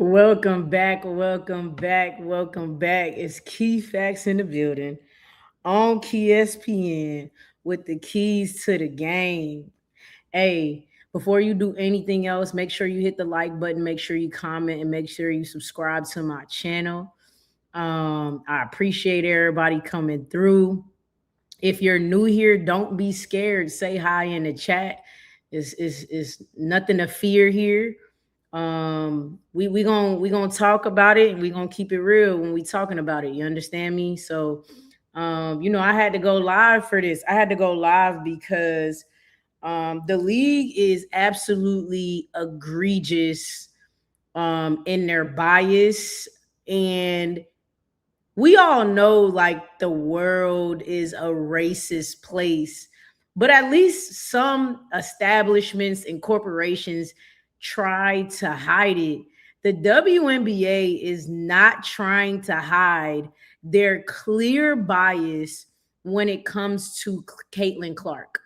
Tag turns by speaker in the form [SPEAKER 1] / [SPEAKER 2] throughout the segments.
[SPEAKER 1] Welcome back, welcome back, welcome back. It's Key Facts in the building on Key SPN with the keys to the game. Hey, before you do anything else, make sure you hit the like button, make sure you comment, and make sure you subscribe to my channel. I appreciate everybody coming through. If you're new here, don't be scared. Say hi in the chat. It's nothing to fear here. We gonna talk about it, and we gonna keep it real when we talking about it. You understand me? So I had to go live for this. I had to go live because the league is absolutely egregious in their bias. And we all know like the world is a racist place, but at least some establishments and corporations try to hide it. The WNBA is not trying to hide their clear bias when it comes to Caitlin Clark.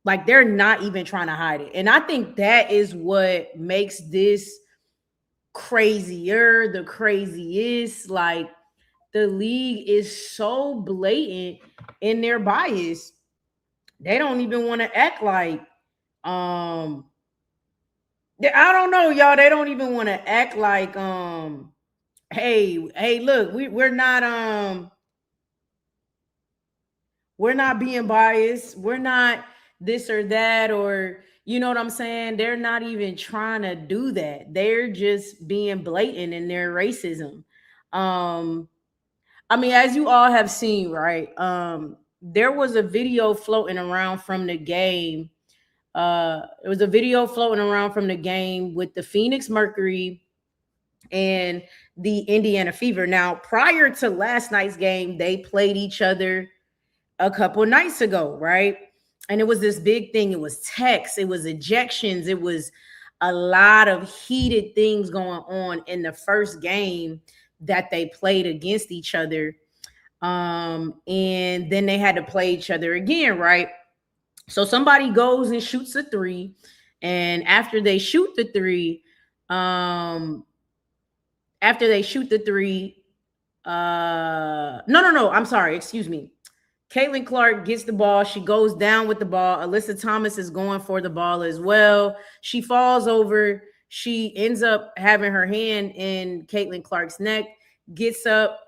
[SPEAKER 1] Like they're not even trying to hide it. And I think that is what makes this crazier, the craziest. Like the league is so blatant in their bias. They don't even want to act like I don't know, y'all. They don't even want to act like hey, look, we're not being biased. We're not this or that, or you know what I'm saying? They're not even trying to do that. They're just being blatant in their racism. I mean, as you all have seen, right? There was a video floating around from the game. It was a video floating around from the game with the Phoenix Mercury and the Indiana Fever. Now, prior to last night's game, they played each other a couple nights ago, right? And it was this big thing. It was texts, it was ejections, it was a lot of heated things going on in the first game that they played against each other. And then they had to play each other again, right? So somebody goes and shoots a three, and after they shoot the three, no, I'm sorry, excuse me. Caitlin Clark gets the ball. She goes down with the ball. Alyssa Thomas is going for the ball as well. She falls over. She ends up having her hand in Caitlin Clark's neck, gets up.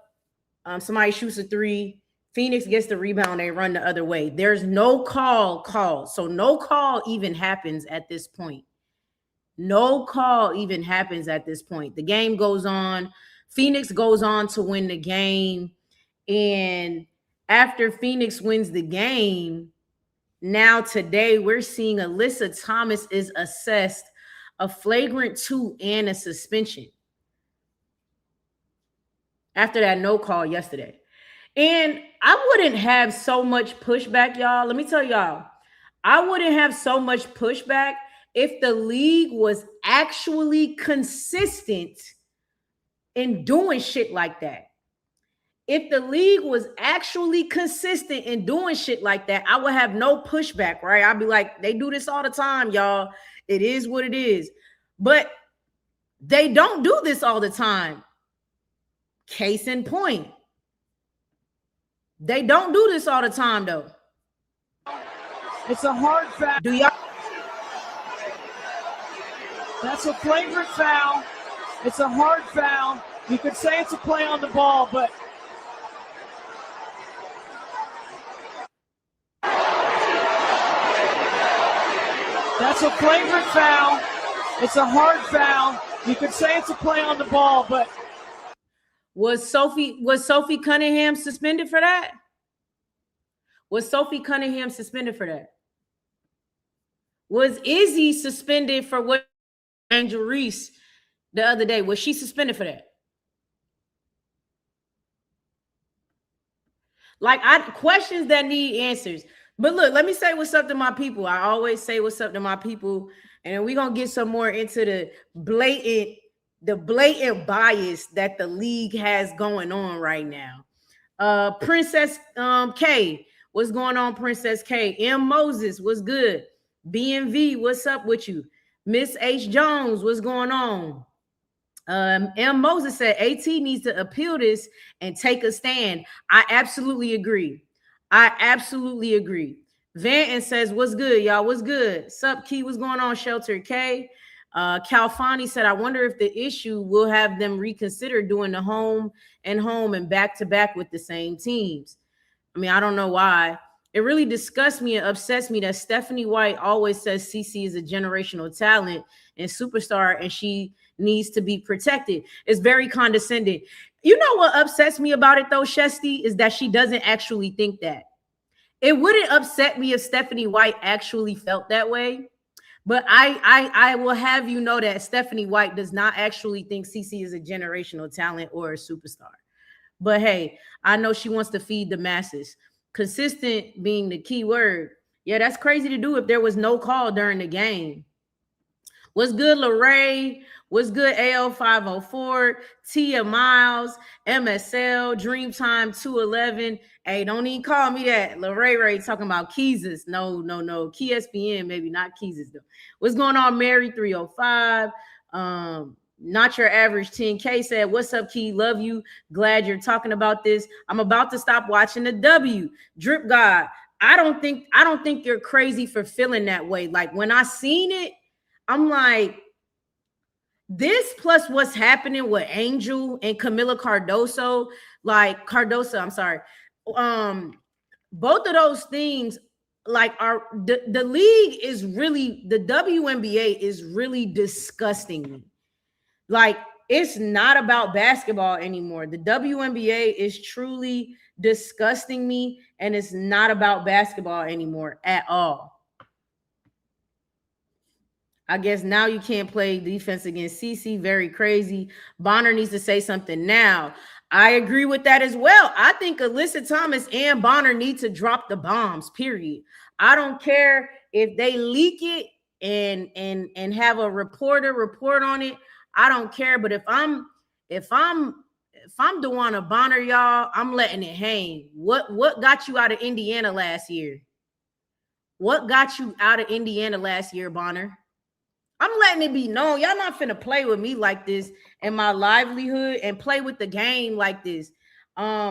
[SPEAKER 1] Somebody shoots a three. Phoenix gets the rebound. They run the other way. There's no call called. So no call even happens at this point. No call even happens at this point. The game goes on. Phoenix goes on to win the game. And after Phoenix wins the game, now today we're seeing Alyssa Thomas is assessed a flagrant 2 and a suspension after that no call yesterday. And I wouldn't have so much pushback, y'all. Let me tell y'all, I wouldn't have so much pushback if the league was actually consistent in doing shit like that. If the league was actually consistent in doing shit like that, I would have no pushback, right? I'd be like, they do this all the time, y'all. It is what it is. But they don't do this all the time. Case in point. They don't do this all the time, though.
[SPEAKER 2] It's a hard foul.
[SPEAKER 1] Do y'all?
[SPEAKER 2] That's a flagrant foul. It's a hard foul. You could say it's a play on the ball, but that's a flagrant foul. It's a hard foul. You could say it's a play on the ball, but
[SPEAKER 1] Was Sophie Cunningham suspended for that? Was Sophie Cunningham suspended for that? Was Izzy suspended for what Angel Reese the other day? Was she suspended for that? Like, questions that need answers. But look, let me say what's up to my people. I always say what's up to my people, and we're gonna get some more into the blatant bias that the league has going on right now. Princess K, what's going on, Princess K? M. Moses, what's good? BMV, what's up with you? Miss H. Jones, what's going on? M. Moses said AT needs to appeal this and take a stand. I absolutely agree. I absolutely agree. Vanton says, what's good, y'all? What's good? Sup, Key? What's going on, Shelter K? Calfani said, I wonder if the issue will have them reconsider doing the home and back to back with the same teams. I mean, I don't know why. It really disgusts me and upsets me that Stephanie White always says CC is a generational talent and superstar and she needs to be protected. It's very condescending. You know what upsets me about it though, Shesty, is that she doesn't actually think that. It wouldn't upset me if Stephanie White actually felt that way. But I will have you know that Stephanie White does not actually think CC is a generational talent or a superstar. But hey, I know she wants to feed the masses. Consistent being the key word. Yeah, that's crazy to do if there was no call during the game. What's good, Lorraine? What's good, AL504? Tia Miles, MSL, Dreamtime 211. Hey, don't even call me that. Lorraine talking about Keezus. No. Key SPN, maybe not Keezus though. What's going on, Mary 305? Not your average 10K said, what's up, Key? Love you. Glad you're talking about this. I'm about to stop watching the W. Drip God. I don't think you're crazy for feeling that way. Like when I seen it, I'm like, this plus what's happening with Angel and Camila Cardoso, I'm sorry. Both of those things, like, are the league is really, the WNBA is really disgusting me. Like, it's not about basketball anymore. The WNBA is truly disgusting me, and it's not about basketball anymore at all. I guess now you can't play defense against CC. Very crazy. Bonner needs to say something now. I agree with that as well. I think Alyssa Thomas and Bonner need to drop the bombs, period. I don't care if they leak it and have a reporter report on it. I don't care. But if I'm DeWanna Bonner, y'all, I'm letting it hang. What got you out of Indiana last year? What got you out of Indiana last year, Bonner? I'm letting it be known. Y'all not finna play with me like this and my livelihood and play with the game like this.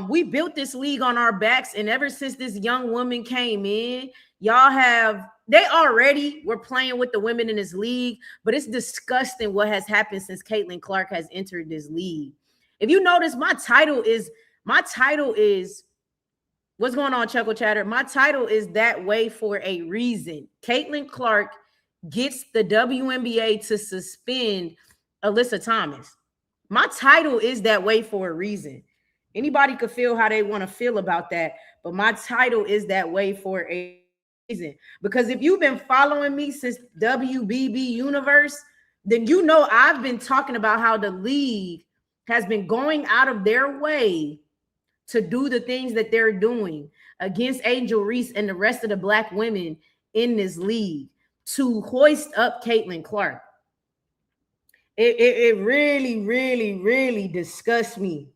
[SPEAKER 1] We built this league on our backs, and ever since this young woman came in, they already were playing with the women in this league, but it's disgusting what has happened since Caitlin Clark has entered this league. If you notice, my title is what's going on, Chuckle Chatter? My title is that way for a reason. Caitlin Clark gets the WNBA to suspend Alyssa Thomas. My title is that way for a reason. Anybody could feel how they want to feel about that, but my title is that way for a reason. Because if you've been following me since WBBUniverse, then you know I've been talking about how the league has been going out of their way to do the things that they're doing against Angel Reese and the rest of the Black women in this league to hoist up Caitlin Clark. It really, really, really disgusts me.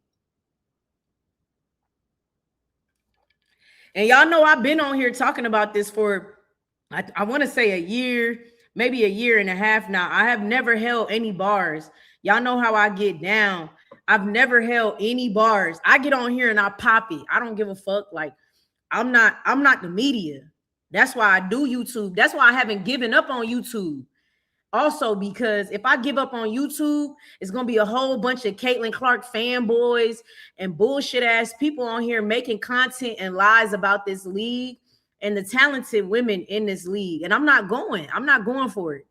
[SPEAKER 1] And y'all know I've been on here talking about this for, I want to say a year, maybe a year and a half now. I have never held any bars. Y'all know how I get down. I've never held any bars. I get on here and I pop it. I don't give a fuck. Like, I'm not the media. That's why I do YouTube. That's why I haven't given up on YouTube. Also, because if I give up on YouTube, it's going to be a whole bunch of Caitlin Clark fanboys and bullshit ass people on here making content and lies about this league and the talented women in this league. And I'm not going for it.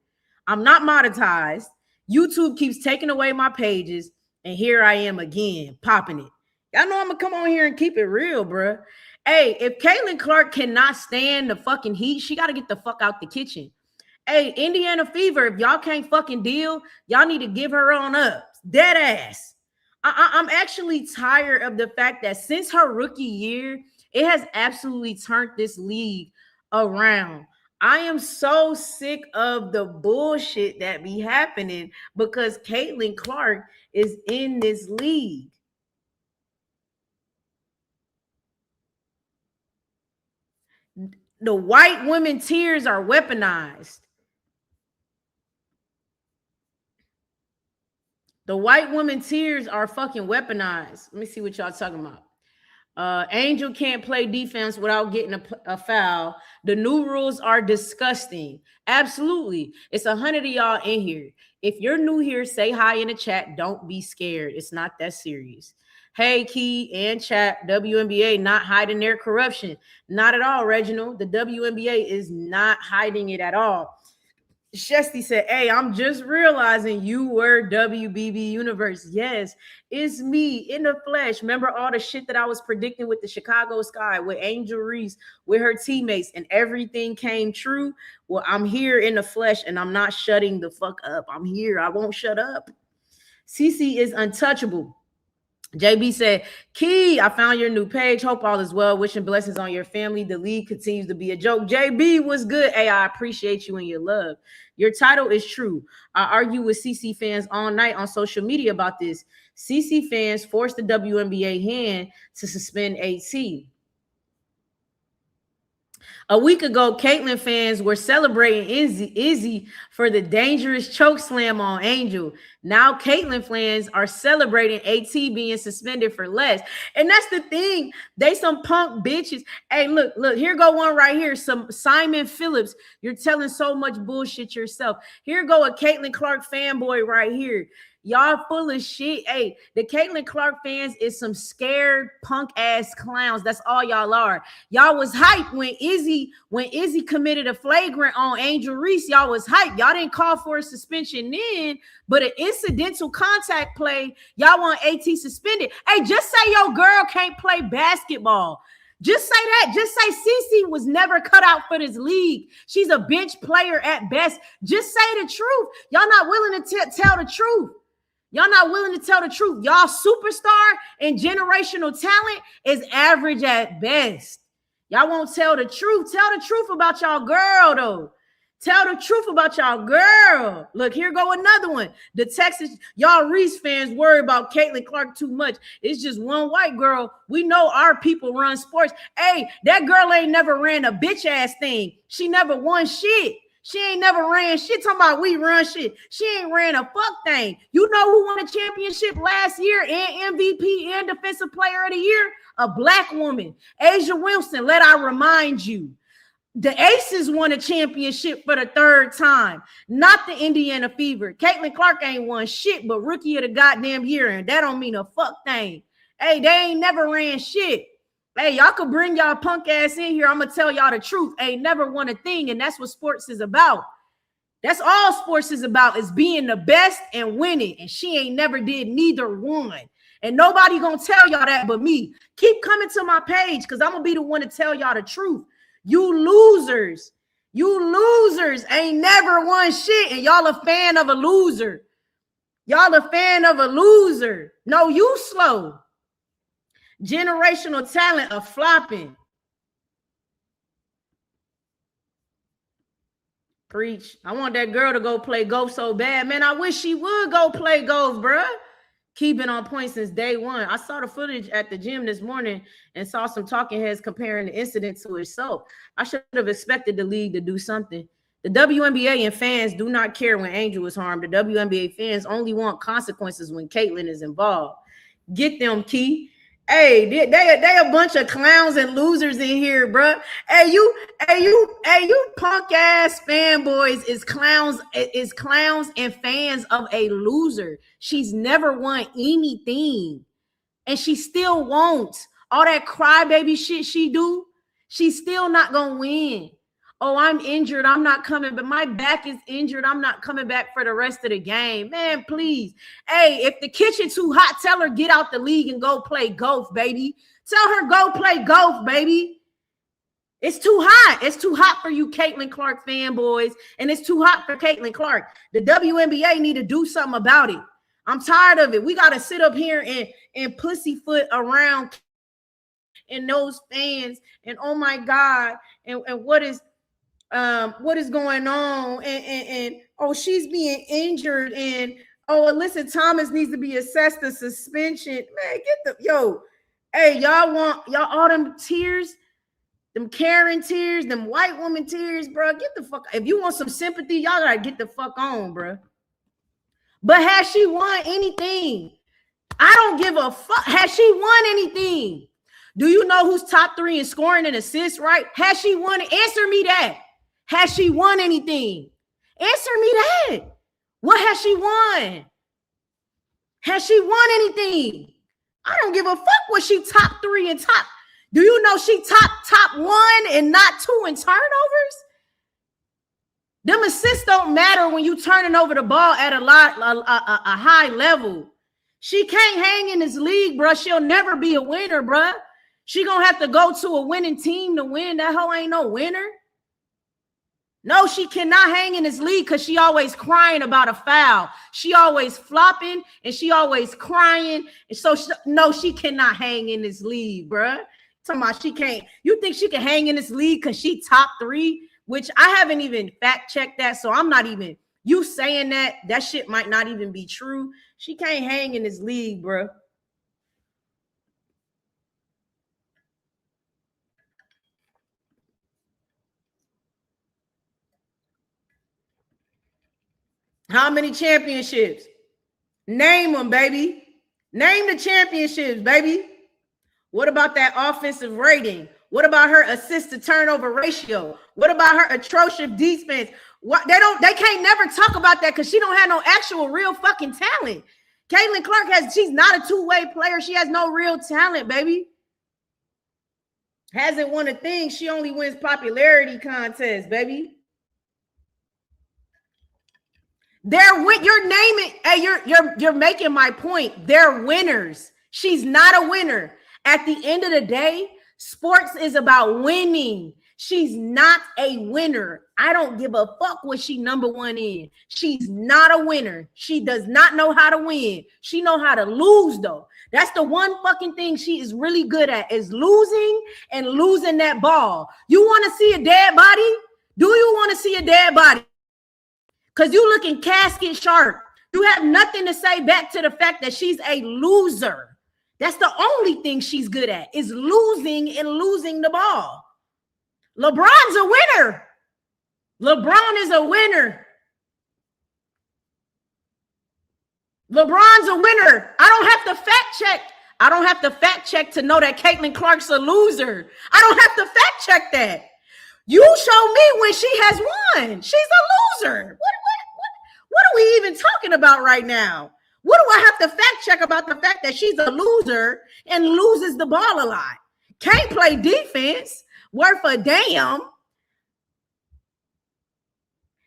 [SPEAKER 1] I'm not monetized. YouTube keeps taking away my pages. And here I am again, popping it. Y'all know I'm going to come on here and keep it real, bro. Hey, if Caitlin Clark cannot stand the fucking heat, she got to get the fuck out the kitchen. Hey, Indiana Fever, if y'all can't fucking deal, y'all need to give her on up. Dead ass. I'm actually tired of the fact that since her rookie year, it has absolutely turned this league around. I am so sick of the bullshit that be happening because Caitlin Clark is in this league. The white women tears are weaponized. The white woman tears are fucking weaponized. Let me see what y'all talking about. Angel can't play defense without getting a foul. The new rules are disgusting. Absolutely. It's 100 of y'all in here. If you're new here, say hi in the chat. Don't be scared. It's not that serious. Hey, Key and chat, WNBA not hiding their corruption. Not at all, Reginald. The WNBA is not hiding it at all. Shesty said, hey, I'm just realizing you were WBBUniverse. Yes, it's me in the flesh. Remember all the shit that I was predicting with the Chicago Sky, with Angel Reese, with her teammates, and everything came true? Well, I'm here in the flesh, and I'm not shutting the fuck up. I'm here. I won't shut up. CC is untouchable. JB said, Key, I found your new page. Hope all is well. Wishing blessings on your family. The league continues to be a joke. JB was good. Hey, I appreciate you and your love. Your title is true. I argue with CC fans all night on social media about this. CC fans forced the WNBA hand to suspend AT. A week ago, Caitlyn fans were celebrating Izzy for the dangerous choke slam on Angel. Now Caitlyn fans are celebrating AT being suspended for less. And that's the thing. They some punk bitches. Hey, look, here go one right here. Some Simon Phillips. You're telling so much bullshit yourself. Here go a Caitlin Clark fanboy right here. Y'all full of shit. Hey, the Caitlin Clark fans is some scared punk ass clowns. That's all y'all are. Y'all was hyped when Izzy committed a flagrant on Angel Reese. Y'all was hyped. Y'all didn't call for a suspension then, but an incidental contact play, y'all want AT suspended. Hey, just say your girl can't play basketball. Just say that. Just say Cece was never cut out for this league. She's a bench player at best. Just say the truth. Y'all not willing to tell the truth. Y'all not willing to tell the truth. Y'all superstar and generational talent is average at best. Y'all won't tell the truth. Tell the truth about y'all girl, though. Tell the truth about y'all girl. Look, here go another one. The Texas, y'all Reese fans worry about Caitlin Clark too much. It's just one white girl. We know our people run sports. Hey, that girl ain't never ran a bitch ass thing. She never won shit. She ain't never ran shit. Talking about we run shit. She ain't ran a fuck thing. You know who won a championship last year and MVP and Defensive Player of the Year? A black woman, Asia Wilson. Let I remind you. The Aces won a championship for the third time, not the Indiana Fever. Caitlin Clark ain't won shit but rookie of the goddamn year, and that don't mean a fuck thing. Hey, they ain't never ran shit. Hey, y'all could bring y'all punk ass in here. I'm going to tell y'all the truth. Ain't never won a thing, and that's what sports is about. That's all sports is about, is being the best and winning, and she ain't never did neither one. And nobody going to tell y'all that but me. Keep coming to my page because I'm going to be the one to tell y'all the truth. You losers ain't never won shit, and y'all a fan of a loser. Y'all a fan of a loser. No, you slow. Generational talent of flopping. Preach. I want that girl to go play golf so bad. Man, I wish she would go play golf, bruh. Keeping on point since day one. I saw the footage at the gym this morning and saw some talking heads comparing the incident to itself. I should have expected the league to do something. The WNBA and fans do not care when Angel is harmed. The WNBA fans only want consequences when Caitlyn is involved. Get them, Key. Hey, they a bunch of clowns and losers in here, bro. Hey, you punk ass fanboys is clowns and fans of a loser. She's never won anything, and she still won't. All that crybaby shit she do, she's still not gonna win. Oh, I'm injured. I'm not coming, but my back is injured. I'm not coming back for the rest of the game. Man, please. Hey, if the kitchen too hot, tell her get out the league and go play golf, baby. Tell her go play golf, baby. It's too hot. It's too hot for you Caitlin Clark fanboys, and it's too hot for Caitlin Clark. The WNBA need to do something about it. I'm tired of it. We got to sit up here and pussyfoot around and those fans, and oh my God, and what is going on, and oh, she's being injured, and oh, Alyssa Thomas needs to be assessed a suspension. Man, get the hey, y'all all them tears, them Karen tears, them white woman tears, bro. Get the fuck. If you want some sympathy, y'all gotta get the fuck on, bro. But has she won anything? I don't give a fuck. Has she won anything? Do you know who's top 3 in scoring and assists, right? Has she won? Answer me that. Has she won anything? Answer me that. What has she won? Has she won anything? I don't give a fuck what she top 3 and top. Do you know she top 1 and not 2 in turnovers? Them assists don't matter when you turning over the ball at a high level. She can't hang in this league, bro. She'll never be a winner, bro. She gonna have to go to a winning team to win. That hoe ain't no winner. No, she cannot hang in this league because she always crying about a foul. She always flopping and she always crying. And so, no, she cannot hang in this league, bro. Talking about she can't. You think she can hang in this league because she top 3? Which I haven't even fact checked that. So I'm not even, you saying that shit might not even be true. She can't hang in this league, bro. How many championships? Name them, baby. Name the championships, baby. What about that offensive rating? What about her assist to turnover ratio? What about her atrocious defense? What they can't never talk about that because she don't have no actual real fucking talent. Caitlin Clark she's not a two-way player. She has no real talent, baby. Hasn't won a thing. She only wins popularity contests, baby. You're naming, hey, you're making my point. They're winners. She's not a winner. At the end of the day, sports is about winning. She's not a winner. I don't give a fuck what she number 1 in. She's not a winner. She does not know how to win. She know how to lose, though. That's the one fucking thing she is really good at, is losing and losing that ball. You want to see a dead body? Do you want to see a dead body? Because you looking casket sharp. You have nothing to say back to the fact that she's a loser. That's the only thing she's good at, is losing and losing the ball. LeBron's a winner. LeBron is a winner. LeBron's a winner. I don't have to fact check. I don't have to fact check to know that Caitlin Clark's a loser. I don't have to fact check that. You show me when she has won. She's a loser. What are we even talking about right now? What do I have to fact check about the fact that she's a loser and loses the ball a lot? Can't play defense, worth a damn.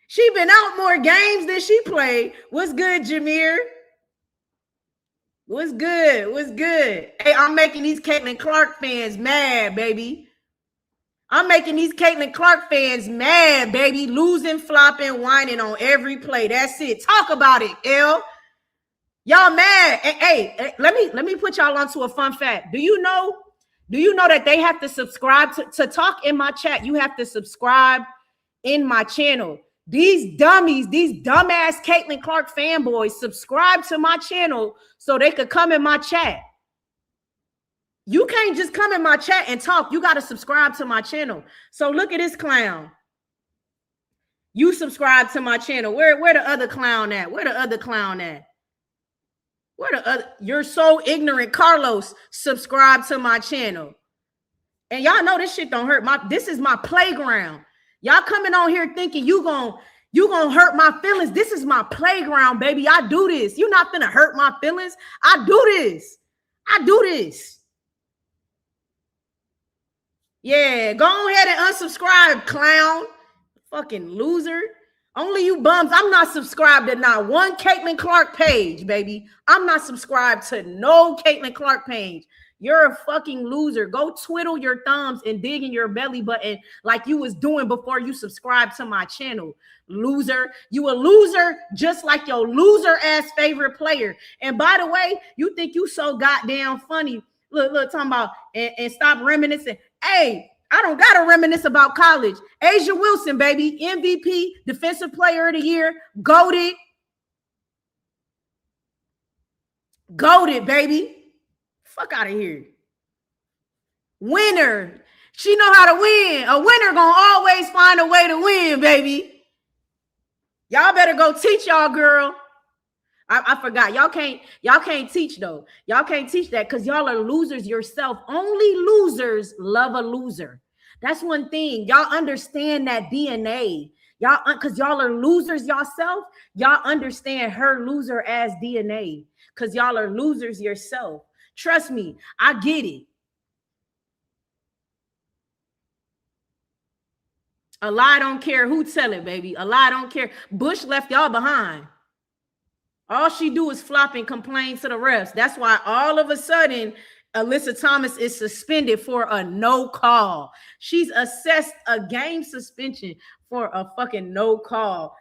[SPEAKER 1] She been out more games than she played. What's good, Jameer? What's good? What's good? Hey, I'm making these Caitlin Clark fans mad, baby. I'm making these Caitlin Clark fans mad, baby. Losing, flopping, whining on every play. That's it. Talk about it, L. Y'all mad. Hey, let me put y'all onto a fun fact. Do you know that they have to subscribe to talk in my chat? You have to subscribe in my channel. These dummies, these dumbass Caitlin Clark fanboys subscribe to my channel so they could come in my chat. You can't just come in my chat and talk. You got to subscribe to my channel. So look at this clown. You subscribe to my channel. Where the other clown at? Where the other clown at? Where the other? You're so ignorant, Carlos. Subscribe to my channel. And y'all know this shit don't hurt. This is my playground. Y'all coming on here thinking you gonna hurt my feelings. This is my playground, baby. I do this. You're not gonna hurt my feelings. I do this. I do this. Yeah, go ahead and unsubscribe, clown. Fucking loser. Only you bums. I'm not subscribed to not one Caitlin Clark page, baby. I'm not subscribed to no Caitlin Clark page. You're a fucking loser. Go twiddle your thumbs and dig in your belly button like you was doing before you subscribed to my channel. Loser. You a loser just like your loser ass favorite player. And by the way, you think you so goddamn funny. Look, talking about and stop reminiscing. Hey, I don't gotta reminisce about college. Asia Wilson, baby, MVP, Defensive Player of the Year, goated, baby. Fuck out of here. Winner. She know how to win. A winner gonna always find a way to win, baby. Y'all better go teach y'all girl. I forgot. Y'all can't teach though. Y'all can't teach that because y'all are losers yourself. Only losers love a loser. That's one thing. Y'all understand that DNA. Y'all, because y'all are losers yourself. Y'all understand her loser as DNA because y'all are losers yourself. Trust me, I get it. A lie don't care who tell it, baby. A lie don't care. Bush left y'all behind. All she do is flop and complain to the refs. That's why all of a sudden Alyssa Thomas is suspended for a no call. She's assessed a game suspension for a fucking no call.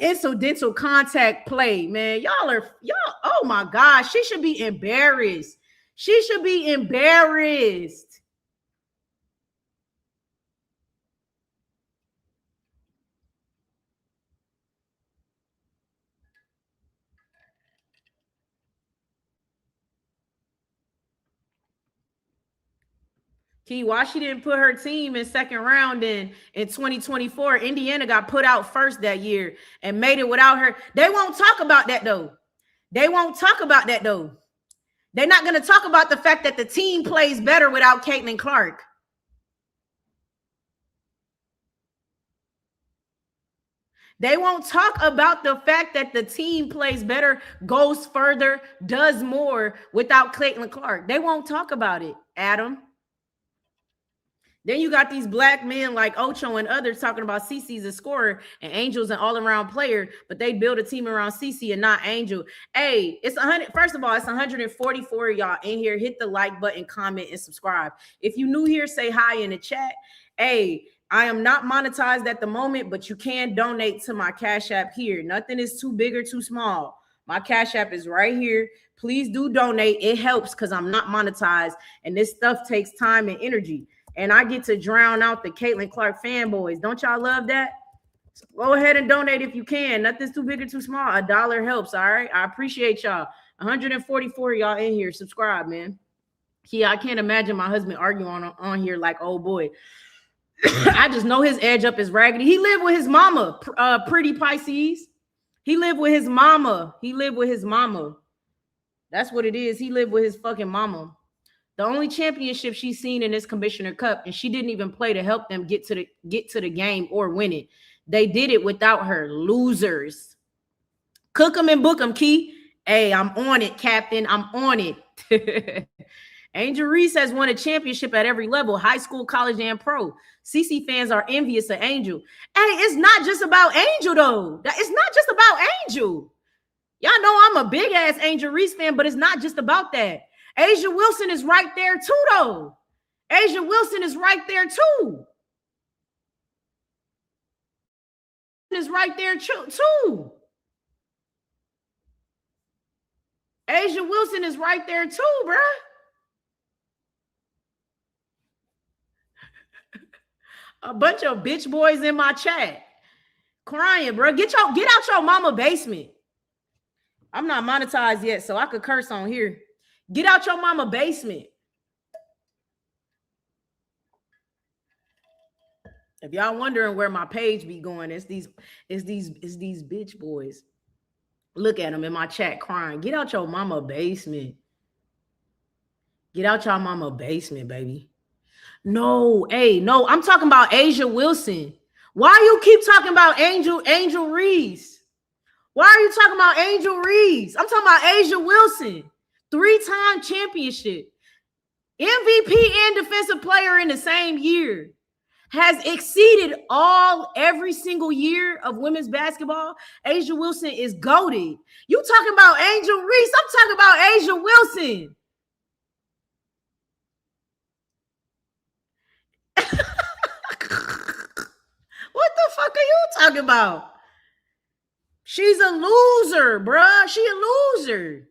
[SPEAKER 1] Incidental contact play, man. Y'all, oh my gosh, she should be embarrassed. She should be embarrassed. Key, why she didn't put her team in second round in 2024? Indiana got put out first that year and made it without her. They won't talk about that though. They won't talk about that though. They're not going to talk about the fact that the team plays better without Caitlin Clark. They won't talk about the fact that the team plays better, goes further, does more without Caitlin Clark. They won't talk about it, Adam. Then you got these black men like Ocho and others talking about CeCe's a scorer and Angel's an all-around player, but they build a team around CeCe and not Angel. Hey, it's 100. First of all, it's 144 of y'all in here. Hit the like button, comment, and subscribe. If you new here, say hi in the chat. Hey, I am not monetized at the moment, but you can donate to my Cash App here. Nothing is too big or too small. My Cash App is right here. Please do donate. It helps because I'm not monetized, and this stuff takes time and energy. And I get to drown out the Caitlin Clark fanboys. Don't y'all love that? Go ahead and donate if you can. Nothing's too big or too small. $1 helps, all right? I appreciate y'all. 144 y'all in here. Subscribe, man. Yeah, I can't imagine my husband arguing on here like, oh, boy. I just know his edge up is raggedy. He lived with his mama, pretty Pisces. He lived with his mama. He lived with his mama. That's what it is. He lived with his fucking mama. The only championship she's seen in this Commissioner Cup, and she didn't even play to help them get to the game or win it. They did it without her. Losers. Cook them and book them, Key. Hey, I'm on it, Captain. I'm on it. Angel Reese has won a championship at every level, high school, college, and pro. CeCe fans are envious of Angel. Hey, it's not just about Angel, though. It's not just about Angel. Y'all know I'm a big-ass Angel Reese fan, but it's not just about that. Asia Wilson is right there too, though. Asia Wilson is right there too. Is right there too. Asia Wilson is right there too, bruh. A bunch of bitch boys in my chat crying, bro. Get out your mama basement. I'm not monetized yet, so I could curse on here. Get out your mama basement. If y'all wondering where my page be going, it's these bitch boys. Look at them in my chat crying. Get out your mama basement. Get out your mama basement, baby. No, hey, no, I'm talking about Asia Wilson. Why you keep talking about Angel Reese? Why are you talking about Angel Reese? I'm talking about Asia Wilson. 3-time championship, MVP and defensive player in the same year, has exceeded every single year of women's basketball. Asia Wilson is goated. You talking about Angel Reese? I'm talking about Asia Wilson. What the fuck are you talking about? She's a loser, bruh. She a loser.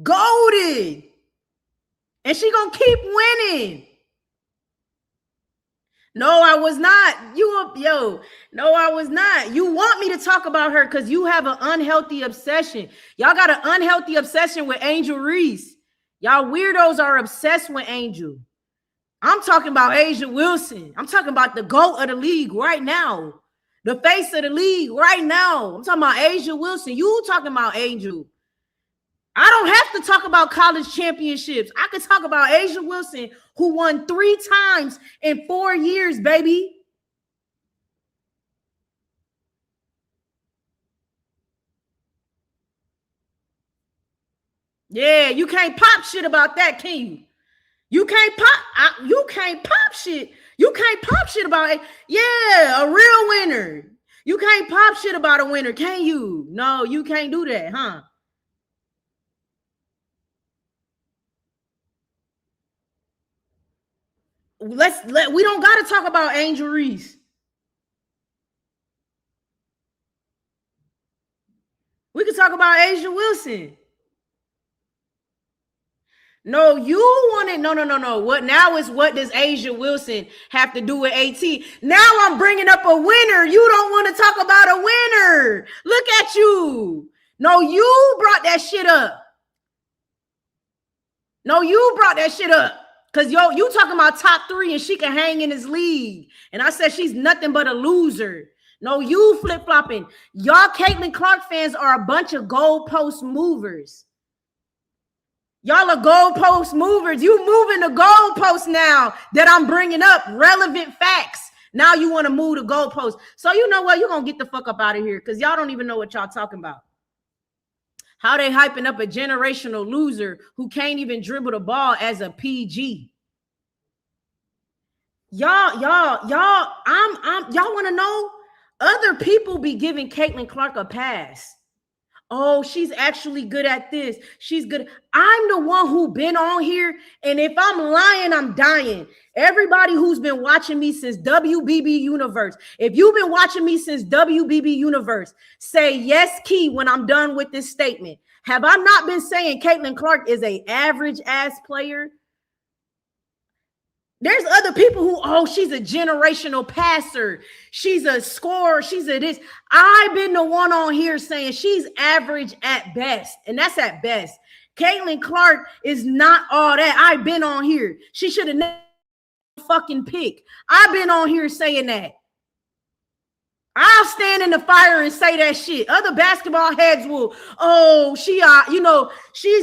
[SPEAKER 1] Goated. And she gonna keep winning. No, I was not. No, I was not. You want me to talk about her because you have an unhealthy obsession. Y'all got an unhealthy obsession with Angel Reese. Y'all weirdos are obsessed with Angel. I'm talking about Asia Wilson. I'm talking about the GOAT of the league right now. The face of the league right now. I'm talking about A'ja Wilson. You talking about Angel. I don't have to talk about college championships. I could talk about A'ja Wilson, who won 3 times in 4 years, baby. Yeah, you can't pop shit about that, can you? You can't pop shit. You can't pop shit about it. Yeah, a real winner. You can't pop shit about a winner, can you? No, you can't do that, huh? We don't gotta talk about Angel Reese. We can talk about A'ja Wilson. No, you want it. No. What now is what does A'ja Wilson have to do with AT? Now I'm bringing up a winner. You don't want to talk about a winner. Look at you. No, you brought that shit up. No, you brought that shit up. Because you talking about top 3 and she can hang in this league. And I said she's nothing but a loser. No, you flip-flopping. Y'all Caitlin Clark fans are a bunch of goalpost movers. Y'all are goalpost movers. You moving the goalpost now that I'm bringing up relevant facts. Now you want to move the goalpost. So you know what? You're going to get the fuck up out of here because y'all don't even know what y'all talking about. How they hyping up a generational loser who can't even dribble the ball as a PG. Y'all want to know? Other people be giving Caitlin Clark a pass. Oh, she's actually good at this. She's good. I'm the one who been on here. And if I'm lying, I'm dying. Everybody who's been watching me since WBBUniverse, if you've been watching me since WBBUniverse, say yes, Key, when I'm done with this statement. Have I not been saying Caitlin Clark is an average ass player? There's other people who, oh, she's a generational passer. She's a scorer. She's a this. I've been the one on here saying she's average at best. And that's at best. Caitlin Clark is not all that. I've been on here. She should have never fucking picked. I've been on here saying that. I'll stand in the fire and say that shit. Other basketball heads will, oh, she's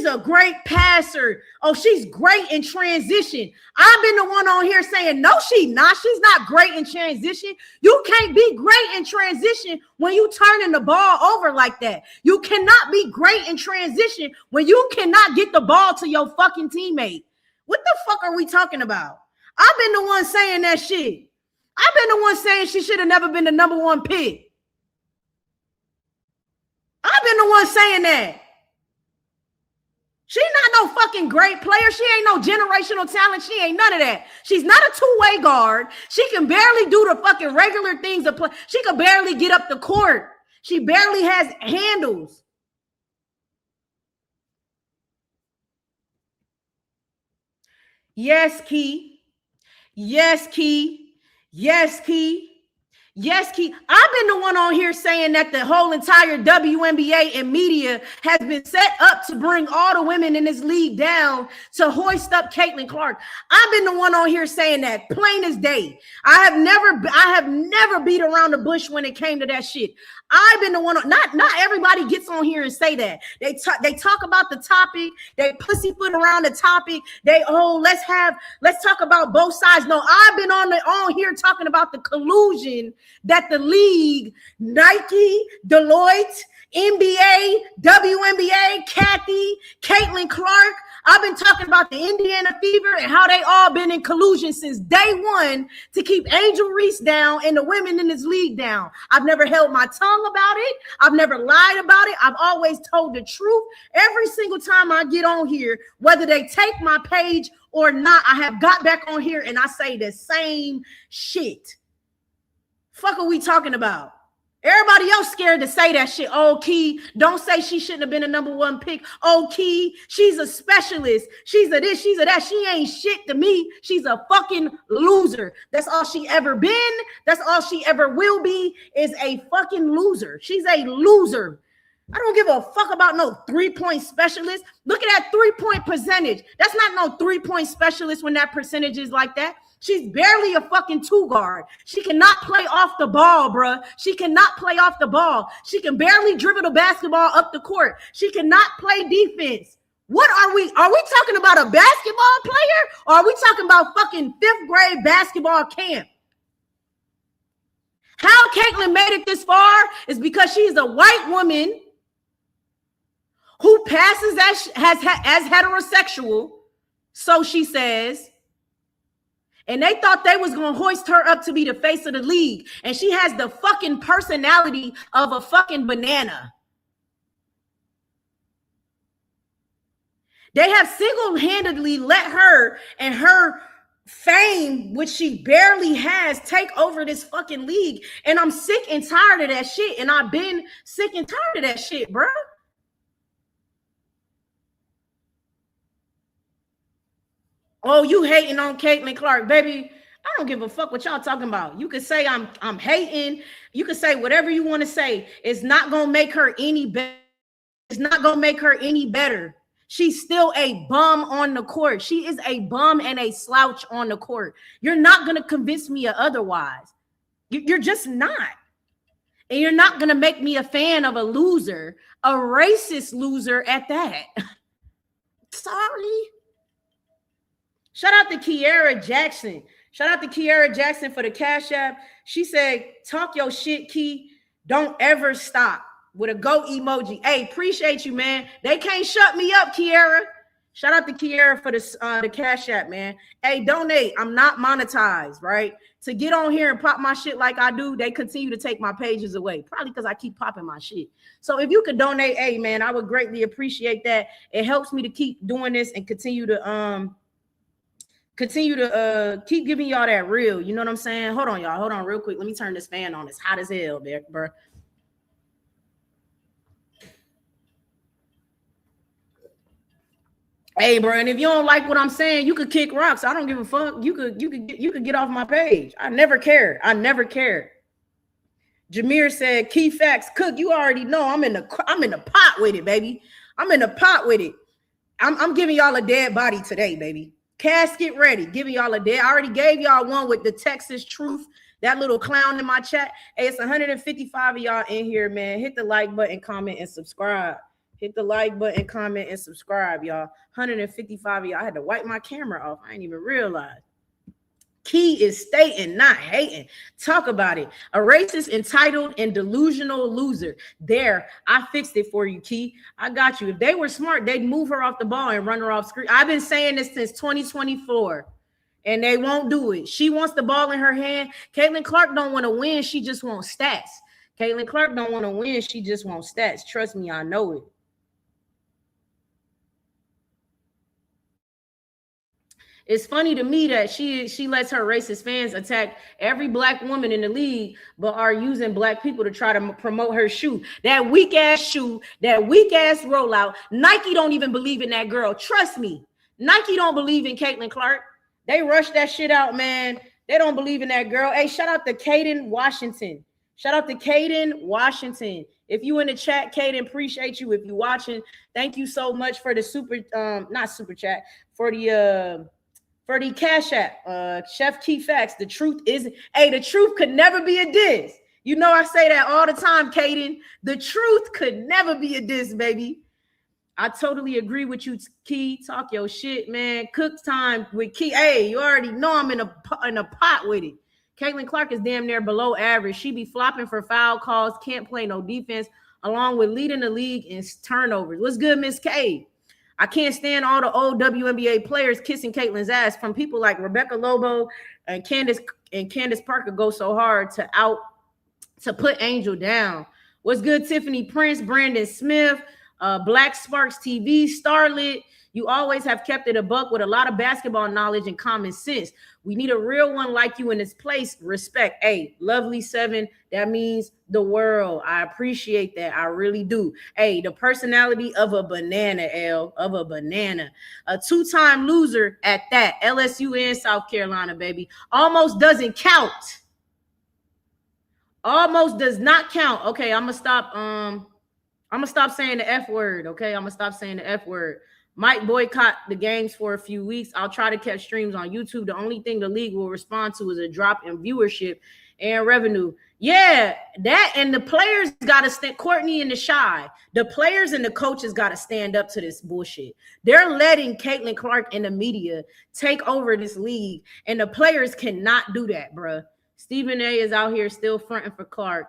[SPEAKER 1] a great passer. Oh, she's great in transition. I've been the one on here saying, no, she's not. She's not great in transition. You can't be great in transition when you turning the ball over like that. You cannot be great in transition when you cannot get the ball to your fucking teammate. What the fuck are we talking about? I've been the one saying that shit. I've been the one saying she should have never been the number 1 pick. I've been the one saying that. She's not no fucking great player. She ain't no generational talent. She ain't none of that. She's not a two-way guard. She can barely do the fucking regular things of play. She can barely get up the court. She barely has handles. Yes, Key. Yes, Key. Yes, Key. Yes, Key. I've been the one on here saying that the whole entire WNBA and media has been set up to bring all the women in this league down to hoist up Caitlin Clark. I've been the one on here saying that plain as day. I have never beat around the bush when it came to that shit. I've been the one. Not everybody gets on here and say that. They talk about the topic. They pussyfoot around the topic. Let's talk about both sides. No, I've been on here talking about the collusion that the league, Nike, Deloitte, NBA, WNBA, Kathy, Caitlin Clark. I've been talking about the Indiana Fever and how they all been in collusion since day one to keep Angel Reese down and the women in this league down. I've never held my tongue about it. I've never lied about it. I've always told the truth. Every single time I get on here, whether they take my page or not, I have got back on here and I say the same shit. Fuck are we talking about? Everybody else scared to say that shit. Oh, Key, don't say she shouldn't have been a number 1 pick. Oh, Key, she's a specialist. She's a this, she's a that. She ain't shit to me. She's a fucking loser. That's all she ever been. That's all she ever will be is a fucking loser. She's a loser. I don't give a fuck about no 3-point specialist. Look at that 3-point percentage. That's not no 3-point specialist when that percentage is like that. She's barely a fucking two guard. She cannot play off the ball, bruh. She cannot play off the ball. She can barely dribble the basketball up the court. She cannot play defense. What are we? Are we talking about a basketball player, or are we talking about fucking 5th grade basketball camp? How Caitlyn made it this far is because she's a white woman who passes as heterosexual, so she says, and they thought they was going to hoist her up to be the face of the league, and she has the fucking personality of a fucking banana. They have single-handedly let her and her fame, which she barely has, take over this fucking league. And I'm sick and tired of that shit. And I've been sick and tired of that shit, bro. Oh, you hating on Caitlin Clark, baby. I don't give a fuck what y'all talking about. You could say I'm hating. You could say whatever you want to say. It's not gonna make her any better. It's not gonna make her any better. She's still a bum on the court. She is a bum and a slouch on the court. You're not gonna convince me of otherwise. You're just not. And you're not gonna make me a fan of a loser, a racist loser at that. Sorry. Shout out to Kiara Jackson. Shout out to Kiara Jackson for the Cash App. She said, talk your shit, Key. Don't ever stop. With a go emoji. Hey, appreciate you, man. They can't shut me up, Kiara. Shout out to Kiara for the Cash App, man. Hey, donate. I'm not monetized, right? To get on here and pop my shit like I do, they continue to take my pages away. Probably because I keep popping my shit. So if you could donate, hey, man, I would greatly appreciate that. It helps me to keep doing this and continue to keep giving y'all that real. You know what I'm saying? Hold on, y'all. Hold on real quick. Let me turn this fan on. It's hot as hell, bro. Hey, bro, and if you don't like what I'm saying, you could kick rocks. I don't give a fuck. You could get off my page. I never care. Jameer said, key facts, Cook. You already know I'm in the pot with it, baby. I'm in the pot with it. I'm giving y'all a dead body today, baby. Casket ready. Giving y'all a dead. I already gave y'all one with the Texas Truth. That little clown in my chat. Hey, it's 155 of y'all in here, man. Hit the like button, comment, and subscribe. Hit the like button, comment, and subscribe, y'all. 155 of y'all. I had to wipe my camera off. I didn't even realize. Key is stating, not hating. Talk about it. A racist, entitled, and delusional loser. There, I fixed it for you, Key. I got you. If they were smart, they'd move her off the ball and run her off screen. I've been saying this since 2024, and they won't do it. She wants the ball in her hand. Caitlin Clark don't want to win. She just wants stats. Caitlin Clark don't want to win. She just wants stats. Trust me, I know it. It's funny to me that she lets her racist fans attack every black woman in the league, but are using black people to try to promote her shoe. That weak ass shoe, that weak ass rollout. Nike don't even believe in that girl. Trust me. Nike don't believe in Caitlin Clark. They rushed that shit out, man. They don't believe in that girl. Hey, shout out to Caden Washington. Shout out to Caden Washington. If you in the chat, Caden, appreciate you. If you watching, thank you so much for the not super chat, for the Cash App. Chef Key Facts. The truth could never be a diss. You know I say that all the time, Caden. The truth could never be a diss, baby. I totally agree with you, Key. Talk your shit, man. Cook time with Key. Hey, you already know I'm in a pot with it. Caitlin Clark is damn near below average. She be flopping for foul calls, can't play no defense, along with leading the league in turnovers. What's good, Miss K? I can't stand all the old WNBA players kissing Caitlin's ass, from people like Rebecca Lobo and Candace Parker go so hard to put Angel down. What's good, Tiffany Prince, Brandon Smith, Black Sparks TV, Starlit. You always have kept it a buck with a lot of basketball knowledge and common sense. We need a real one like you in this place. Respect. Hey, lovely 7. That means the world. I appreciate that. I really do. Hey, the personality of a banana, of a banana. A 2-time loser at that. LSU and South Carolina, baby. Almost doesn't count. Almost does not count. Okay, I'm gonna stop saying the F word. Okay, I'm gonna stop saying the F word. Might boycott the games for a few weeks. I'll try to catch streams on YouTube. The only thing the league will respond to is a drop in viewership and revenue. Yeah, that and the players got to stand. Courtney and the Shy, the players and the coaches got to stand up to this bullshit. They're letting Caitlin Clark and the media take over this league, and the players cannot do that, bruh. Stephen A is out here still fronting for Clark.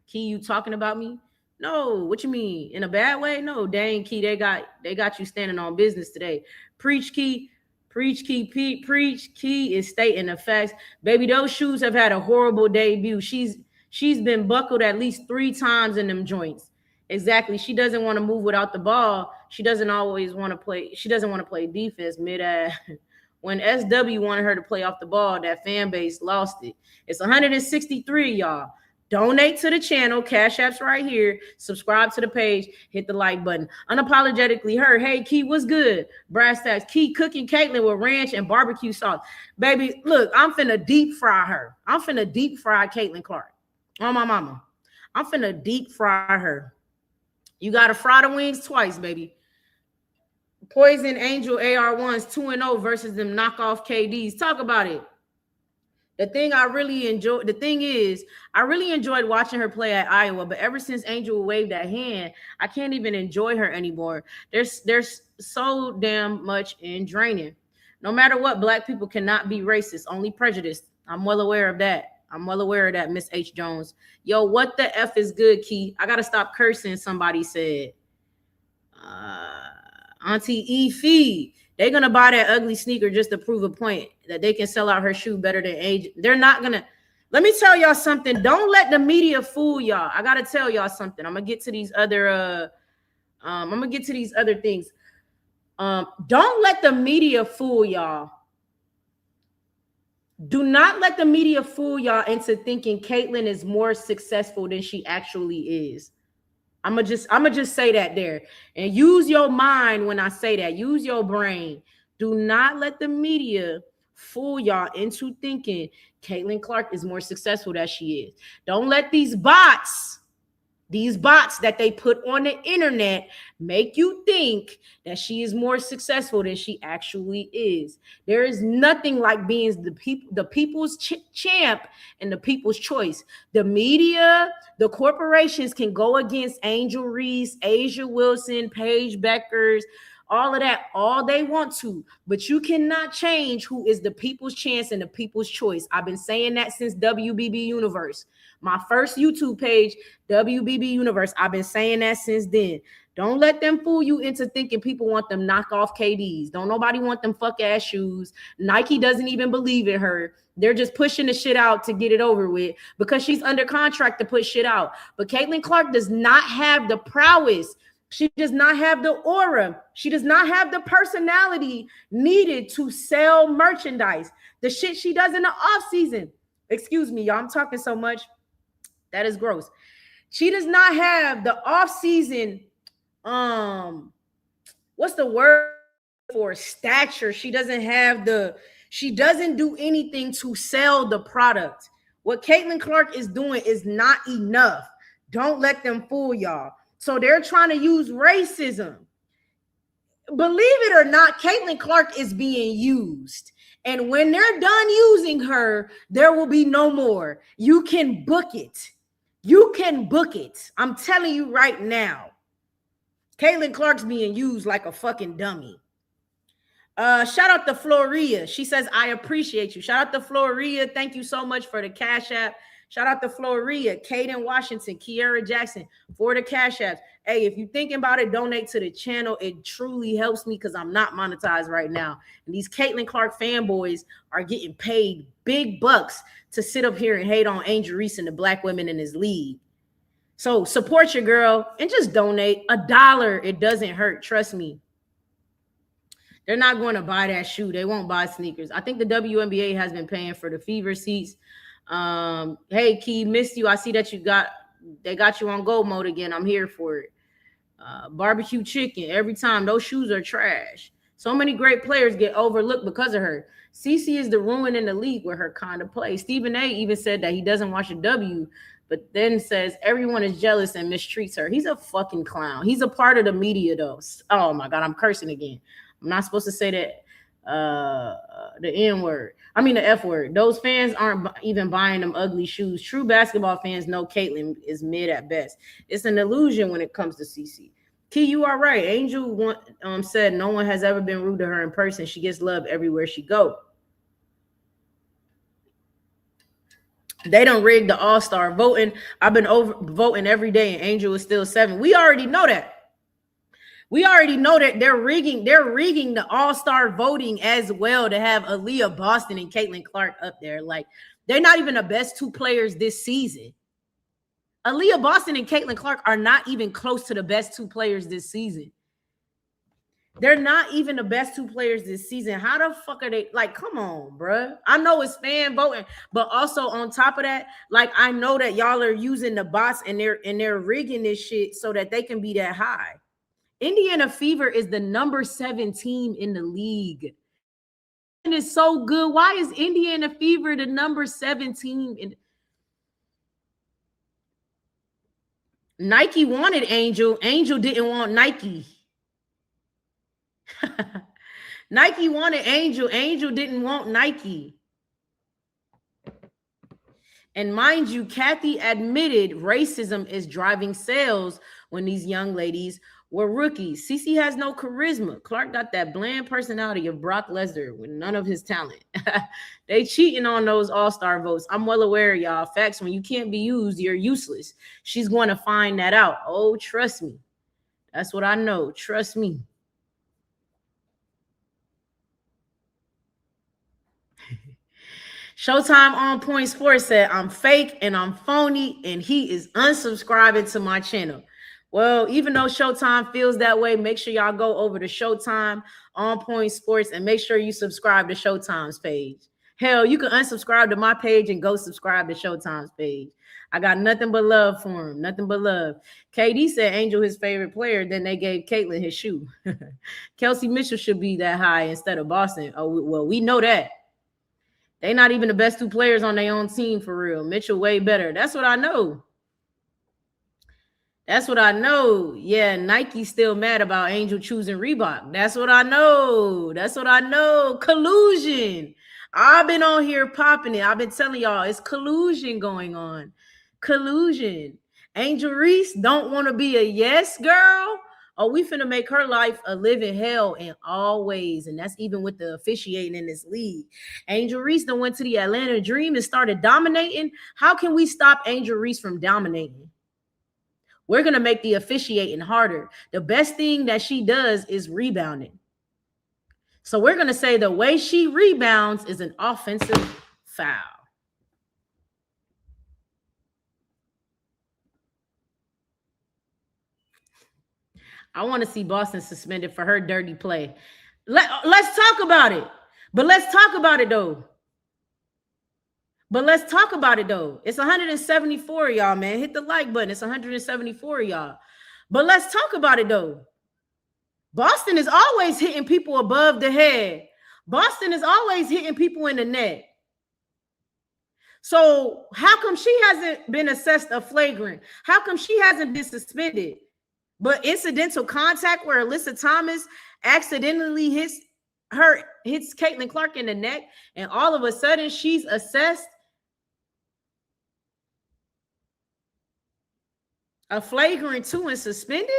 [SPEAKER 1] Key, you talking about me? No, what you mean? In a bad way? No, dang, Key, they got you standing on business today. Preach, Key. Preach, Key. Preach, Key is stating the facts. Baby, those shoes have had a horrible debut. She's been buckled at least 3 times in them joints. Exactly. She doesn't want to move without the ball. She doesn't want to play defense mid-ass. When SW wanted her to play off the ball, that fan base lost it. It's 163, y'all. Donate to the channel. Cash App's right here. Subscribe to the page. Hit the like button. Unapologetically her. Hey, Key, what's good? Brass tacks. Key cooking Caitlin with ranch and barbecue sauce. Baby, look, I'm finna deep fry her. I'm finna deep fry Caitlin Clark. On my mama. I'm finna deep fry her. You gotta fry the wings twice, baby. Poison Angel AR1s 2-0 versus them knockoff KDs. Talk about it. The thing is, I really enjoyed watching her play at Iowa, but ever since Angel waved that hand, I can't even enjoy her anymore. There's so damn much in draining. No matter what, Black people cannot be racist, only prejudiced. I'm well aware of that. Miss H. Jones. Yo, what the F is good, Key? I gotta stop cursing, somebody said. Auntie E. Fee. They're going to buy that ugly sneaker just to prove a point that they can sell out her shoe better than age. They're not going to. Let me tell y'all something. Don't let the media fool y'all. I got to tell y'all something. I'm going to get to these other things. Don't let the media fool y'all. Do not let the media fool y'all into thinking Caitlin is more successful than she actually is. I'm gonna just say that there, and use your mind when I say that. Use your brain. Do not let the media fool y'all into thinking Caitlin Clark is more successful than she is. Don't let these bots that they put on the internet make you think that she is more successful than she actually is. There is nothing like being the people's champ and the people's choice. The media, the corporations can go against Angel Reese, Asia Wilson, Paige Beckers, all of that, all they want to, but you cannot change who is the people's chance and the people's choice. I've been saying that since WBBUniverse. My first YouTube page, WBBUniverse. I've been saying that since then. Don't let them fool you into thinking people want them knockoff KDs. Don't nobody want them fuck ass shoes. Nike doesn't even believe in her. They're just pushing the shit out to get it over with because she's under contract to put shit out. But Caitlin Clark does not have the prowess. She does not have the aura. She does not have the personality needed to sell merchandise. The shit she does in the off season. Excuse me, y'all. I'm talking so much. That is gross. She does not have the off-season, what's the word for stature? She doesn't do anything to sell the product. What Caitlin Clark is doing is not enough. Don't let them fool y'all. So they're trying to use racism. Believe it or not, Caitlin Clark is being used. And when they're done using her, there will be no more. You can book it. You can book it. I'm telling you right now. Caitlin Clark's being used like a fucking dummy. Shout out to Floria. She says, I appreciate you. Shout out to Floria. Thank you so much for the Cash App. Shout out to Floria, Caden Washington, Kiara Jackson for the Cash Apps. Hey, if you're thinking about it, donate to the channel. It truly helps me because I'm not monetized right now. And these Caitlin Clark fanboys are getting paid big bucks to sit up here and hate on Angel Reese and the Black women in his league. So support your girl and just donate $1. It doesn't hurt. Trust me. They're not going to buy that shoe. They won't buy sneakers. I think the WNBA has been paying for the Fever seats. Hey, Key, missed you. I see that they got you on gold mode again. I'm here for it. Barbecue chicken. Every time. Those shoes are trash. So many great players get overlooked because of her. Cece is the ruin in the league with her kind of play. Stephen A even said that he doesn't watch the but then says everyone is jealous and mistreats her. He's a fucking clown. He's a part of the media, though. Oh my God, I'm cursing again. I'm not supposed to say that the N word. I mean the F word. Those fans aren't even buying them ugly shoes. True basketball fans know Caitlyn is mid at best. It's an illusion when it comes to CC. Key, you are right. Angel said no one has ever been rude to her in person. She gets love everywhere she go. They don't rig the all-star voting. I've been voting every day, and Angel is still 7. We already know that. We already know that they're rigging the all-star voting as well to have Aaliyah Boston and Caitlin Clark up there. Like, they're not even the best 2 players this season. Aaliyah Boston and Caitlin Clark are not even close to the best 2 players this season. They're not even the best 2 players this season. How the fuck are they? Like, come on, bruh. I know it's fan voting, but also on top of that, like, I know that y'all are using the bots and they're rigging this shit so that they can be that high. Indiana Fever is the number 7 team in the league. And it's so good. Why is Indiana Fever the number 7 team in? Nike wanted Angel. Angel didn't want Nike. Nike wanted Angel. Angel didn't want Nike. And mind you, Kathy admitted racism is driving sales when these young ladies were rookies. CeCe has no charisma. Clark got that bland personality of Brock Lesnar with none of his talent. They cheating on those all-star votes. I'm well aware, y'all. Facts, when you can't be used, you're useless. She's going to find that out. Oh, trust me. That's what I know. Trust me. Showtime On Point Sports said, I'm fake and I'm phony, and he is unsubscribing to my channel. Well, even though Showtime feels that way, make sure y'all go over to Showtime On Point Sports and make sure you subscribe to Showtime's page. Hell, you can unsubscribe to my page and go subscribe to Showtime's page. I got nothing but love for him. Nothing but love. KD said Angel his favorite player. Then they gave Caitlyn his shoe. Kelsey Mitchell should be that high instead of Boston. Oh, well, we know that. They not even the best 2 players on their own team for real. Mitchell way better. That's what I know. That's what I know. Yeah, Nike's still mad about Angel choosing Reebok. That's what I know. That's what I know. Collusion. I've been on here popping it. I've been telling y'all it's collusion going on. Collusion. Angel Reese don't want to be a yes girl. Oh, we finna make her life a living hell in all ways. And that's even with the officiating in this league. Angel Reese done went to the Atlanta Dream and started dominating. How can we stop Angel Reese from dominating? We're going to make the officiating harder. The best thing that she does is rebounding. So we're going to say the way she rebounds is an offensive foul. I want to see Boston suspended for her dirty play. Let's talk about it. But let's talk about it, though. It's 174, y'all, man. Hit the like button. It's 174, y'all. But let's talk about it, though. Boston is always hitting people above the head. Boston is always hitting people in the net. So how come she hasn't been assessed a flagrant? How come she hasn't been suspended? But incidental contact where Alyssa Thomas accidentally hits Caitlin Clark in the neck, and all of a sudden she's assessed a flagrant 2 and suspended?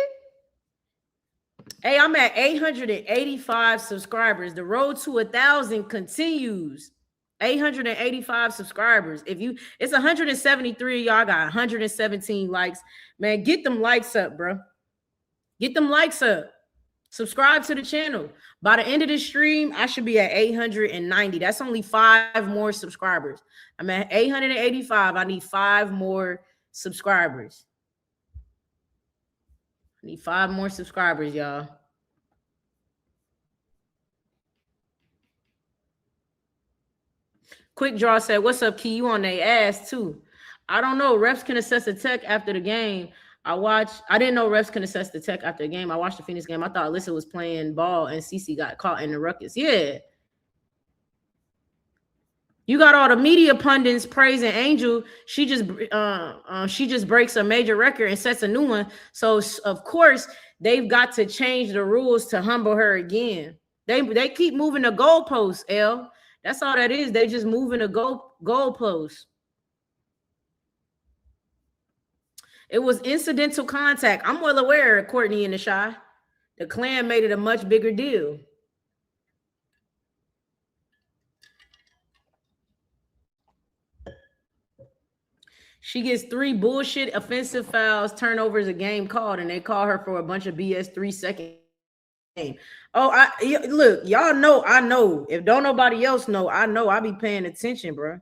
[SPEAKER 1] Hey, I'm at 885 subscribers. The road to 1,000 continues. 885 subscribers. It's 173, y'all got 117 likes. Man, get them likes up, bro. Get them likes up. Subscribe to the channel. By the end of this stream, I should be at 890. That's only 5 more subscribers. I'm at 885. I need 5 more subscribers. I need 5 more subscribers, y'all. Quick Draw said, what's up, Key? You on their ass, too. I don't know. Refs can assess the tech after the game. I didn't know refs can assess the tech after the game. I watched the Phoenix game. I thought Alyssa was playing ball and CeCe got caught in the ruckus. Yeah. You got all the media pundits praising Angel. She just breaks a major record and sets a new one. So of course they've got to change the rules to humble her again. They keep moving the goalposts. L. That's all that is. They just moving the goalposts. It was incidental contact. I'm well aware, Courtney and the Shy. The Klan made it a much bigger deal. She gets 3 bullshit offensive fouls, turnovers, a game called, and they call her for a bunch of BS 3-second game. Oh, look, y'all know, I know. If don't nobody else know, I know. I be paying attention, bro.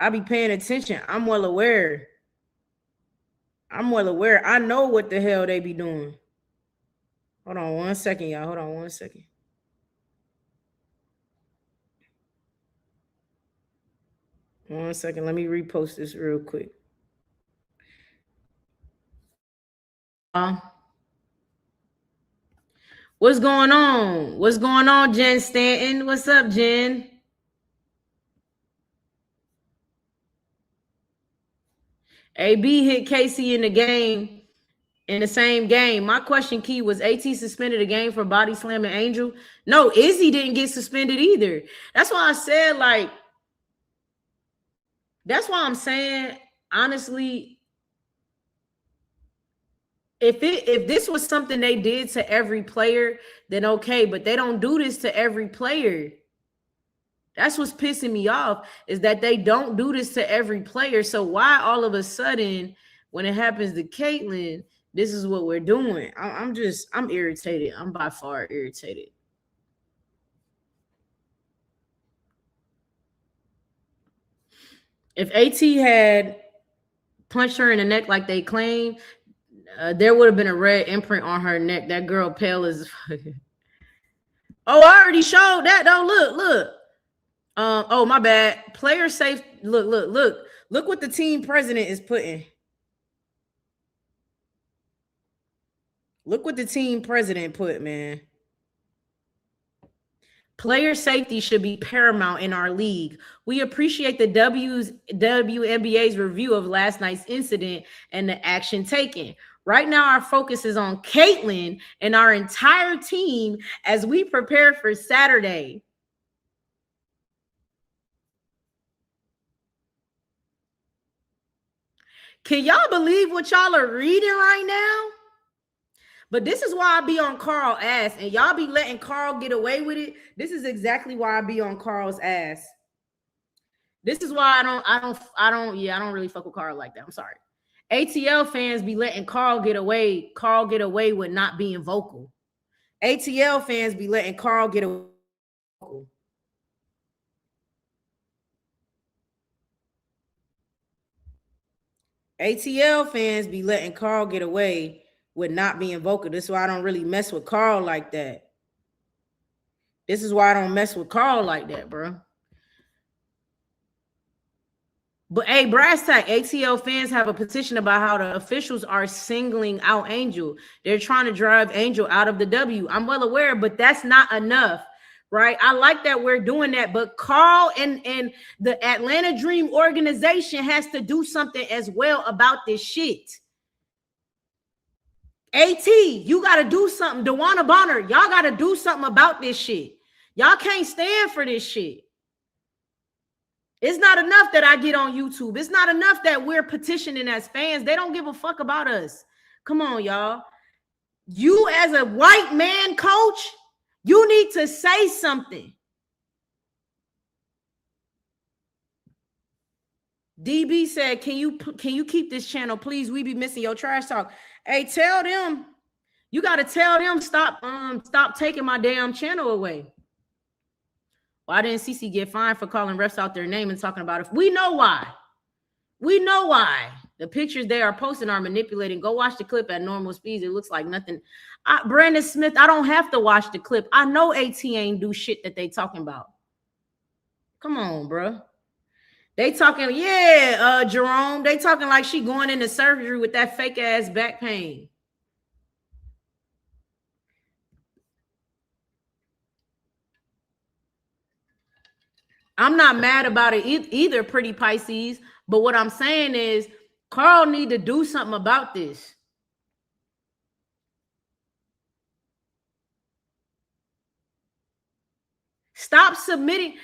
[SPEAKER 1] I be paying attention. I'm well aware. I know what the hell they be doing. Hold on 1 second, y'all. Hold on 1 second. One second. Let me repost this real quick. What's going on? What's going on, Jen Stanton? What's up, Jen? AB hit Casey in the same game. My question, Key, was AT suspended a game for body slamming Angel? No, Izzy didn't get suspended either. That's why I said, like, that's why I'm saying, honestly, if this was something they did to every player, then okay, but they don't do this to every player. That's what's pissing me off, is that they don't do this to every player. So why all of a sudden, when it happens to Caitlyn, this is what we're doing? I'm irritated. I'm by far irritated. If AT had punched her in the neck like they claim, there would have been a red imprint on her neck. That girl pale as oh, I already showed that though. Look. Oh, my bad. Player safe. Look what the team president is putting. Look what the team president put, man. Player safety should be paramount in our league. We appreciate the WNBA's review of last night's incident and the action taken. Right now, our focus is on Caitlyn and our entire team as we prepare for Saturday. Can y'all believe what y'all are reading right now? But this is why I be on Carl's ass, and y'all be letting Carl get away with it. This is exactly why I be on Carl's ass. This is why I don't really fuck with Carl like that. I'm sorry. ATL fans be letting Carl get away with not being vocal. ATL fans be letting Carl get away. ATL fans be letting Carl get away with not being vocal. This is why I don't really mess with Carl like that. This is why I don't mess with Carl like that, bro. But hey, brass tack, ATL fans have a petition about how the officials are singling out Angel. They're trying to drive Angel out of the W. I'm well aware, but that's not enough, right? I like that we're doing that, but Carl and the Atlanta Dream organization has to do something as well about this shit. AT, you got to do something. DeWanna Bonner, y'all got to do something about this shit. Y'all can't stand for this shit. It's not enough that I get on YouTube. It's not enough that we're petitioning as fans. They don't give a fuck about us. Come on, y'all. You as a white man coach, you need to say something. DB said, can you keep this channel, please? We be missing your trash talk. Hey, tell them. You got to tell them stop taking my damn channel away. Why didn't CC get fined for calling refs out their name and talking about it? We know why. We know why. The pictures they are posting are manipulating. Go watch the clip at normal speeds. It looks like nothing. Brandon Smith, I don't have to watch the clip. I know AT ain't do shit that they talking about. Come on, bro. They talking, yeah, Jerome. They talking like she going into surgery with that fake ass back pain. I'm not mad about it either, pretty Pisces. But what I'm saying is Carl need to do something about this. Stop submitting.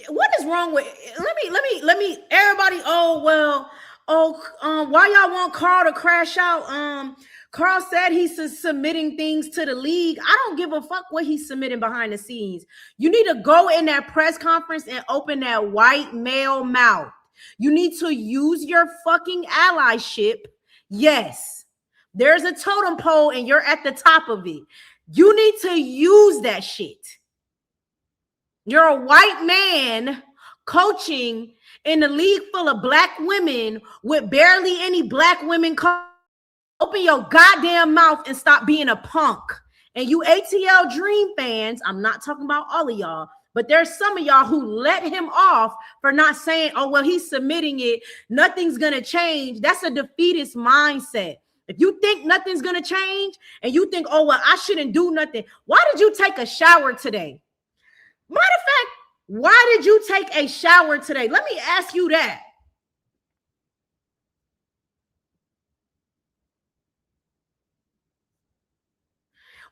[SPEAKER 1] What is wrong with? Let me. Everybody. Oh well. Why y'all want Carl to crash out? Carl said he's submitting things to the league. I don't give a fuck what he's submitting behind the scenes. You need to go in that press conference and open that white male mouth. You need to use your fucking allyship. Yes, there's a totem pole and you're at the top of it. You need to use that shit. You're a white man coaching in a league full of black women with barely any black women. Open your goddamn mouth and stop being a punk. And you ATL Dream fans, I'm not talking about all of y'all, but there's some of y'all who let him off for not saying, oh, well, he's submitting it. Nothing's going to change. That's a defeatist mindset. If you think nothing's going to change and you think, oh, well, I shouldn't do nothing. Why did you take a shower today? Matter of fact, why did you take a shower today? Let me ask you that.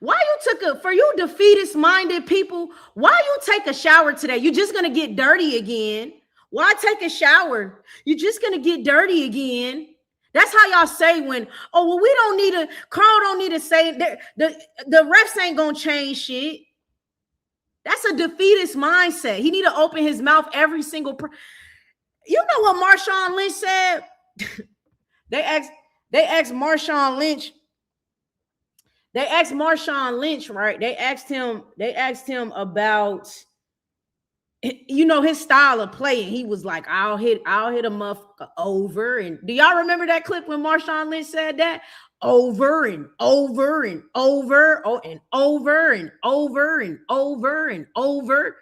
[SPEAKER 1] Why you took for you defeatist-minded people, why you take a shower today? You're just going to get dirty again. Why take a shower? You're just going to get dirty again. That's how y'all say when, oh, well, we don't need to, Carl don't need to say, the refs ain't going to change shit. That's a defeatist mindset. He need to open his mouth every single. You know what Marshawn Lynch said? They asked Marshawn Lynch. They asked Marshawn Lynch, right? They asked him about, you know, his style of play, and he was like, "I'll hit a muff over." And do y'all remember that clip when Marshawn Lynch said that? Over and over and over, oh, and over and over and over and over.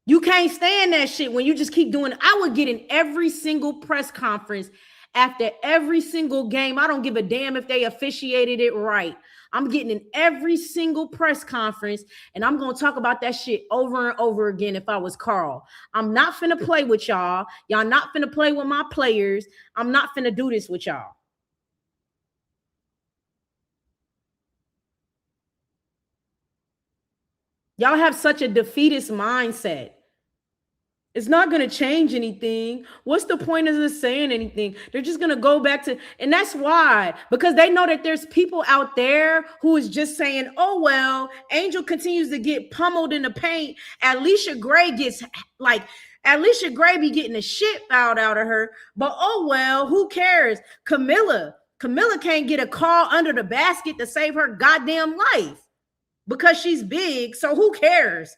[SPEAKER 1] You can't stand that shit when you just keep doing it. I would get in every single press conference after every single game. I don't give a damn if they officiated it right. I'm getting in every single press conference and I'm going to talk about that shit over and over again if I was Carl. I'm not finna play with y'all. Y'all not finna play with my players. I'm not finna do this with y'all. Y'all have such a defeatist mindset. It's not going to change anything. What's the point of us saying anything? They're just going to go back to, and that's why, because they know that there's people out there who is just saying, oh, well, Angel continues to get pummeled in the paint. Alicia Gray be getting the shit fouled out of her, but oh, well, who cares? Camilla can't get a call under the basket to save her goddamn life because she's big. So who cares?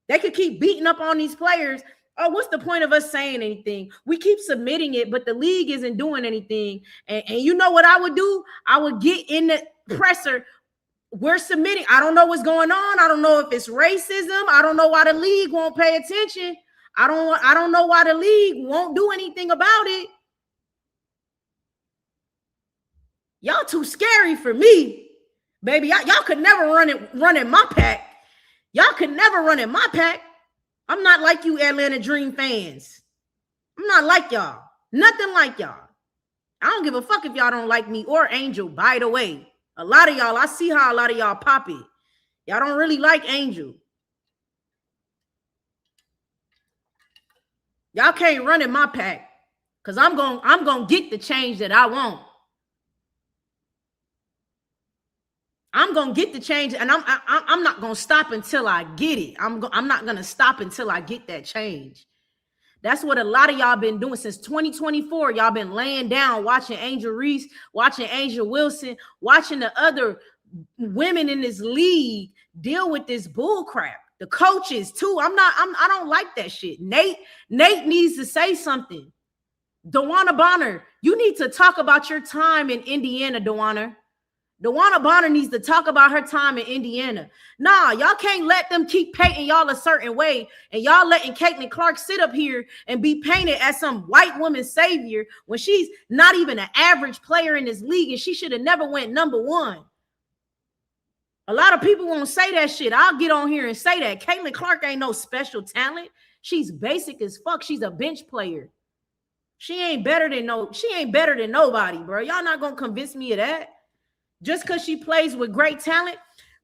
[SPEAKER 1] They could keep beating up on these players. Oh, what's the point of us saying anything? We keep submitting it, but the league isn't doing anything. And you know what I would do? I would get in the presser. We're submitting. I don't know what's going on. I don't know if it's racism. I don't know why the league won't pay attention. I don't know why the league won't do anything about it. Y'all too scary for me, baby. Y'all could never run in my pack. Y'all could never run in my pack. I'm not like you Atlanta Dream fans. I'm not like y'all. Nothing like y'all. I don't give a fuck if y'all don't like me or Angel, by the way. A lot of y'all, I see how a lot of y'all pop it. Y'all don't really like Angel. Y'all can't run in my pack because I'm going to get the change that I want. I'm going to get the change, and I'm not going to stop until I get it. I'm not going to stop until I get that change. That's what a lot of y'all been doing since 2024. Y'all been laying down, watching Angel Reese, watching Angel Wilson, watching the other women in this league deal with this bull crap. The coaches too. I don't like that shit. Nate needs to say something. DeWanna Bonner, you need to talk about your time in Indiana, DeWanna. DeWanna Bonner needs to talk about her time in Indiana. Nah, y'all can't let them keep painting y'all a certain way, and y'all letting Caitlin Clark sit up here and be painted as some white woman savior when she's not even an average player in this league, and she should have never went number one. A lot of people won't say that shit. I'll get on here and say that. Caitlin Clark ain't no special talent. She's basic as fuck. She's a bench player. She ain't better than nobody, bro. Y'all not gonna convince me of that. Just because she plays with great talent,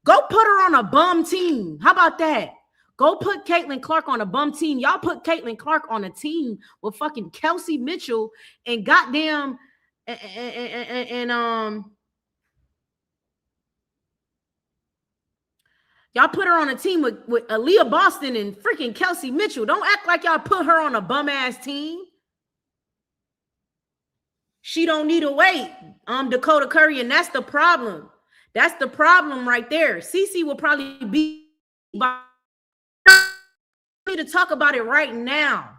[SPEAKER 1] go put her on a bum team. How about that? Go put Caitlin Clark on a bum team. Y'all put Caitlin Clark on a team with fucking Kelsey Mitchell and goddamn y'all put her on a team with Aaliyah Boston and freaking Kelsey Mitchell. Don't act like y'all put her on a bum ass team. She don't need to wait. Dakota Curry, and that's the problem. That's the problem right there. Cece will probably be. Need to talk about it right now.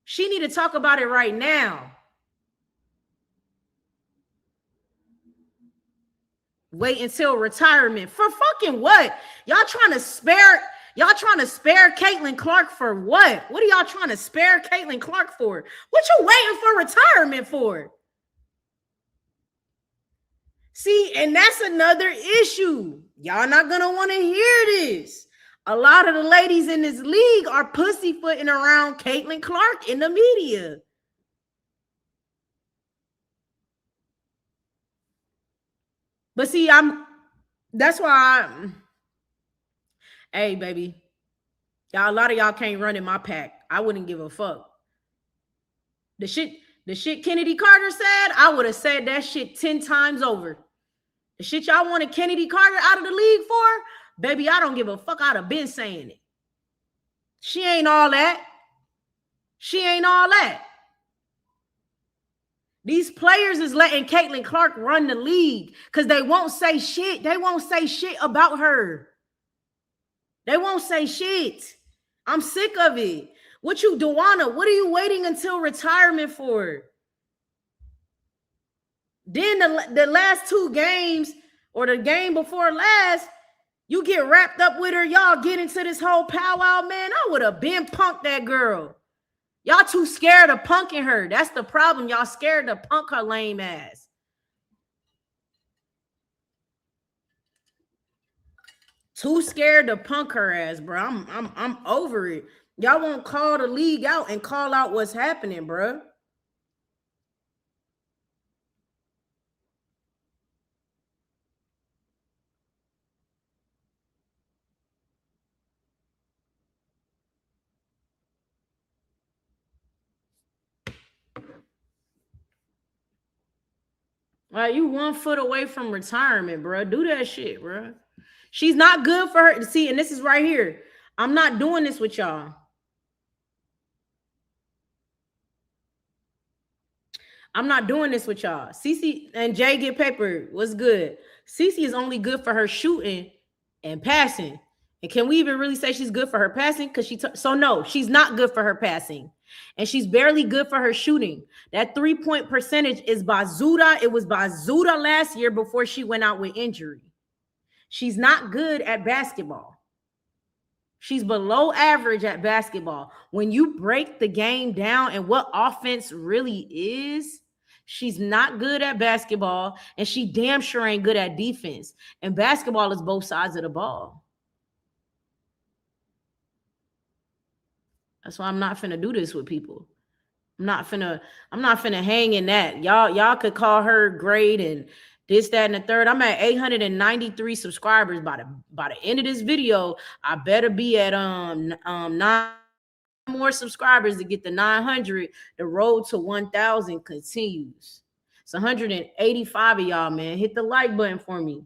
[SPEAKER 1] She need to talk about it right now. Wait until retirement for fucking what? Y'all trying to spare Caitlin Clark for what? What are y'all trying to spare Caitlin Clark for? What you waiting for retirement for? See, and that's another issue. Y'all not gonna want to hear this. A lot of the ladies in this league are pussyfooting around Caitlin Clark in the media. But see, hey, baby, a lot of y'all can't run in my pack. I wouldn't give a fuck. The shit Kennedy Carter said, I would have said that shit 10 times over. The shit y'all wanted Kennedy Carter out of the league for, baby, I don't give a fuck. I'd have been saying it. She ain't all that. She ain't all that. These players is letting Caitlin Clark run the league because they won't say shit. They won't say shit about her. They won't say shit. I'm sick of it. What you, Dewana, what are you waiting until retirement for? Then the last two games or the game before last, you get wrapped up with her. Y'all get into this whole powwow, man. I would have been punked that girl. Y'all too scared of punking her. That's the problem. Y'all scared to punk her lame ass. Too scared to punk her ass, bro. I'm over it. Y'all won't call the league out and call out what's happening, bro. Like, you 1 foot away from retirement, bro. Do that shit, bro. She's not good for her. See, and this is right here. I'm not doing this with y'all. I'm not doing this with y'all. Cece and Jay get paper. What's good? Cece is only good for her shooting and passing. And can we even really say she's good for her passing? Because so no, she's not good for her passing. And she's barely good for her shooting. That 3-point percentage is Bazooda. It was Bazooda last year before she went out with injury. She's not good at basketball. She's below average at basketball. When you break the game down and what offense really is, she's not good at basketball, and she damn sure ain't good at defense. And basketball is both sides of the ball. That's why I'm not finna do this with people. I'm not finna hang in that. Y'all could call her great and this, that, and the third. I'm at 893 subscribers by the end of this video. I better be at 9 more subscribers to get the 900. The road to 1,000 continues. It's 185 of y'all, man. Hit the like button for me.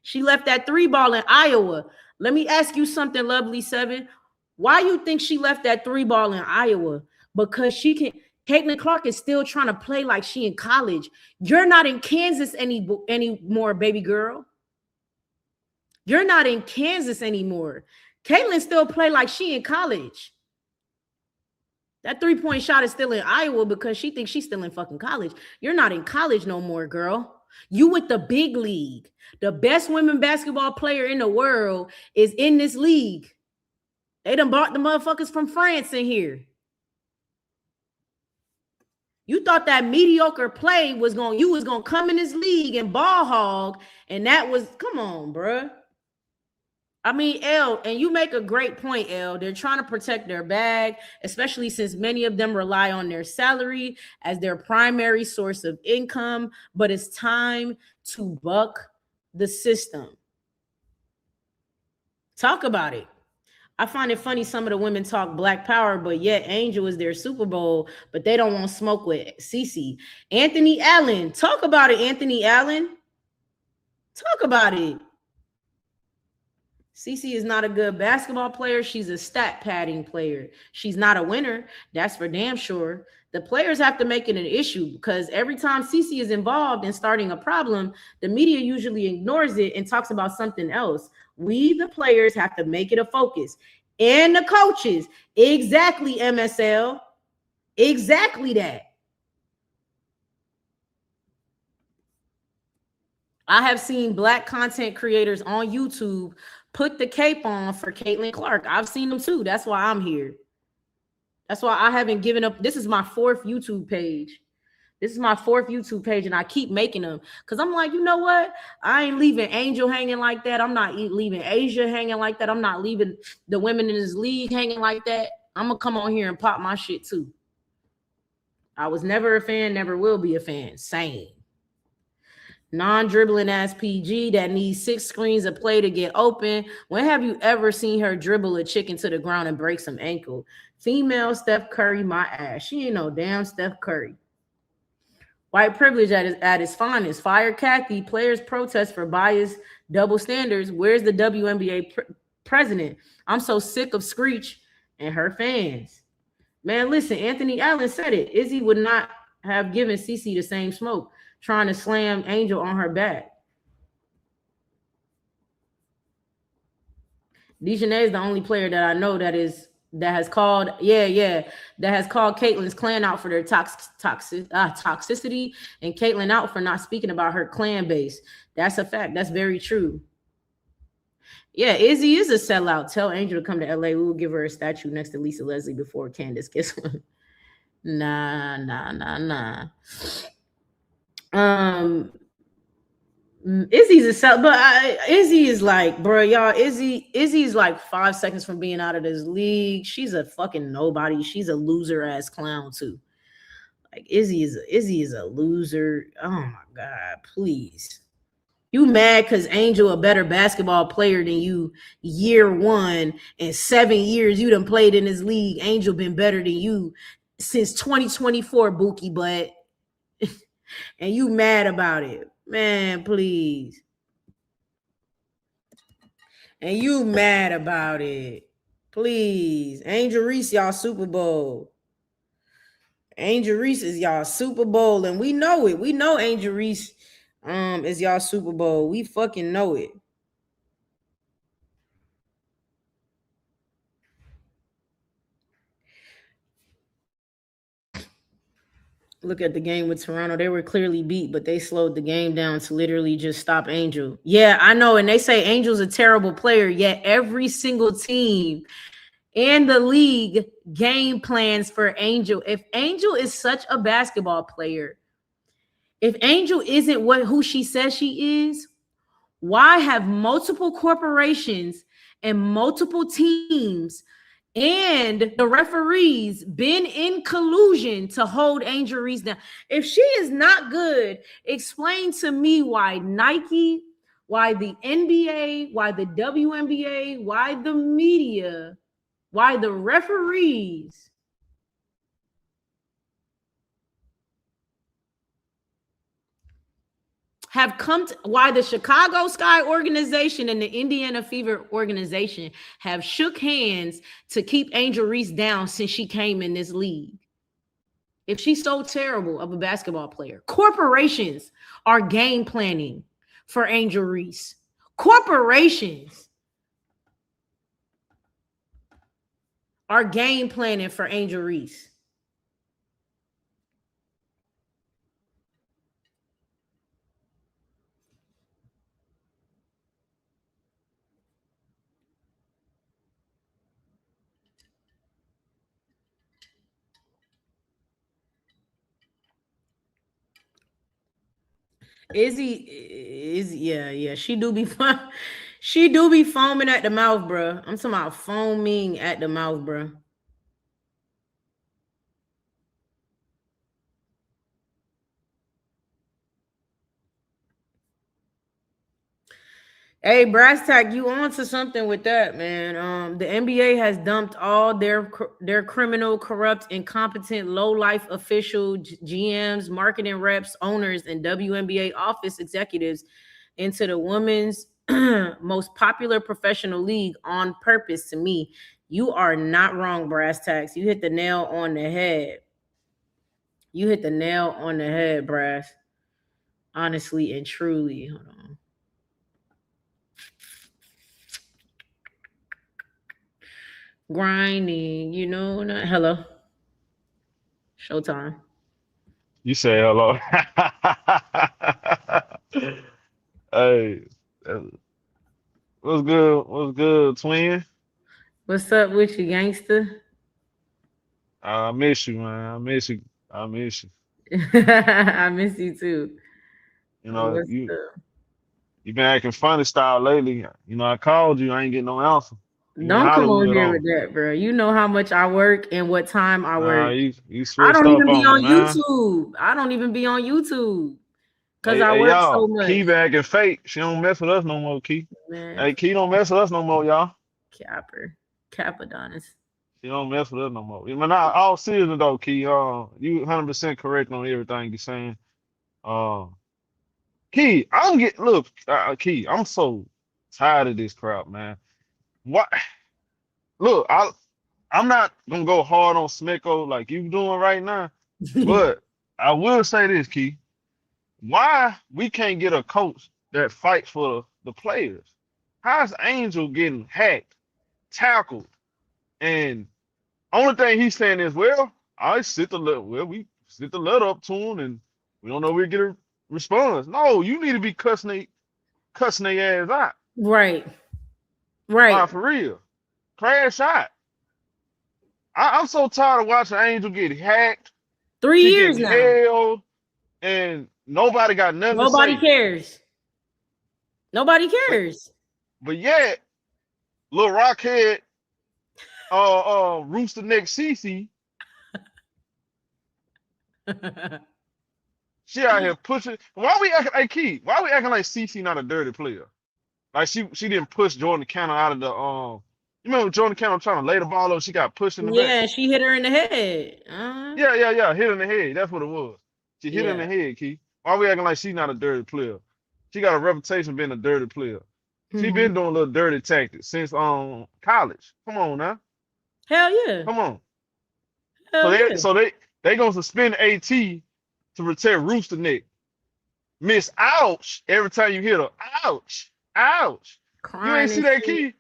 [SPEAKER 1] She left that 3 ball in Iowa. Let me ask you something, Lovely 7. Why you think she left that 3 ball in Iowa? Because Caitlin Clark is still trying to play like she in college. You're not in Kansas anymore, baby girl. You're not in Kansas anymore. Caitlin still play like she in college. That 3-point shot is still in Iowa because she thinks she's still in fucking college. You're not in college no more, girl. You with the big league. The best women basketball player in the world is in this league. They done brought the motherfuckers from France in here. You thought that mediocre play you was gonna come in this league and ball hog, and that was, come on, bruh. I mean, L, and you make a great point, L. They're trying to protect their bag, especially since many of them rely on their salary as their primary source of income. But it's time to buck the system. Talk about it. I find it funny some of the women talk Black Power, but yet Angel is their Super Bowl, but they don't want to smoke with Cece. Anthony Allen. Talk about it, Anthony Allen. Talk about it. Cece is not a good basketball player. She's a stat padding player. She's not a winner. That's for damn sure. The players have to make it an issue because every time Cece is involved in starting a problem, the media usually ignores it and talks about something else. We, the players, have to make it a focus. And the coaches. Exactly, MSL. Exactly that. I have seen Black content creators on YouTube put the cape on for Caitlin Clark. I've seen them too. That's why I'm here. That's why I haven't given up. This is my fourth YouTube page. And I keep making them because I'm like, you know what? I ain't leaving Angel hanging like that. I'm not leaving Asia hanging like that. I'm not leaving the women in this league hanging like that. I'm going to come on here and pop my shit too. I was never a fan, never will be a fan. Same. Non-dribbling ass PG that needs 6 screens of play to get open. When have you ever seen her dribble a chicken to the ground and break some ankle? Female Steph Curry, my ass. She ain't no damn Steph Curry. White privilege at its finest. Fire Kathy. Players protest for biased double standards. Where's the WNBA president? I'm so sick of Screech and her fans. Man, listen, Anthony Allen said it. Izzy would not have given Cece the same smoke, trying to slam Angel on her back. Dejanay is the only player that I know that has called Caitlin's clan out for their toxicity, and Caitlin out for not speaking about her clan base. That's a fact. That's very true. Yeah, Izzy is a sellout. Tell Angel to come to LA. We will give her a statue next to Lisa Leslie before Candace gets one. Nah. Izzy's a sell, but Izzy is like, bro, y'all. Izzy's like 5 seconds from being out of this league. She's a fucking nobody. She's a loser ass clown too. Like Izzy is a loser. Oh my god, please. You mad because Angel a better basketball player than you year one, and 7 years you done played in this league. Angel been better than you since 2024, Bookie, but and you mad about it. Man, please. And you mad about it. Please. Angel Reese, y'all Super Bowl. Angel Reese is y'all Super Bowl, and we know it. We know Angel Reese is y'all Super Bowl. We fucking know it. Look at the game with Toronto. They were clearly beat, but they slowed the game down to literally just stop Angel. Yeah, I know. And they say Angel's a terrible player, yet every single team in the league game plans for Angel. If Angel is such a basketball player, if Angel isn't who she says she is, why have multiple corporations and multiple teams and the referees been in collusion to hold Angel Reese down? If she is not good, explain to me why Nike, why the NBA, why the WNBA, why the media, why the referees have come to, why the Chicago Sky organization and the Indiana Fever organization have shook hands to keep Angel Reese down since she came in this league. If she's so terrible of a basketball player, corporations are game planning for Angel Reese. Corporations are game planning for Angel Reese. Yeah. She do be foaming at the mouth, bro. I'm talking about foaming at the mouth, bro. Hey, Brass Tack, you on to something with that, man. The NBA has dumped all their criminal, corrupt, incompetent, low-life official GMs, marketing reps, owners, and WNBA office executives into the women's most popular professional league on purpose. To me, you are not wrong, Brass Tacks. You hit the nail on the head. You hit the nail on the head, Brass. Honestly and truly. Hold on. Grinding, not hello. Showtime.
[SPEAKER 3] You say hello. Hey, uh, what's good? What's good, twin?
[SPEAKER 1] What's up with you, gangster?
[SPEAKER 3] I miss you, man. I miss you. I miss you.
[SPEAKER 1] I miss you too.
[SPEAKER 3] You know,
[SPEAKER 1] What's
[SPEAKER 3] you
[SPEAKER 1] up?
[SPEAKER 3] you been acting funny style lately. You know, I called you. I ain't getting no answer. You in
[SPEAKER 1] Don't come on
[SPEAKER 3] Hollywood
[SPEAKER 1] here
[SPEAKER 3] on
[SPEAKER 1] with
[SPEAKER 3] me.
[SPEAKER 1] that, bro. You know how much I work and what time I
[SPEAKER 3] Nah,
[SPEAKER 1] work.
[SPEAKER 3] you
[SPEAKER 1] I
[SPEAKER 3] switched
[SPEAKER 1] don't
[SPEAKER 3] up
[SPEAKER 1] even be
[SPEAKER 3] on me,
[SPEAKER 1] on
[SPEAKER 3] man.
[SPEAKER 1] YouTube. I don't even be on YouTube because
[SPEAKER 3] Hey,
[SPEAKER 1] I
[SPEAKER 3] hey,
[SPEAKER 1] work so
[SPEAKER 3] y'all.
[SPEAKER 1] much.
[SPEAKER 3] Key back and fake. She don't mess with us no more, Key.
[SPEAKER 1] Man,
[SPEAKER 3] Hey, Key don't mess with us no more, y'all.
[SPEAKER 1] Capper. Capadonis.
[SPEAKER 3] She don't mess with us no more. I mean, all serious though, Key. You 100% correct on everything you're saying. Uh, Key, Key, I'm so tired of this crap, man. What? Look, I'm not gonna go hard on Smecko like you doing right now, but I will say this, Key. Why we can't get a coach that fights for the players? How's Angel getting hacked, tackled, and only thing he's saying is, well, we sit the letter up to him, and we don't know if we get a response. No, you need to be cussing their ass out.
[SPEAKER 1] Right. Right.
[SPEAKER 3] Like for real. Crash out. I'm so tired of watching Angel get hacked,
[SPEAKER 1] 3 years
[SPEAKER 3] getting
[SPEAKER 1] now.
[SPEAKER 3] held, and nobody got nothing to
[SPEAKER 1] Nobody
[SPEAKER 3] say.
[SPEAKER 1] cares. Nobody
[SPEAKER 3] But
[SPEAKER 1] cares.
[SPEAKER 3] but yet, little Rockhead, Rooster Neck Cece, she out here pushing. Why we acting like Key? Why we acting like Cece not a dirty player? Like she didn't push Jordan Cannon out of the You remember Jordan Cannon trying to lay the ball up, she got pushed in the back.
[SPEAKER 1] Yeah, she hit her in the head.
[SPEAKER 3] Yeah. Hit in the head. That's what it was. She hit in
[SPEAKER 1] Yeah.
[SPEAKER 3] the head, Key. Why we acting like she's not a dirty player? She got a reputation of being a dirty player. She been doing little dirty tactics since college. Come on now.
[SPEAKER 1] Hell yeah.
[SPEAKER 3] Come on. So
[SPEAKER 1] Hell
[SPEAKER 3] they
[SPEAKER 1] yeah.
[SPEAKER 3] so they they gonna suspend AT to protect Rooster Neck. Miss ouch every time you hit her. Ouch. Ouch. You ain't
[SPEAKER 1] Crying
[SPEAKER 3] see
[SPEAKER 1] and
[SPEAKER 3] that,
[SPEAKER 1] shit.
[SPEAKER 3] Key?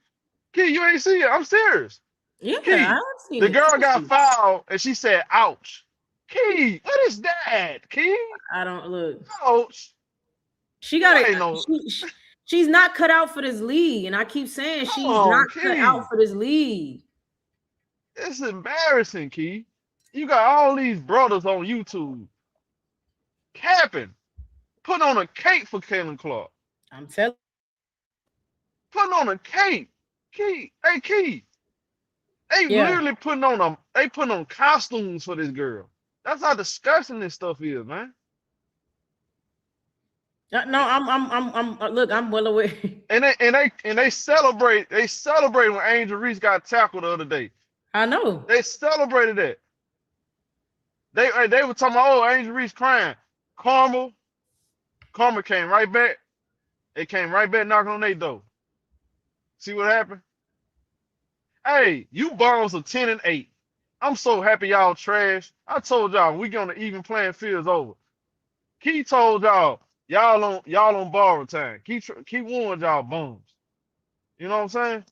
[SPEAKER 3] Key, you ain't see it. I'm serious.
[SPEAKER 1] Yeah,
[SPEAKER 3] Key,
[SPEAKER 1] I've seen
[SPEAKER 3] the
[SPEAKER 1] it.
[SPEAKER 3] girl
[SPEAKER 1] Trust
[SPEAKER 3] got
[SPEAKER 1] me.
[SPEAKER 3] fouled and she said, ouch. Key, what is that? Key?
[SPEAKER 1] I don't look.
[SPEAKER 3] Ouch.
[SPEAKER 1] She got
[SPEAKER 3] You
[SPEAKER 1] it.
[SPEAKER 3] ain't no,
[SPEAKER 1] She's not cut out for this league, and I keep saying
[SPEAKER 3] come
[SPEAKER 1] she's not
[SPEAKER 3] on,
[SPEAKER 1] cut out
[SPEAKER 3] Key.
[SPEAKER 1] for this league.
[SPEAKER 3] It's embarrassing, Key. You got all these brothers on YouTube capping, putting on a cape for Caitlin Clark.
[SPEAKER 1] I'm telling.
[SPEAKER 3] Putting on a cape. Key, hey, Key. They
[SPEAKER 1] Yeah.
[SPEAKER 3] literally putting on costumes for this girl. That's how disgusting this stuff is, man.
[SPEAKER 1] No, look, I'm well aware.
[SPEAKER 3] And they celebrate when Angel Reese got tackled the other day.
[SPEAKER 1] I know.
[SPEAKER 3] They celebrated that. They were talking about, oh, Angel Reese crying. Karma came right back. It came right back knocking on their door. See what happened? Hey, you bombs are 10-8. I'm so happy y'all trash. I told y'all we get on the even playing field's over. Key told y'all on borrow time. Key warned y'all bums. You know what I'm saying?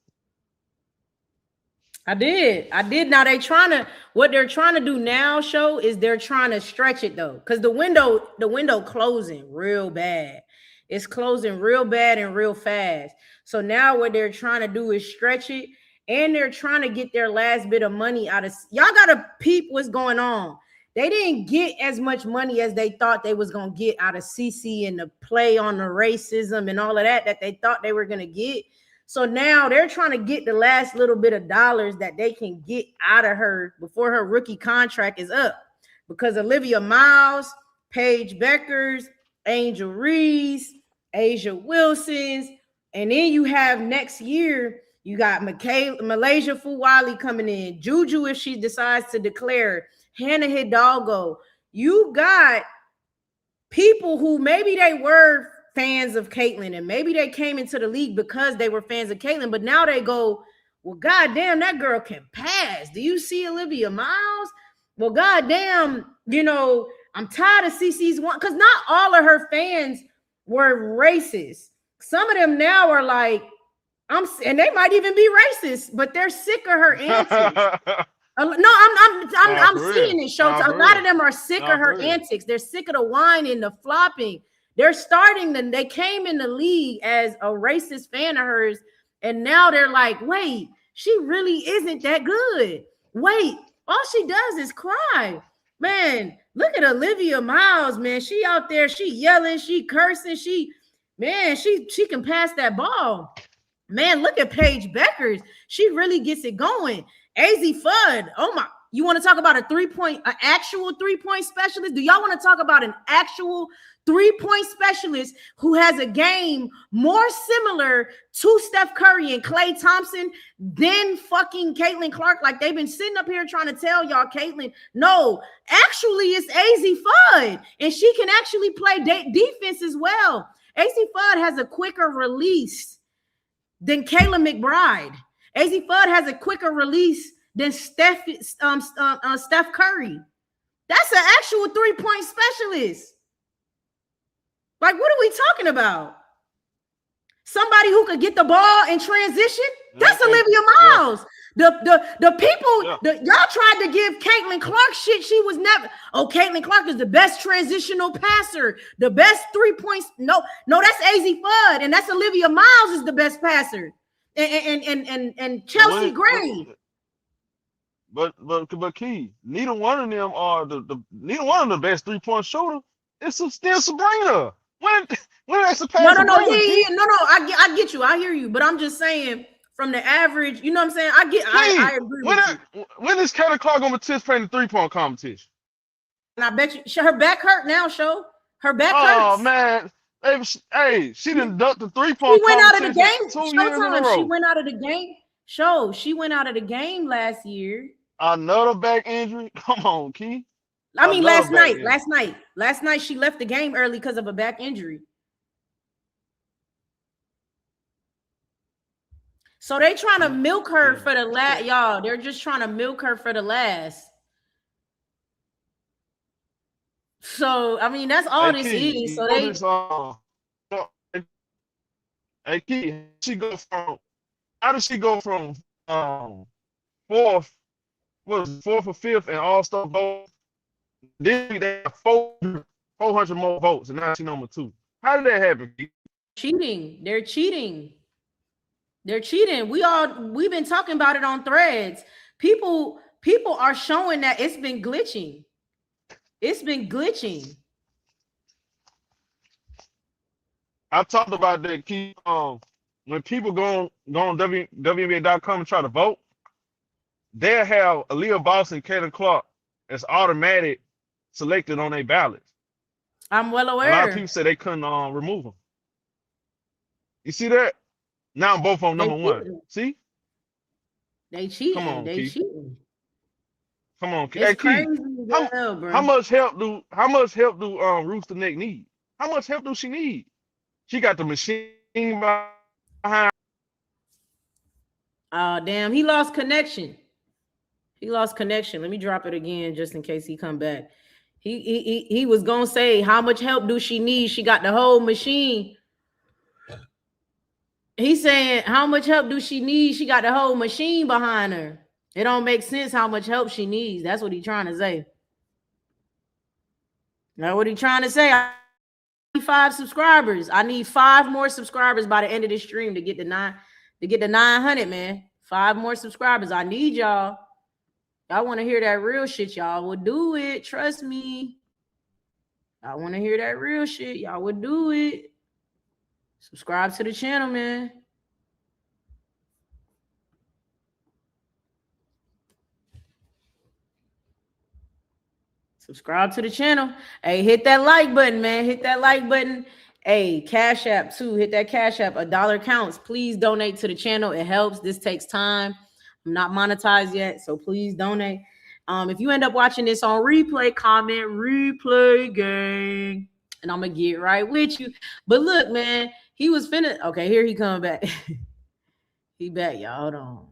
[SPEAKER 1] I did. Now what they're trying to do now, show is they're trying to stretch it though. Because the window closing real bad. It's closing real bad and real fast. So now what they're trying to do is stretch it, and they're trying to get their last bit of money out of y'all gotta peep what's going on. they didn't get as much money as they thought they was gonna get out of CC and the play on the racism and all of that they thought they were gonna get. So now they're trying to get the last little bit of dollars that they can get out of her before her rookie contract is up. Because Olivia Miles, Paige Beckers, Angel Reese, Asia Wilson's, and then you have next year, you got Malaysia Fuwali coming in, Juju if she decides to declare, Hannah Hidalgo. You got people who maybe they were fans of Caitlyn and maybe they came into the league because they were fans of Caitlyn, but now they go, well, goddamn, that girl can pass. Do you see Olivia Miles? Well, goddamn, you know, I'm tired of CC's one, because not all of her fans were racist. Some of them now are like, and they might even be racist, but they're sick of her antics. No, I'm seeing it, show. A lot of them are sick of her antics. They're sick of the whining, the flopping. They're they came in the league as a racist fan of hers, and now they're like, wait, she really isn't that good. Wait, all she does is cry. Man, look at Olivia Miles, man. She out there, she yelling, she cursing, she can pass that ball. Man, look at Paige Beckers. She really gets it going. AZ Fudd, oh my, you want to talk about an actual three-point specialist? Do y'all want to talk about an actual three-point specialist who has a game more similar to Steph Curry and Klay Thompson than fucking Caitlin Clark? Like, they've been sitting up here trying to tell y'all, Caitlin, no, actually it's AZ Fudd, and she can actually play defense as well. AZ Fudd has a quicker release than Kayla McBride. AZ Fudd has a quicker release than Steph Curry. That's an actual three-point specialist. Like, what are we talking about? Somebody who could get the ball in transition? That's Olivia Miles. The people, y'all tried to give Caitlin Clark shit. She was never, Caitlin Clark is the best transitional passer, the best 3 points. No, that's AZ Fudd, and that's Olivia Miles is the best passer. And Chelsea Gray.
[SPEAKER 3] But Key, neither one of them are neither one of the best 3-point shooter. It's still Sabrina. When that's a pass.
[SPEAKER 1] No. I get you. I hear you. But I'm just saying, from the average, you know what I'm saying? I agree with you.
[SPEAKER 3] When is Kayla Clark going to participate in the 3-point competition?
[SPEAKER 1] And I bet you her back hurt now, show. Her back hurts.
[SPEAKER 3] Oh man. Hey, she done ducked the 3-point.
[SPEAKER 1] She went out of the game. She went out of the game. She went out of the game last year.
[SPEAKER 3] Another back injury. Come on, Key.
[SPEAKER 1] I mean, last night she left the game early because of a back injury. So they trying to milk her for the last, y'all. They're just trying to milk her for the last. So I mean, that's all this is. So
[SPEAKER 3] hey, Key, how does she go from fourth or fifth and all-star vote? Then they have 400 more votes, and now she's number 2. How did that happen?
[SPEAKER 1] Cheating. They're cheating. We've been talking about it on threads. People are showing that it's been glitching.
[SPEAKER 3] I talked about that, Key. When people go on WNBA.com and try to vote, they'll have Aaliyah Boss and Kayla Clark as automatic selected on their ballots.
[SPEAKER 1] I'm well aware.
[SPEAKER 3] A lot of people say they couldn't remove them. You see that? Now both on number 1. See?
[SPEAKER 1] They cheating.
[SPEAKER 3] Come on,
[SPEAKER 1] Key.
[SPEAKER 3] Come on, Key.
[SPEAKER 1] It's
[SPEAKER 3] hey, Key.
[SPEAKER 1] crazy, bro.
[SPEAKER 3] How much help do Rooster Neck need? How much help do she need? She got the machine behind.
[SPEAKER 1] Oh, damn. He lost connection. Let me drop it again just in case he come back. He was going to say, how much help do she need? She got the whole machine. He's saying, how much help do she need? She got the whole machine behind her. It don't make sense how much help she needs. That's what he's trying to say. That's what he's trying to say. I need 5 subscribers. I need 5 more subscribers by the end of this stream to get the 900, man. 5 more subscribers. I need y'all. Y'all want to hear that real shit, y'all would do it. Trust me. I want to hear that real shit. Y'all would do it. Subscribe to the channel, man. Subscribe to the channel. Hey, hit that like button, man. Hit that like button. Hey, Cash App too. Hit that Cash App. $1 counts. Please donate to the channel. It helps. This takes time. I'm not monetized yet, so please donate. If you end up watching this on replay, comment replay gang, and I'm gonna get right with you. But look, man, he was finna. Okay, here he come back. He back, y'all.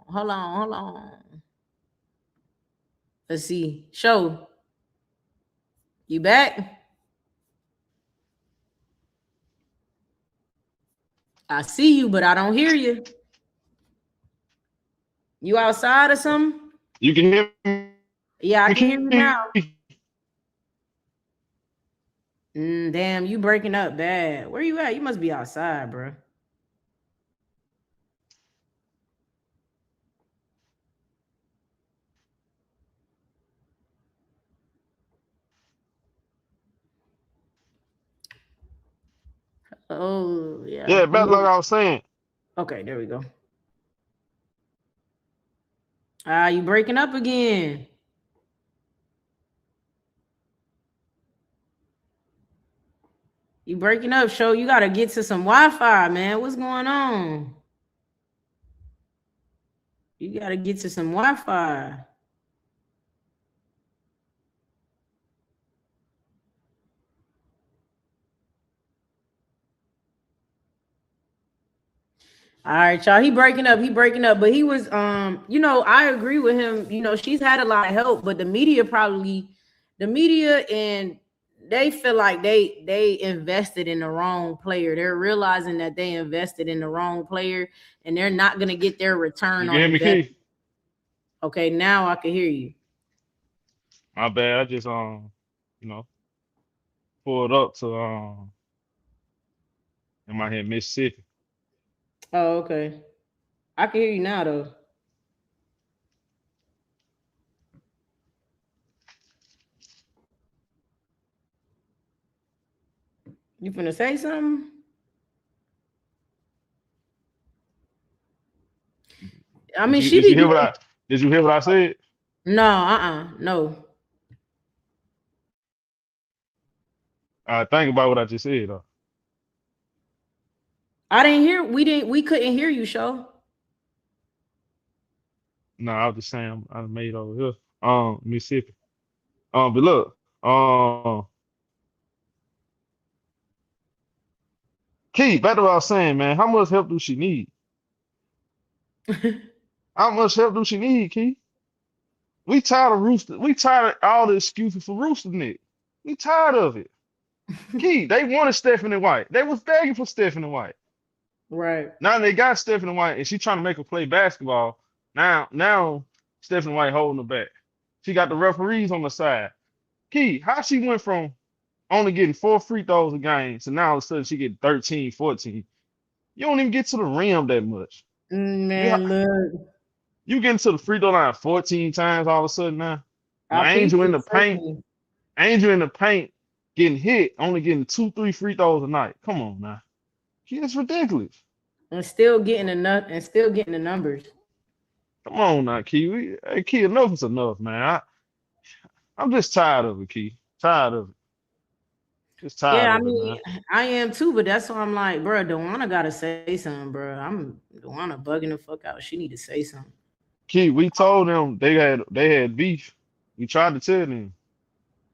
[SPEAKER 1] Hold on. Let's see. Show. You back? I see you, but I don't hear you. You outside or something?
[SPEAKER 3] You can hear me?
[SPEAKER 1] Yeah, I can hear you now. Damn, you breaking up bad. Where you at? You must be outside, bro. Oh, yeah.
[SPEAKER 3] Yeah, back like I was saying.
[SPEAKER 1] Okay, there we go. You breaking up again. You breaking up, show. You got to get to some Wi-Fi, man. What's going on? You got to get to some Wi-Fi. All right, y'all. He breaking up, but he was, you know, I agree with him. You know, she's had a lot of help, but the media and they feel like they invested in the wrong player. They're realizing that they invested in the wrong player, and they're not gonna get their return on investment. Okay, now I can hear you.
[SPEAKER 3] My bad. I just you know, pulled up to in my head Mississippi.
[SPEAKER 1] Oh, okay. I can hear you now though. You finna say something? I mean,
[SPEAKER 3] did you hear what I said?
[SPEAKER 1] No, no.
[SPEAKER 3] Think about what I just said though.
[SPEAKER 1] I didn't hear. We couldn't hear you, show.
[SPEAKER 3] No, I was just saying I made over here. Mississippi. But look, Key, back to what I was saying, man. How much help do she need? How much help do she need, Key? We tired of Rooster. We tired of all the excuses for Rooster Nick. We tired of it. Key, they wanted Stephanie White. They was begging for Stephanie White.
[SPEAKER 1] Right.
[SPEAKER 3] Now they got Stephanie White, and she trying to make her play basketball. Now Stephanie White holding her back. She got the referees on the side. Key, how she went from only getting 4 free throws a game to now all of a sudden she get 13, 14. You don't even get to the rim that much.
[SPEAKER 1] Man, look.
[SPEAKER 3] You getting to the free throw line 14 times all of a sudden now. Angel in the paint. Angel in the paint getting hit, only getting 2, 3 free throws a night. Come on now. It's ridiculous.
[SPEAKER 1] And still getting enough and still getting the numbers.
[SPEAKER 3] Come on now, Key. Hey, Key, enough is enough, man. I'm just tired of it, Key. Tired of it. Just tired
[SPEAKER 1] yeah,
[SPEAKER 3] of
[SPEAKER 1] I mean,
[SPEAKER 3] it, man.
[SPEAKER 1] I am too, but that's why I'm like, bro, Dewana gotta say something, bro. Dewana bugging the fuck out. She need to say something.
[SPEAKER 3] Key, we told them they had beef. We tried to tell them.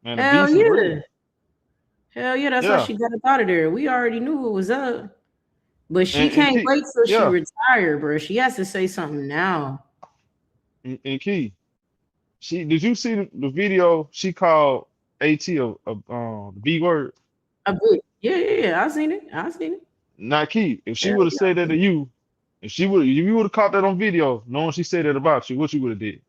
[SPEAKER 3] Man, the
[SPEAKER 1] Hell
[SPEAKER 3] beef is
[SPEAKER 1] yeah.
[SPEAKER 3] real.
[SPEAKER 1] Hell yeah, that's why she got up out of there. We already knew what was up. But she can't wait till she retire, bro. She has to say something now.
[SPEAKER 3] And Key, did you see the video she called AT the B word?
[SPEAKER 1] Yeah, I seen it.
[SPEAKER 3] Now, Key, if she would have said that to you, if you would have caught that on video, knowing she said that about you, what you would have did?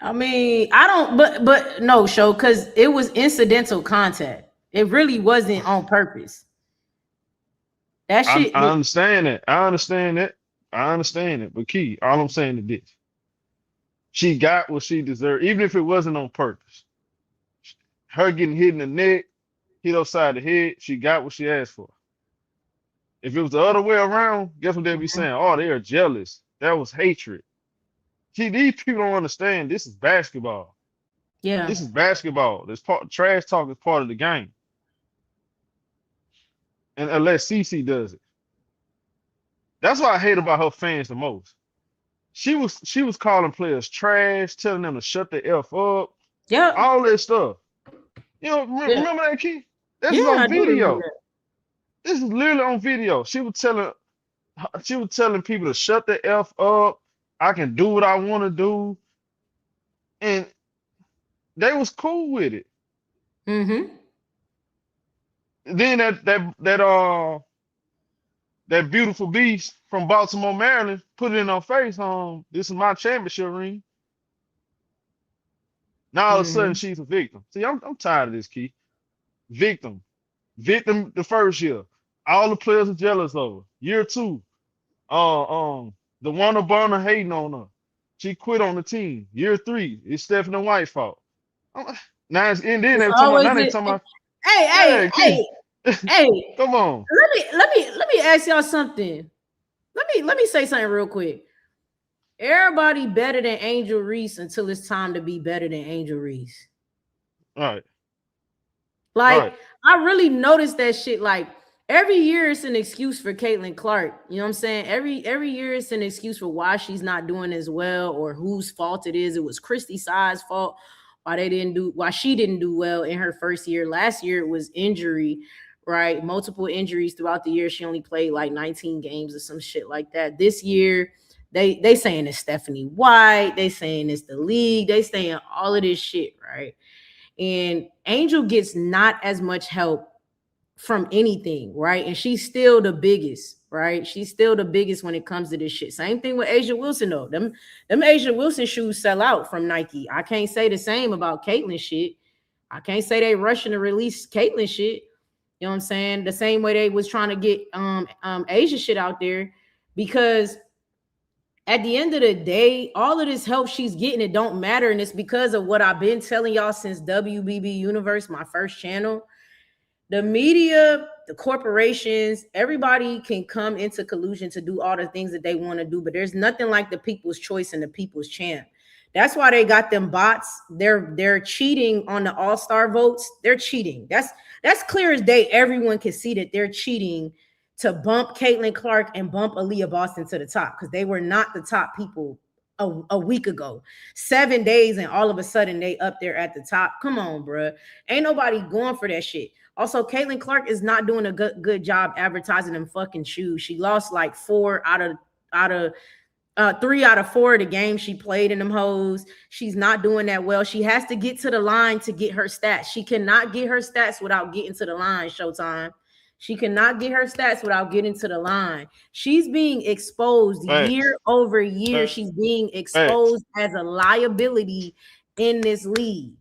[SPEAKER 1] I mean, I don't, but no, show, because it was incidental contact. It really wasn't on purpose. That shit.
[SPEAKER 3] I understand that. I understand it, but Key, all I'm saying is this. She got what she deserved, even if it wasn't on purpose. Her getting hit in the neck, hit upside the head, she got what she asked for. If it was the other way around, guess what they'd be saying? Oh, they are jealous. That was hatred. See, these people don't understand. This is basketball.
[SPEAKER 1] Yeah.
[SPEAKER 3] This is basketball. This trash talk is part of the game. And unless CC does it. That's what I hate about her fans the most. She was calling players trash, telling them to shut the F up,
[SPEAKER 1] Yeah.
[SPEAKER 3] all that stuff. You know,
[SPEAKER 1] Yeah.
[SPEAKER 3] remember that, Key? This
[SPEAKER 1] Yeah,
[SPEAKER 3] is on
[SPEAKER 1] I do remember
[SPEAKER 3] video.
[SPEAKER 1] that.
[SPEAKER 3] This is literally on video. She was telling people to shut the F up. I can do what I want to do. And they was cool with it.
[SPEAKER 1] Mm-hmm.
[SPEAKER 3] Then that beautiful beast from Baltimore, Maryland, put it in her face. This is my championship ring. Now all of a sudden she's a victim. See, I'm tired of this, Key. Victim the first year. All the players are jealous of her. Year 2, the Warner Barner hating on her. She quit on the team. Year 3, it's Stephanie White's fault. Now it's in there.
[SPEAKER 1] It's
[SPEAKER 3] They're
[SPEAKER 1] always
[SPEAKER 3] talking about.
[SPEAKER 1] hey,
[SPEAKER 3] Key.
[SPEAKER 1] hey.
[SPEAKER 3] Come on.
[SPEAKER 1] Let me ask y'all something. Let me say something real quick. Everybody better than Angel Reese until it's time to be better than Angel Reese.
[SPEAKER 3] All right.
[SPEAKER 1] Like, I really noticed that shit. Like, every year it's an excuse for Caitlin Clark. You know what I'm saying? Every year it's an excuse for why she's not doing as well or whose fault it is. It was Christy Sai's fault why she didn't do well in her first year. Last year it was injury, right? Multiple injuries throughout the year. She only played like 19 games or some shit like that. This year, they saying it's Stephanie White. They saying it's the league. They saying all of this shit, right? And Angel gets not as much help from anything, right? And she's still the biggest, right? She's still the biggest when it comes to this shit. Same thing with Asia Wilson, though. Them Asia Wilson shoes sell out from Nike. I can't say the same about Caitlyn shit. I can't say they rushing to release Caitlyn shit. You know what I'm saying? The same way they was trying to get Asia shit out there, because at the end of the day, all of this help she's getting, it don't matter. And it's because of what I've been telling y'all since WBBUniverse, my first channel. The media, the corporations, everybody can come into collusion to do all the things that they want to do, but there's nothing like the people's choice and the people's champ. That's why they got them bots. They're cheating on the all-star votes. They're cheating. That's clear as day. Everyone can see that they're cheating to bump Caitlin Clark and bump Aaliyah Boston to the top, because they were not the top people a week ago. 7 days and all of a sudden they up there at the top. Come on, bruh. Ain't nobody going for that shit. Also, Caitlin Clark is not doing a good job advertising them fucking shoes. She lost like 3 out of 4 of the games she played in them hoes. She's not doing that well. She has to get to the line to get her stats. She cannot get her stats without getting to the line, Showtime. She cannot get her stats without getting to the line. She's being exposed year over year. She's being exposed as a liability in this league.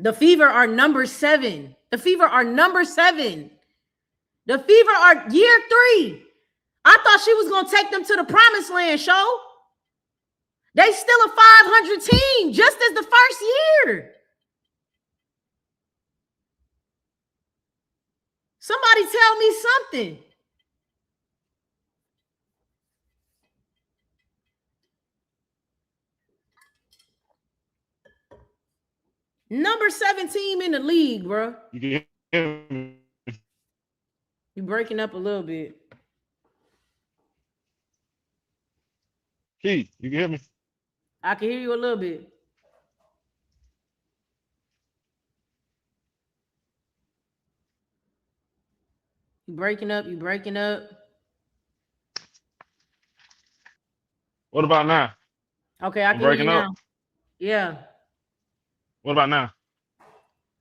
[SPEAKER 1] The Fever are number 7. The Fever are number 7. The Fever are year 3. I thought she was going to take them to the promised land, show. They still a 500 team, just as the first year. Somebody tell me something. Number 7 team in the league, bro.
[SPEAKER 3] You
[SPEAKER 1] breaking up a little bit.
[SPEAKER 3] Key, you can hear me?
[SPEAKER 1] I can hear you a little bit. You breaking up.
[SPEAKER 3] What about now?
[SPEAKER 1] Okay, I can hear you now. Yeah.
[SPEAKER 3] What about now?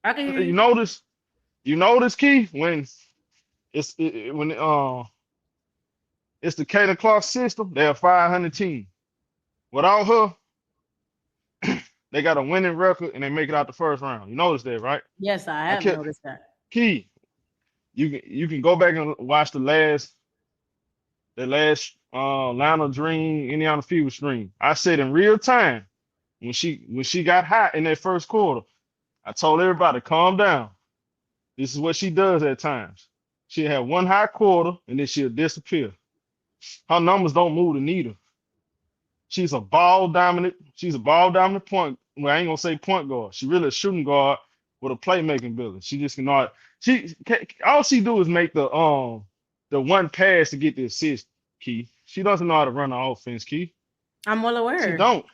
[SPEAKER 1] I can hear you.
[SPEAKER 3] You notice, Key, when it's the Caitlin Clark system, they're a 500 team. Without her, they got a winning record and they make it out the first round. You notice that, right?
[SPEAKER 1] Yes, I have noticed that.
[SPEAKER 3] Key, you can go back and watch the last the last Lionel Dream, Indiana Fever stream. I said in real time when she got hot in that first quarter, I told everybody calm down. This is what she does at times. She'll have one hot quarter and then she'll disappear. Her numbers don't move the needle. She's a ball dominant point. Well, I ain't gonna say point guard. She really a shooting guard with a playmaking ability. She just cannot. All she do is make the one pass to get the assist. Key. She doesn't know how to run the offense. Key.
[SPEAKER 1] I'm well aware.
[SPEAKER 3] She don't.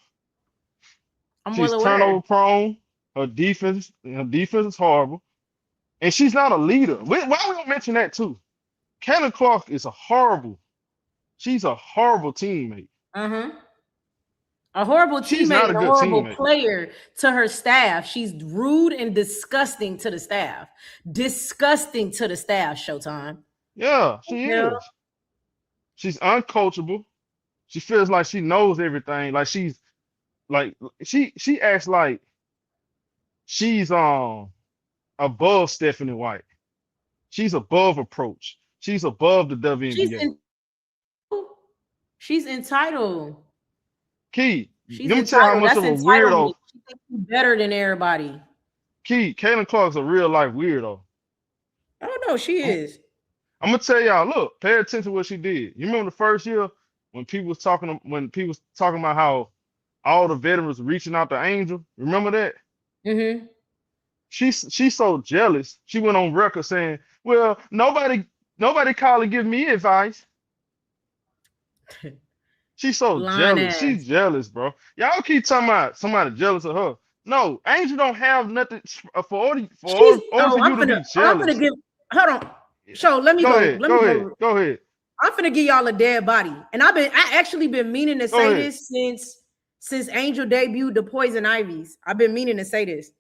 [SPEAKER 3] She's turnover prone. Her defense is horrible, and she's not a leader. Why we don't mention that too? Caitlin Clark is she's a horrible teammate.
[SPEAKER 1] A horrible
[SPEAKER 3] She's not
[SPEAKER 1] teammate and a horrible player to her staff. She's rude and disgusting to the staff. Disgusting to the staff, Showtime.
[SPEAKER 3] Yeah, she is. She's uncoachable. She feels like she knows everything. Like she acts like she's above Stephanie White. She's above approach. She's above the WNBA.
[SPEAKER 1] She's entitled.
[SPEAKER 3] Key, let me tell you how much of a weirdo.
[SPEAKER 1] She thinks she's better than everybody.
[SPEAKER 3] Key, Caitlin Clark's a real life weirdo.
[SPEAKER 1] Oh no, she is.
[SPEAKER 3] I'm gonna tell y'all. Look, pay attention to what she did. You remember the first year when people was talking about how all the veterans were reaching out to Angel? Remember that?
[SPEAKER 1] Mm-hmm.
[SPEAKER 3] She's so jealous. She went on record saying, "Well, nobody called and give me advice." She's so jealous. She's jealous, bro. Y'all keep talking about somebody jealous of her. No, Angel don't have nothing for all you to be jealous.
[SPEAKER 1] I'm gonna give. Hold on. So let me go.
[SPEAKER 3] Go ahead.
[SPEAKER 1] I'm finna give y'all a dead body, and I actually been meaning to say this since Angel debuted the Poison Ivies. I've been meaning to say this.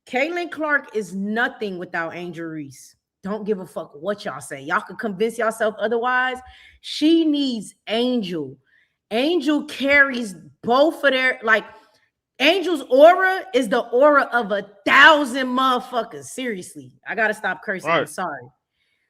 [SPEAKER 1] Caitlin Clark is nothing without Angel Reese. Don't give a fuck what y'all say. Y'all can convince yourself otherwise. She needs Angel. Angel carries both of their, like, Angel's aura is the aura of 1,000 motherfuckers. Seriously, I gotta stop cursing.
[SPEAKER 3] Right.
[SPEAKER 1] I'm sorry.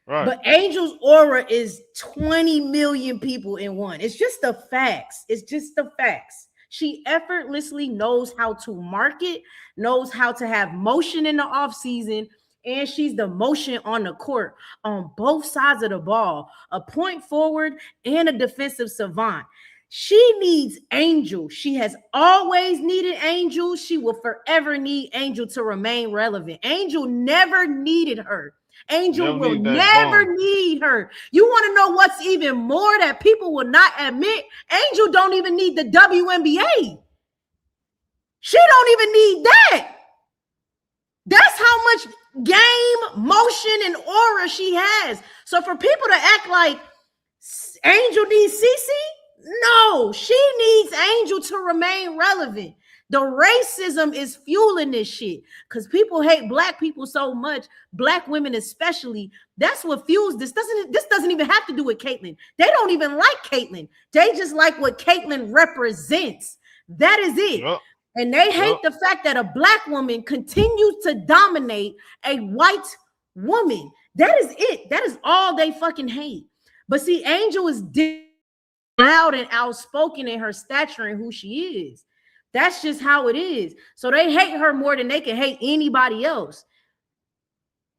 [SPEAKER 3] Right.
[SPEAKER 1] But Angel's aura is 20 million people in one. It's just the facts. It's just the facts. She effortlessly knows how to market, knows how to have motion in the offseason, and she's the motion on the court on both sides of the ball, a point forward and a defensive savant. She needs Angel. She has always needed Angel. She will forever need Angel to remain relevant. Angel never needed her. Angel will never need her. You want to know what's even more that people will not admit? Angel don't even need the WNBA. She don't even need that. That's how much game, motion, and aura she has. So for people to act like Angel needs CC, no, she needs Angel to remain relevant. The racism is fueling this shit because people hate black people so much, black women especially. That's what fuels this. This doesn't even have to do with Caitlin. They don't even like Caitlin. They just like what Caitlin represents. That is it. Yep. And they hate the fact that a black woman continues to dominate a white woman. That is it. That is all they fucking hate. But see, Angel is loud and outspoken in her stature and who she is. That's just how it is. So they hate her more than they can hate anybody else.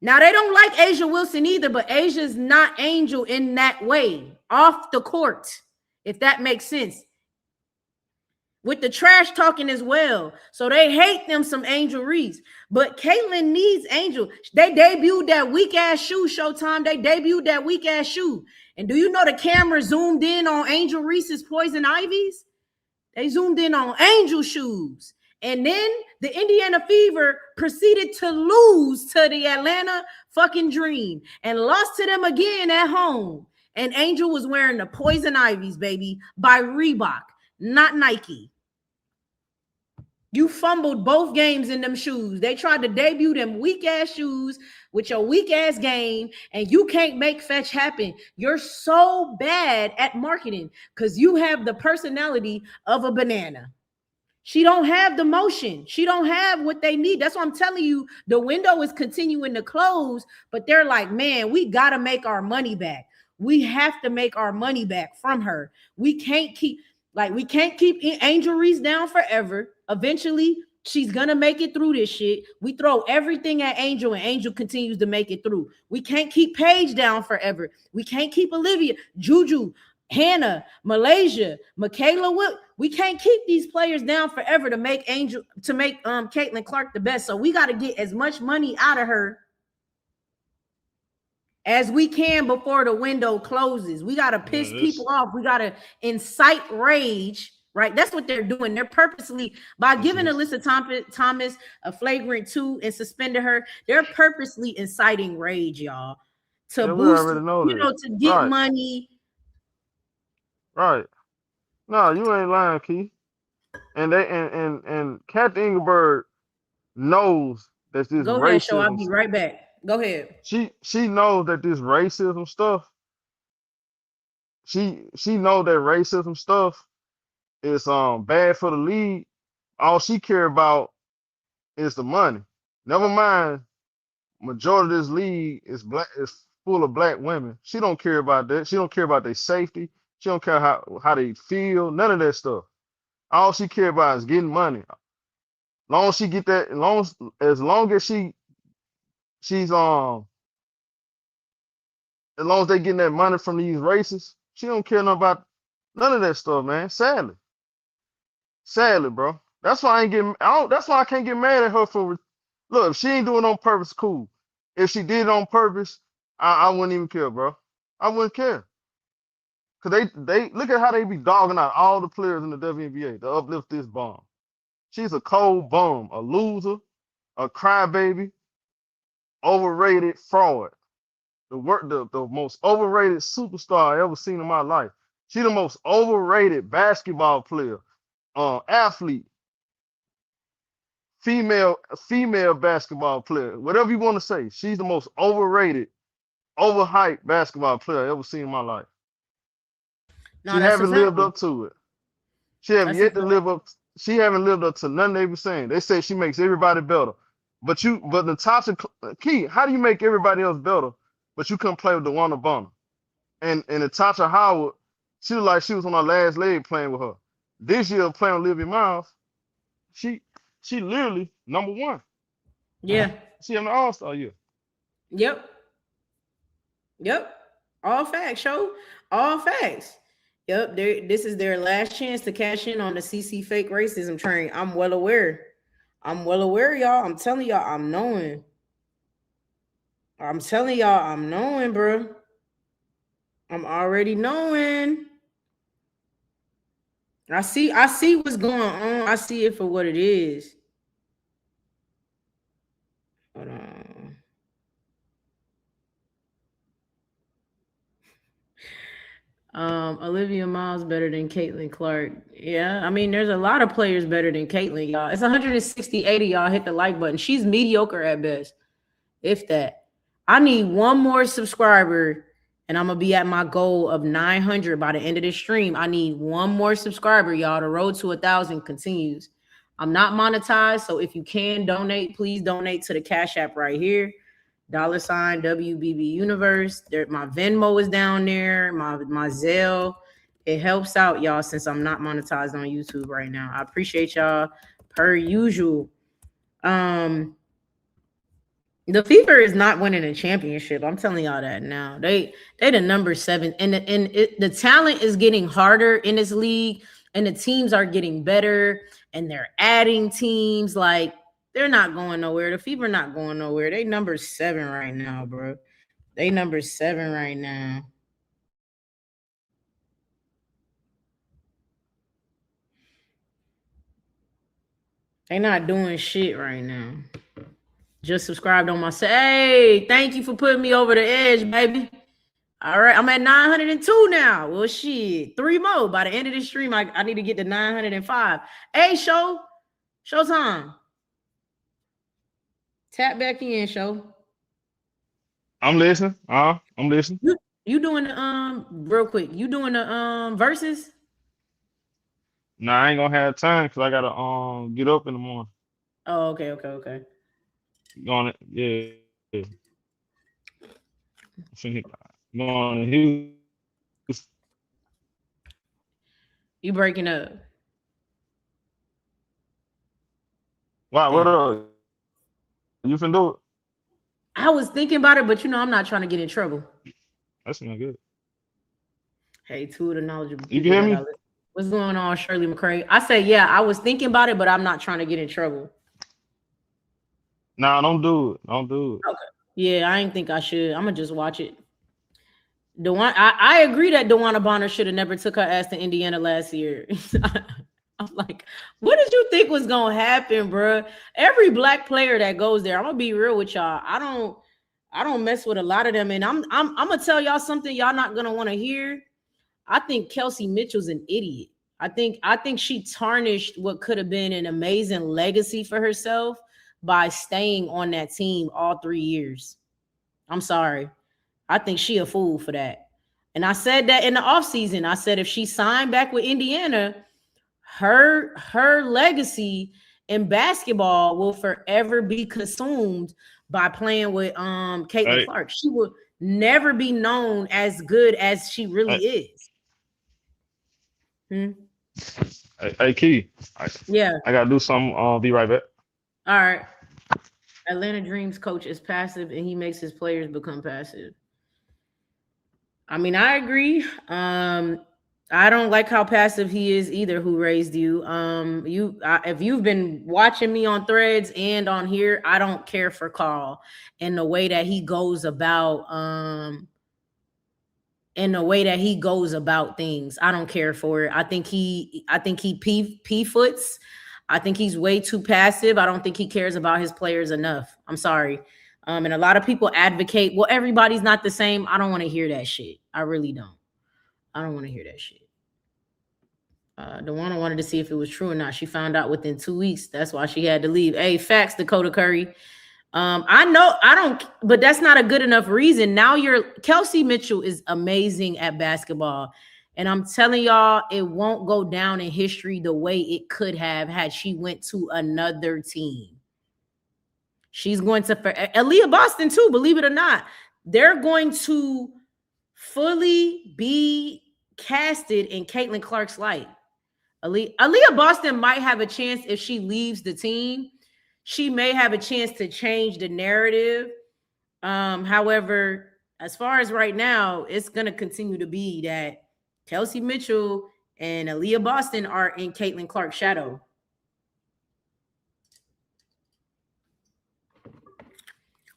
[SPEAKER 1] Now, they don't like Asia Wilson either, but Asia's not Angel in that way, off the court, if that makes sense. With the trash talking as well. So they hate them some Angel Reese. But Caitlin needs Angel. They debuted that weak-ass shoe, Showtime. They debuted that weak-ass shoe. And do you know the camera zoomed in on Angel Reese's Poison Ivies? They zoomed in on Angel shoes. And then the Indiana Fever proceeded to lose to the Atlanta fucking Dream and lost to them again at home. And Angel was wearing the Poison Ivies, baby, by Reebok, not Nike. You fumbled both games in them shoes. They tried to debut them weak-ass shoes with your weak-ass game, and you can't make fetch happen. You're so bad at marketing because you have the personality of a banana. She don't have the motion. She don't have what they need. That's why I'm telling you, the window is continuing to close, but they're like, man, we got to make our money back. We have to make our money back from her. We can't keep Angel Reese down forever. Eventually, she's gonna make it through this shit. We throw everything at Angel, and Angel continues to make it through. We can't keep Paige down forever. We can't keep Olivia, Juju, Hannah, Malaysia, Michaela. We can't keep these players down forever to make Caitlin Clark the best. So we got to get as much money out of her as we can before the window closes. We got to piss people off. We got to incite rage, right? That's what they're doing. They're purposely, by giving Alyssa Thomas a flagrant 2 and suspending her, they're purposely inciting rage, y'all, to boost, to get money.
[SPEAKER 3] Right. No, you ain't lying, Key. And and Captain Engelberg knows that this
[SPEAKER 1] Go ahead, show. I'll be right back. Go ahead.
[SPEAKER 3] She knows that this racism stuff. She knows that racism stuff is bad for the league. All she care about is the money. Never mind, majority of this league is full of black women. She don't care about that. She don't care about their safety. She don't care how they feel. None of that stuff. All she care about is getting money. Long as she get that, as long as they getting that money from these races, she don't care nothing about none of that stuff, man. Sadly, bro. That's why that's why I can't get mad at her for. Look, if she ain't doing it on purpose, cool. If she did it on purpose, I wouldn't even care, bro. I wouldn't care. Cause they look at how they be dogging out all the players in the WNBA to uplift this bum. She's a cold bum, a loser, a crybaby, overrated fraud. The most overrated superstar I ever seen in my life. She the most overrated basketball player, athlete, female basketball player, whatever you want to say. She's the most overrated, overhyped basketball player I ever seen in my life. No, she haven't lived up to it. She haven't yet to live up. She haven't lived up to nothing they were saying. They say she makes everybody better. But Natasha Key, how do you make everybody else better? But you couldn't play with DeWanna Bonner. And Natasha Howard, she was like she was on her last leg playing with her. This year playing with Olivia Miles, she literally number 1.
[SPEAKER 1] Yeah.
[SPEAKER 3] She in the All-Star year.
[SPEAKER 1] Yep. All facts, show. All facts. Yep, this is their last chance to cash in on the CC fake racism train. I'm well aware, y'all. I'm telling y'all, I'm knowing, bro. I'm already knowing. I see what's going on. I see it for what it is. Hold on. Olivia Miles better than Caitlin Clark. Yeah, I mean, there's a lot of players better than Caitlin, y'all. It's 160, y'all hit the like button. She's mediocre at best, if that. I need one more subscriber, and I'm gonna be at my goal of 900 by the end of this stream. I need one more subscriber, y'all. The road to 1,000 continues. I'm not monetized, so if you can donate, please donate to the Cash App right here. $ WBBUniverse. My Venmo is down there. My Zelle. It helps out, y'all, since I'm not monetized on YouTube right now. I appreciate y'all per usual. The Fever is not winning a championship. I'm telling y'all that now. They the number 7, and the talent is getting harder in this league, and the teams are getting better, and they're adding teams. Like, they're not going nowhere. The Fever not going nowhere. They number 7 right now, bro. They number 7 right now. They not doing shit right now. Just subscribed on my Hey, thank you for putting me over the edge, baby. All right, I'm at 902 now. Well, shit, 3 more. By the end of this stream, I need to get to 905. Hey, Showtime. Tap back in, show.
[SPEAKER 3] I'm listening. I'm listening.
[SPEAKER 1] You doing the real quick? You doing the verses?
[SPEAKER 3] No, I ain't gonna have time because I gotta get up in the morning.
[SPEAKER 1] Oh, okay.
[SPEAKER 3] Going it, yeah. going to Houston.
[SPEAKER 1] You breaking up.
[SPEAKER 3] Why? What
[SPEAKER 1] Damn.
[SPEAKER 3] up? You finna do it?
[SPEAKER 1] I was thinking about it, but I'm not trying to get in trouble.
[SPEAKER 3] That's not good.
[SPEAKER 1] Hey, two of the knowledgeable
[SPEAKER 3] You
[SPEAKER 1] people
[SPEAKER 3] can hear
[SPEAKER 1] that I
[SPEAKER 3] me?
[SPEAKER 1] listen. What's going on, Shirley McCray? I say, yeah, I was thinking about it, but I'm not trying to get in trouble.
[SPEAKER 3] Nah, don't do it. Don't do it.
[SPEAKER 1] Okay. Yeah, I didn't think I should. I'm gonna just watch it. I agree that DeWanna Bonner should have never took her ass to Indiana last year. I'm like, what did you think was gonna happen, bro? Every black player that goes there, I'm gonna be real with y'all. I don't mess with a lot of them, and I'm gonna tell y'all something y'all not gonna want to hear. I think Kelsey Mitchell's an idiot. I think she tarnished what could have been an amazing legacy for herself by staying on that team all 3 years. I'm sorry. I think she a fool for that. And I said that in the offseason. I said if she signed back with Indiana, her legacy in basketball will forever be consumed by playing with Caitlin
[SPEAKER 3] Hey,
[SPEAKER 1] Clark. She will never be known as good as she really
[SPEAKER 3] hey,
[SPEAKER 1] is.
[SPEAKER 3] hey, Key.
[SPEAKER 1] Yeah.
[SPEAKER 3] I gotta do something. Be right back.
[SPEAKER 1] All right. Atlanta Dreams coach is passive and he makes his players become passive. I mean, I agree. I don't like how passive he is either. Who raised you? If you've been watching me on Threads and on here, I don't care for Carl and the way that he goes about things. I don't care for it. I think he p foots. I think he's way too passive. I don't think he cares about his players enough. I'm sorry. And a lot of people advocate, well, everybody's not the same. I don't want to hear that shit. I really don't. I don't want to hear that shit. DeWanna wanted to see if it was true or not. She found out within 2 weeks. That's why she had to leave. Hey, facts, Dakota Curry. I know I don't, but that's not a good enough reason. Now Kelsey Mitchell is amazing at basketball. And I'm telling y'all, it won't go down in history the way it could have had she went to another team. She's going to, Aaliyah Boston too, believe it or not. They're going to fully be casted in Caitlin Clark's light. Aaliyah Boston might have a chance if she leaves the team. She may have a chance to change the narrative. However, as far as right now, it's going to continue to be that Kelsey Mitchell and Aaliyah Boston are in Caitlin Clark's shadow.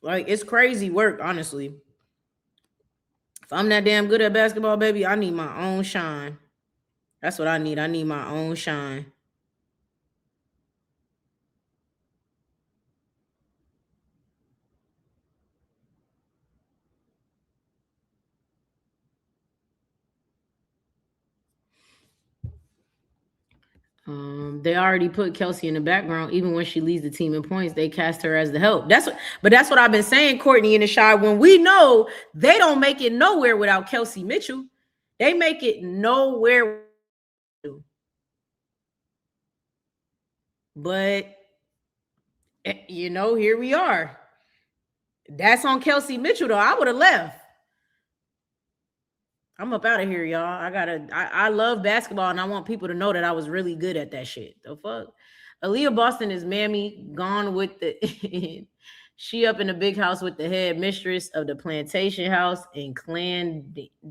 [SPEAKER 1] Like, it's crazy work, honestly. If I'm that damn good at basketball, baby, I need my own shine. That's what I need. I need my own shine. They already put Kelsey in the background. Even when she leads the team in points, they cast her as the help. That's what I've been saying, Courtney and the Shy. When we know they don't make it nowhere without Kelsey Mitchell, they make it nowhere. But here we are. That's on Kelsey Mitchell, though. I would have left. I'm up out of here, y'all. I love basketball, and I want people to know that I was really good at that shit. The fuck? Aaliyah Boston is mammy gone with the she up in the big house with the head mistress of the plantation house in Clandiana.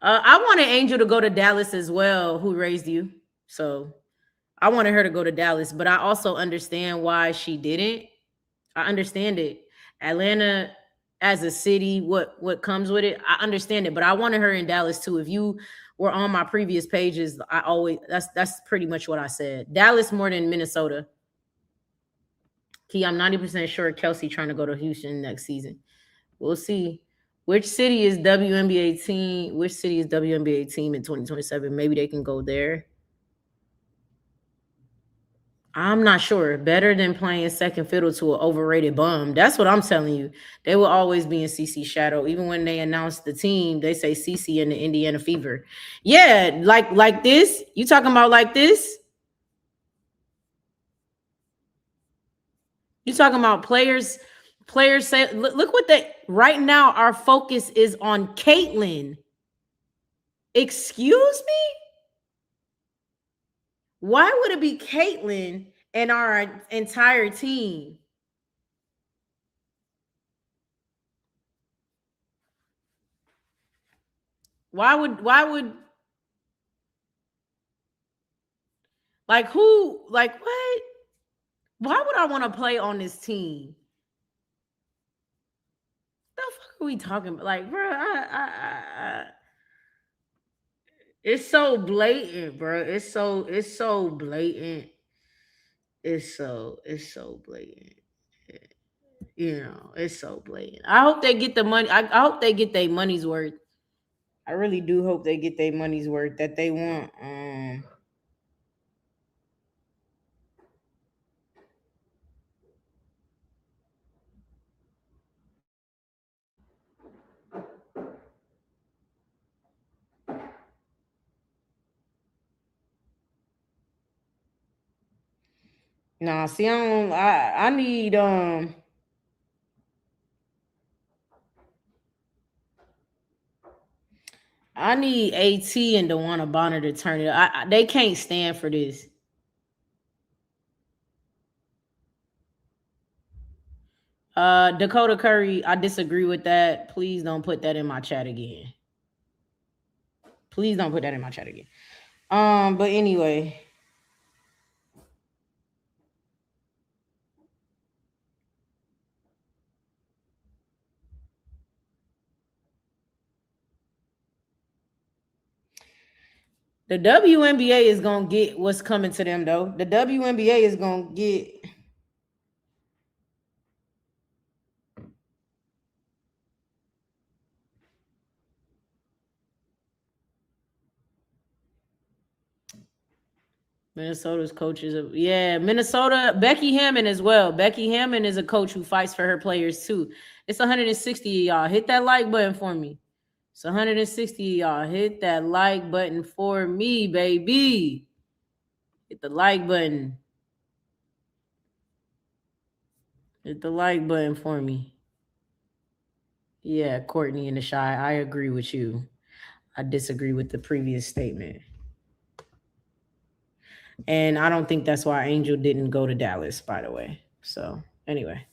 [SPEAKER 1] I wanted Angel to go to Dallas as well, who raised you. So I wanted her to go to Dallas, but I also understand why she didn't. I understand it. Atlanta as a city, what comes with it, I understand it. But I wanted her in Dallas too. If you were on my previous pages, that's pretty much what I said. Dallas more than Minnesota. Key, I'm 90% sure Kelsey trying to go to Houston next season. We'll see. Which city is WNBA team? Which city is WNBA team in 2027? Maybe they can go there. I'm not sure. Better than playing second fiddle to an overrated bum. That's what I'm telling you. They will always be in CC's shadow. Even when they announce the team, they say CC and the Indiana Fever. Yeah, like this. You talking about like this? You talking about players? Players say, look what they right now. Our focus is on Caitlyn. Excuse me? Why would it be Caitlyn and our entire team? Why would like who like what? Why would I want to play on this team? The fuck are we talking about? Like, bro, it's so blatant, bro. It's so blatant. It's so blatant. You know, it's so blatant. I hope they get the money. I hope they get their money's worth. I really do hope they get their money's worth that they want. Nah, see, I need I need AT and DeWanna Bonner to turn it. They can't stand for this. Dakota Curry, I disagree with that. Please don't put that in my chat again. Please don't put that in my chat again. But anyway. The WNBA is gonna get what's coming to them, though. The WNBA is gonna get. Minnesota's coaches. Minnesota. Becky Hammond as well. Becky Hammond is a coach who fights for her players too. It's 160 y'all. Hit that like button for me. It's 160 y'all. Hit that like button for me, baby. Hit the like button. Hit the like button for me. Yeah, Courtney and the Shy. I agree with you. I disagree with the previous statement. And I don't think that's why Angel didn't go to Dallas, by the way. So anyway.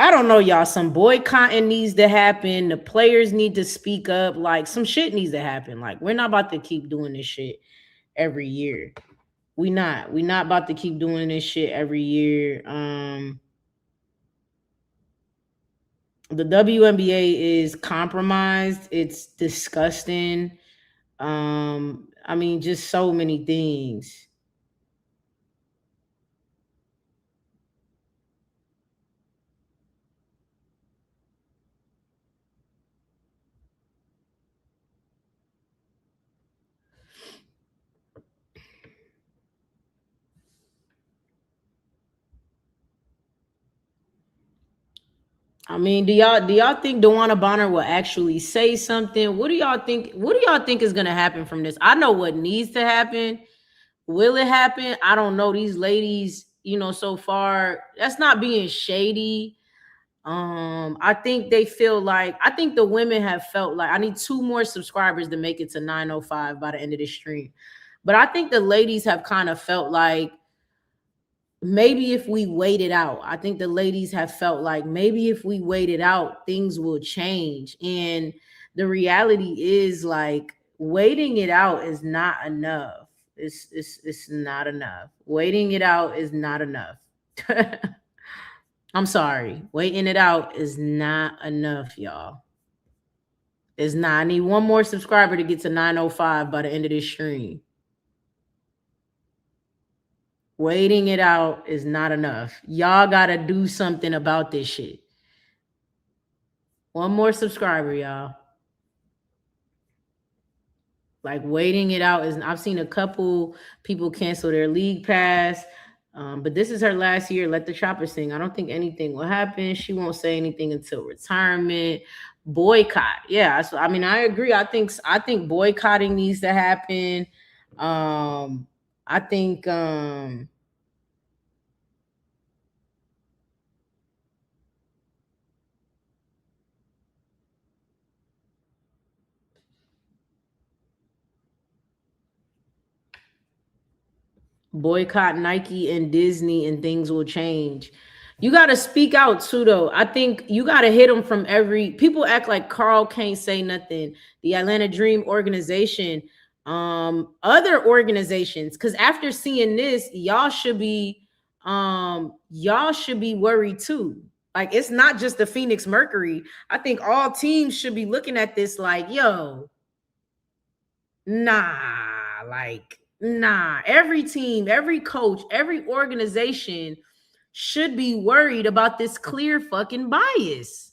[SPEAKER 1] I don't know, y'all. Some boycotting needs to happen. The players need to speak up. Like, some shit needs to happen. Like, we're not about to keep doing this shit every year. We're not about to keep doing this shit every year. The WNBA is compromised. It's disgusting. I mean, just so many things. I mean, do y'all think DeWanna Bonner will actually say something? What do y'all think? What do y'all think is gonna happen from this? I know what needs to happen. Will it happen? I don't know. These ladies, so far, that's not being shady. I think they feel like, I think the women have felt like, I need 2 more subscribers to make it to 905 by the end of this stream. But I think the ladies have kind of felt like, maybe if we wait it out, I think the ladies have felt like maybe if we wait it out, things will change. And the reality is, like, waiting it out is not enough. It's not enough. Waiting it out is not enough. I'm sorry. Waiting it out is not enough, y'all. It's not. I need 1 more subscriber to get to 905 by the end of this stream. Waiting it out is not enough. Y'all got to do something about this shit. 1 more subscriber, y'all. Like, waiting it out is, I've seen a couple people cancel their league pass. But this is her last year. Let the chopper sing. I don't think anything will happen. She won't say anything until retirement. Boycott. Yeah. So, I mean, I agree. I think boycotting needs to happen. I think Boycott Nike and Disney and things will change. You got to speak out too, though. I think you got to hit them from every. People act like Carl can't say nothing. The Atlanta Dream organization, other organizations, because after seeing this, y'all should be worried too. Like, it's not just the Phoenix Mercury. I think all teams should be looking at this like, yo, nah, like, nah. Every team, every coach, every organization should be worried about this clear fucking bias.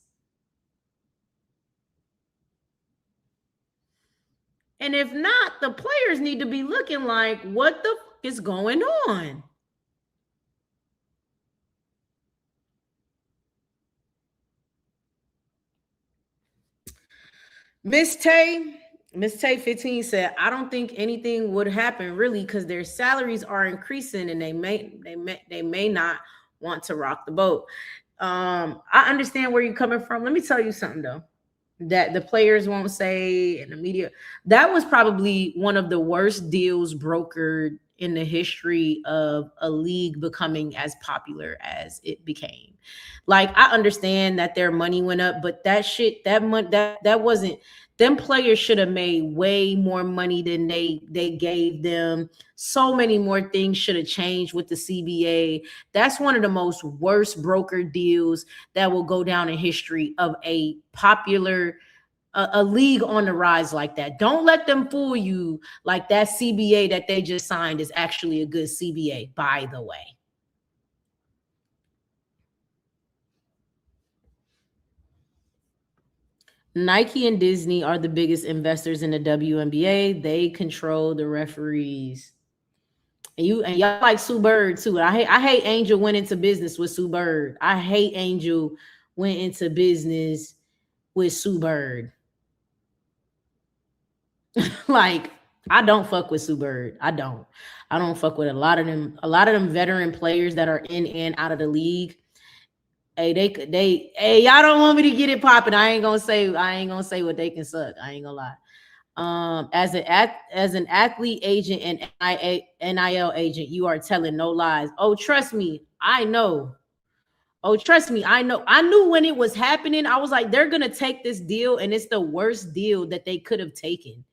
[SPEAKER 1] And if not, the players need to be looking like, what the fuck is going on? Miss Tay 15 said, I don't think anything would happen really because their salaries are increasing and they may not want to rock the boat. I understand where you're coming from. Let me tell you something though, that the players won't say in the media. That was probably one of the worst deals brokered in the history of a league becoming as popular as it became. Like, I understand that their money went up, but that wasn't. Them players should have made way more money than they gave them. So many more things should have changed with the CBA. That's one of the most worst broker deals that will go down in history of a popular a league on the rise like that. Don't let them fool you like that CBA that they just signed is actually a good CBA, by the way. Nike and Disney are the biggest investors in the WNBA. They control the referees. And y'all like Sue Bird too. I hate Angel went into business with Sue Bird. I hate Angel went into business with Sue Bird. Like, I don't fuck with Sue Bird. I don't fuck with a lot of them veteran players that are in and out of the league. Hey, hey, y'all don't want me to get it popping. I ain't gonna say what they can suck. I ain't gonna lie. As an athlete agent and NIL agent, you are telling no lies. Oh, trust me, I know. I knew when it was happening. I was like, they're gonna take this deal, and it's the worst deal that they could have taken.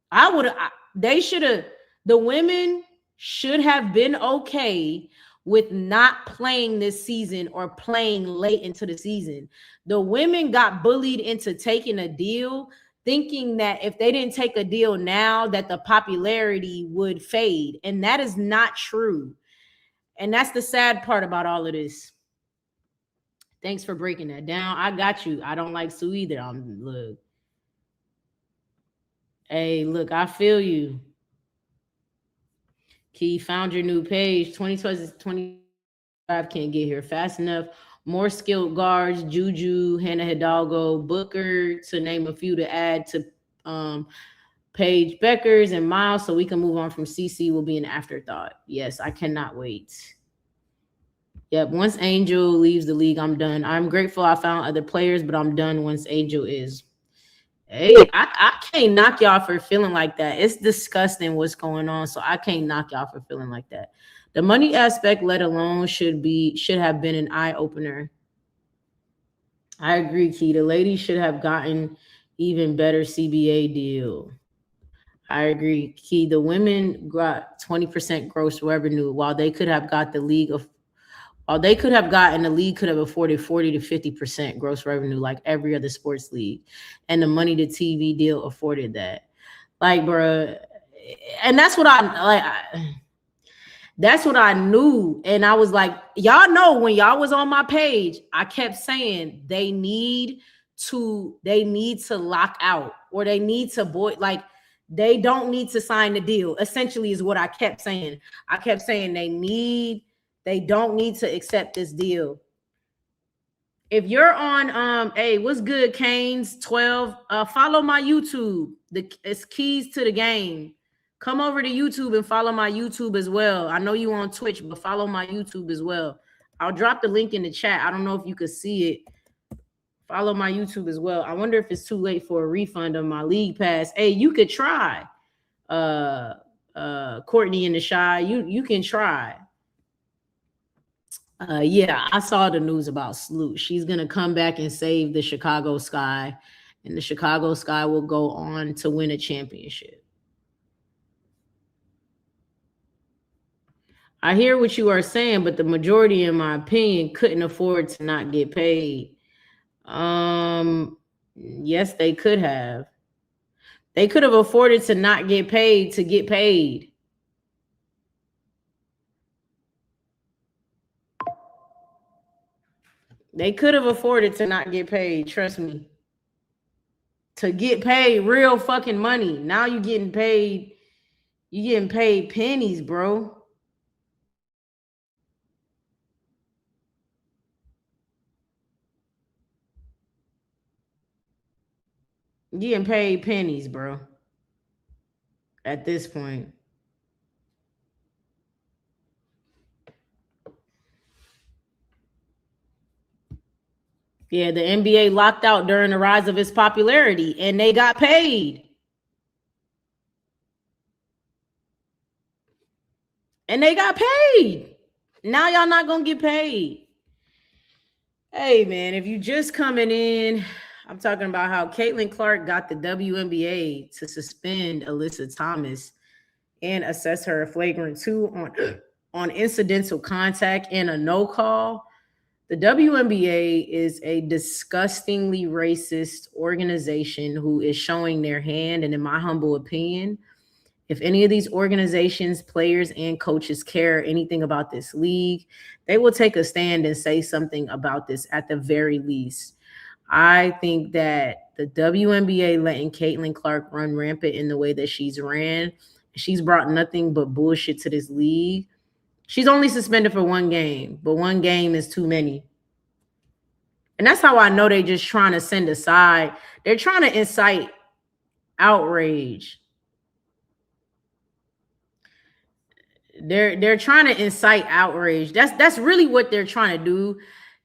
[SPEAKER 1] The women should have been okay with not playing this season or playing late into the season. The women got bullied into taking a deal, thinking that if they didn't take a deal now, that the popularity would fade. And that is not true. And that's the sad part about all of this. Thanks for breaking that down. I got you. I don't like Sue either. Look. Hey, look, I feel you. Key, found your new page. 2025 can't get here fast enough. More skilled guards, Juju, Hannah Hidalgo, Booker, to name a few to add to Paige Beckers and Miles, so we can move on from CC will be an afterthought. Yes, I cannot wait. Yep, once Angel leaves the league, I'm done. I'm grateful I found other players, but I'm done once Angel is. Hey, I can't knock y'all for feeling like that. It's disgusting what's going on, so I can't knock y'all for feeling like that. The money aspect, let alone, should have been an eye opener. I agree, Key. The ladies should have gotten even better CBA deal. I agree, Key. The women got 20% gross revenue, while they could have got the league of. They could have gotten, the league could have afforded 40 to 50% gross revenue like every other sports league. And the money to TV deal afforded that. Like, bro. And that's what that's what I knew. And I was like, y'all know when y'all was on my page, I kept saying they need to lock out, or they need to they don't need to sign the deal, essentially, is what I kept saying. I kept saying they don't need to accept this deal. If you're on, hey, what's good, Canes 12? Follow my YouTube. It's Keys to the Game. Come over to YouTube and follow my YouTube as well. I know you on Twitch, but follow my YouTube as well. I'll drop the link in the chat. I don't know if you could see it. Follow my YouTube as well. I wonder if it's too late for a refund of my league pass. Hey, you could try. Courtney and the Shy, you can try. Yeah, I saw the news about Sloot. She's gonna come back and save the Chicago Sky, and the Chicago Sky will go on to win a championship. I hear what you are saying, but the majority, in my opinion, couldn't afford to not get paid. Yes, they could have. They could have afforded to not get paid to get paid. They could have afforded to not get paid, trust me. To get paid real fucking money. Now you getting paid pennies, bro. You getting paid pennies, bro. At this point. Yeah, the NBA locked out during the rise of its popularity, and they got paid. And they got paid. Now y'all not gonna get paid. Hey, man, if you just coming in, I'm talking about how Caitlin Clark got the WNBA to suspend Alyssa Thomas and assess her a flagrant 2 on incidental contact and a no call. The WNBA is a disgustingly racist organization who is showing their hand. And in my humble opinion, if any of these organizations, players, and coaches care anything about this league, they will take a stand and say something about this at the very least. I think that the WNBA letting Caitlin Clark run rampant in the way that she's ran, she's brought nothing but bullshit to this league. She's only suspended for 1 game, but 1 game is too many. And that's how I know they're just trying to send a side. They're trying to incite outrage. They're trying to incite outrage. That's really what they're trying to do.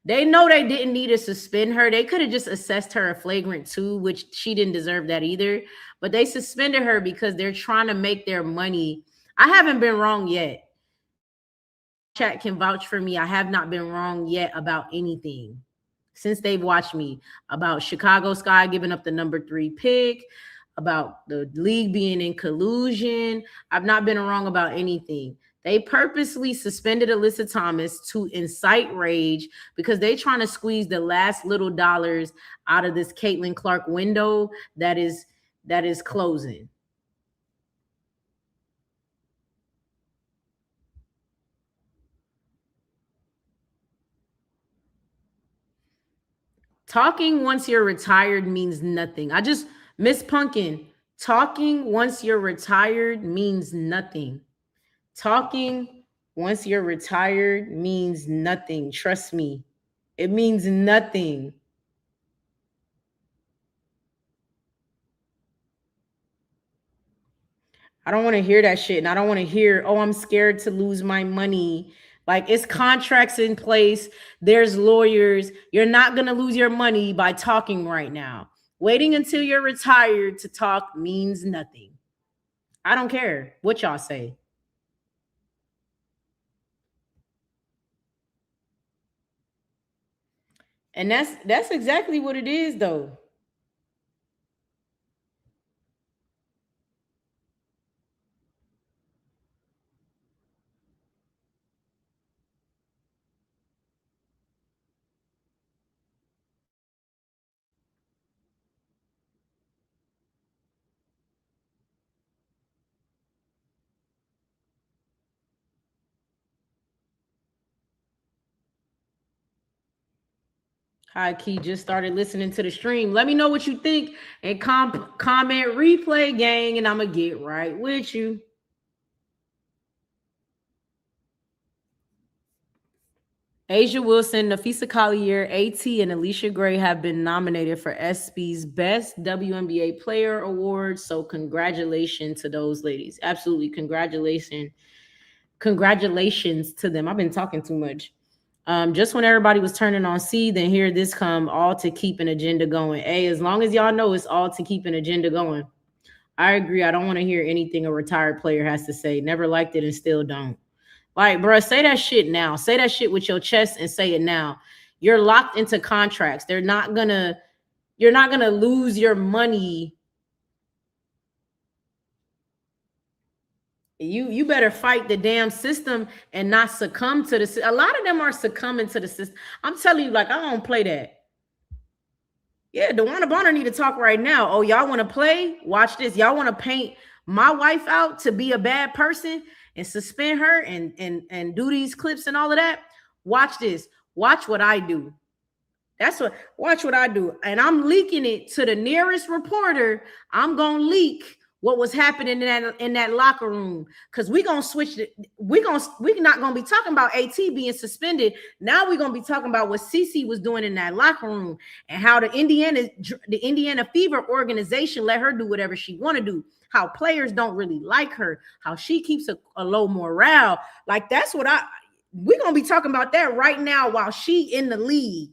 [SPEAKER 1] They know they didn't need to suspend her. They could have just assessed her a flagrant 2, which she didn't deserve that either. But they suspended her because they're trying to make their money. I haven't been wrong yet. Chat can vouch for me. I have not been wrong yet about anything since they've watched me, about Chicago Sky giving up the number 3 pick, about the league being in collusion. I've not been wrong about anything. They purposely suspended Alyssa Thomas to incite rage because they're trying to squeeze the last little dollars out of this Caitlin Clark window that is closing. Talking once you're retired means nothing. Miss Punkin, talking once you're retired means nothing. Talking once you're retired means nothing. Trust me. It means nothing. I don't want to hear that shit. And I don't want to hear, oh, I'm scared to lose my money. Like, it's contracts in place. There's lawyers. You're not going to lose your money by talking right now. Waiting until you're retired to talk means nothing. I don't care what y'all say. And that's exactly what it is, though. Hi, Key. Just started listening to the stream. Let me know what you think and comment replay, gang, and I'm going to get right with you. Asia Wilson, Nafisa Collier, AT, and Alicia Gray have been nominated for ESPY's Best WNBA Player Award. So congratulations to those ladies. Absolutely. Congratulations to them. I've been talking too much. Just when everybody was turning on C, then here this come, all to keep an agenda going. Hey, as long as y'all know it's all to keep an agenda going. I agree. I don't want to hear anything a retired player has to say. Never liked it and still don't. Like, bro, say that shit now. Say that shit with your chest and say it now. You're locked into contracts. You're not gonna lose your money. You better fight the damn system and not succumb to the. A lot of them are succumbing to the system. I'm telling you, like, I don't play that. Yeah, DeWanna Bonner need to talk right now. Oh, y'all want to play? Watch this. Y'all want to paint my wife out to be a bad person and suspend her and do these clips and all of that? Watch this. Watch what I do. Watch what I do. And I'm leaking it to the nearest reporter. I'm gonna leak what was happening in that locker room, because we're gonna switch it. We're not gonna be talking about AT being suspended. Now we're gonna be talking about what CC was doing in that locker room and how the Indiana Fever organization let her do whatever she want to do. How players don't really like her. How she keeps a low morale. Like, that's what we're gonna be talking about that right now while she in the league.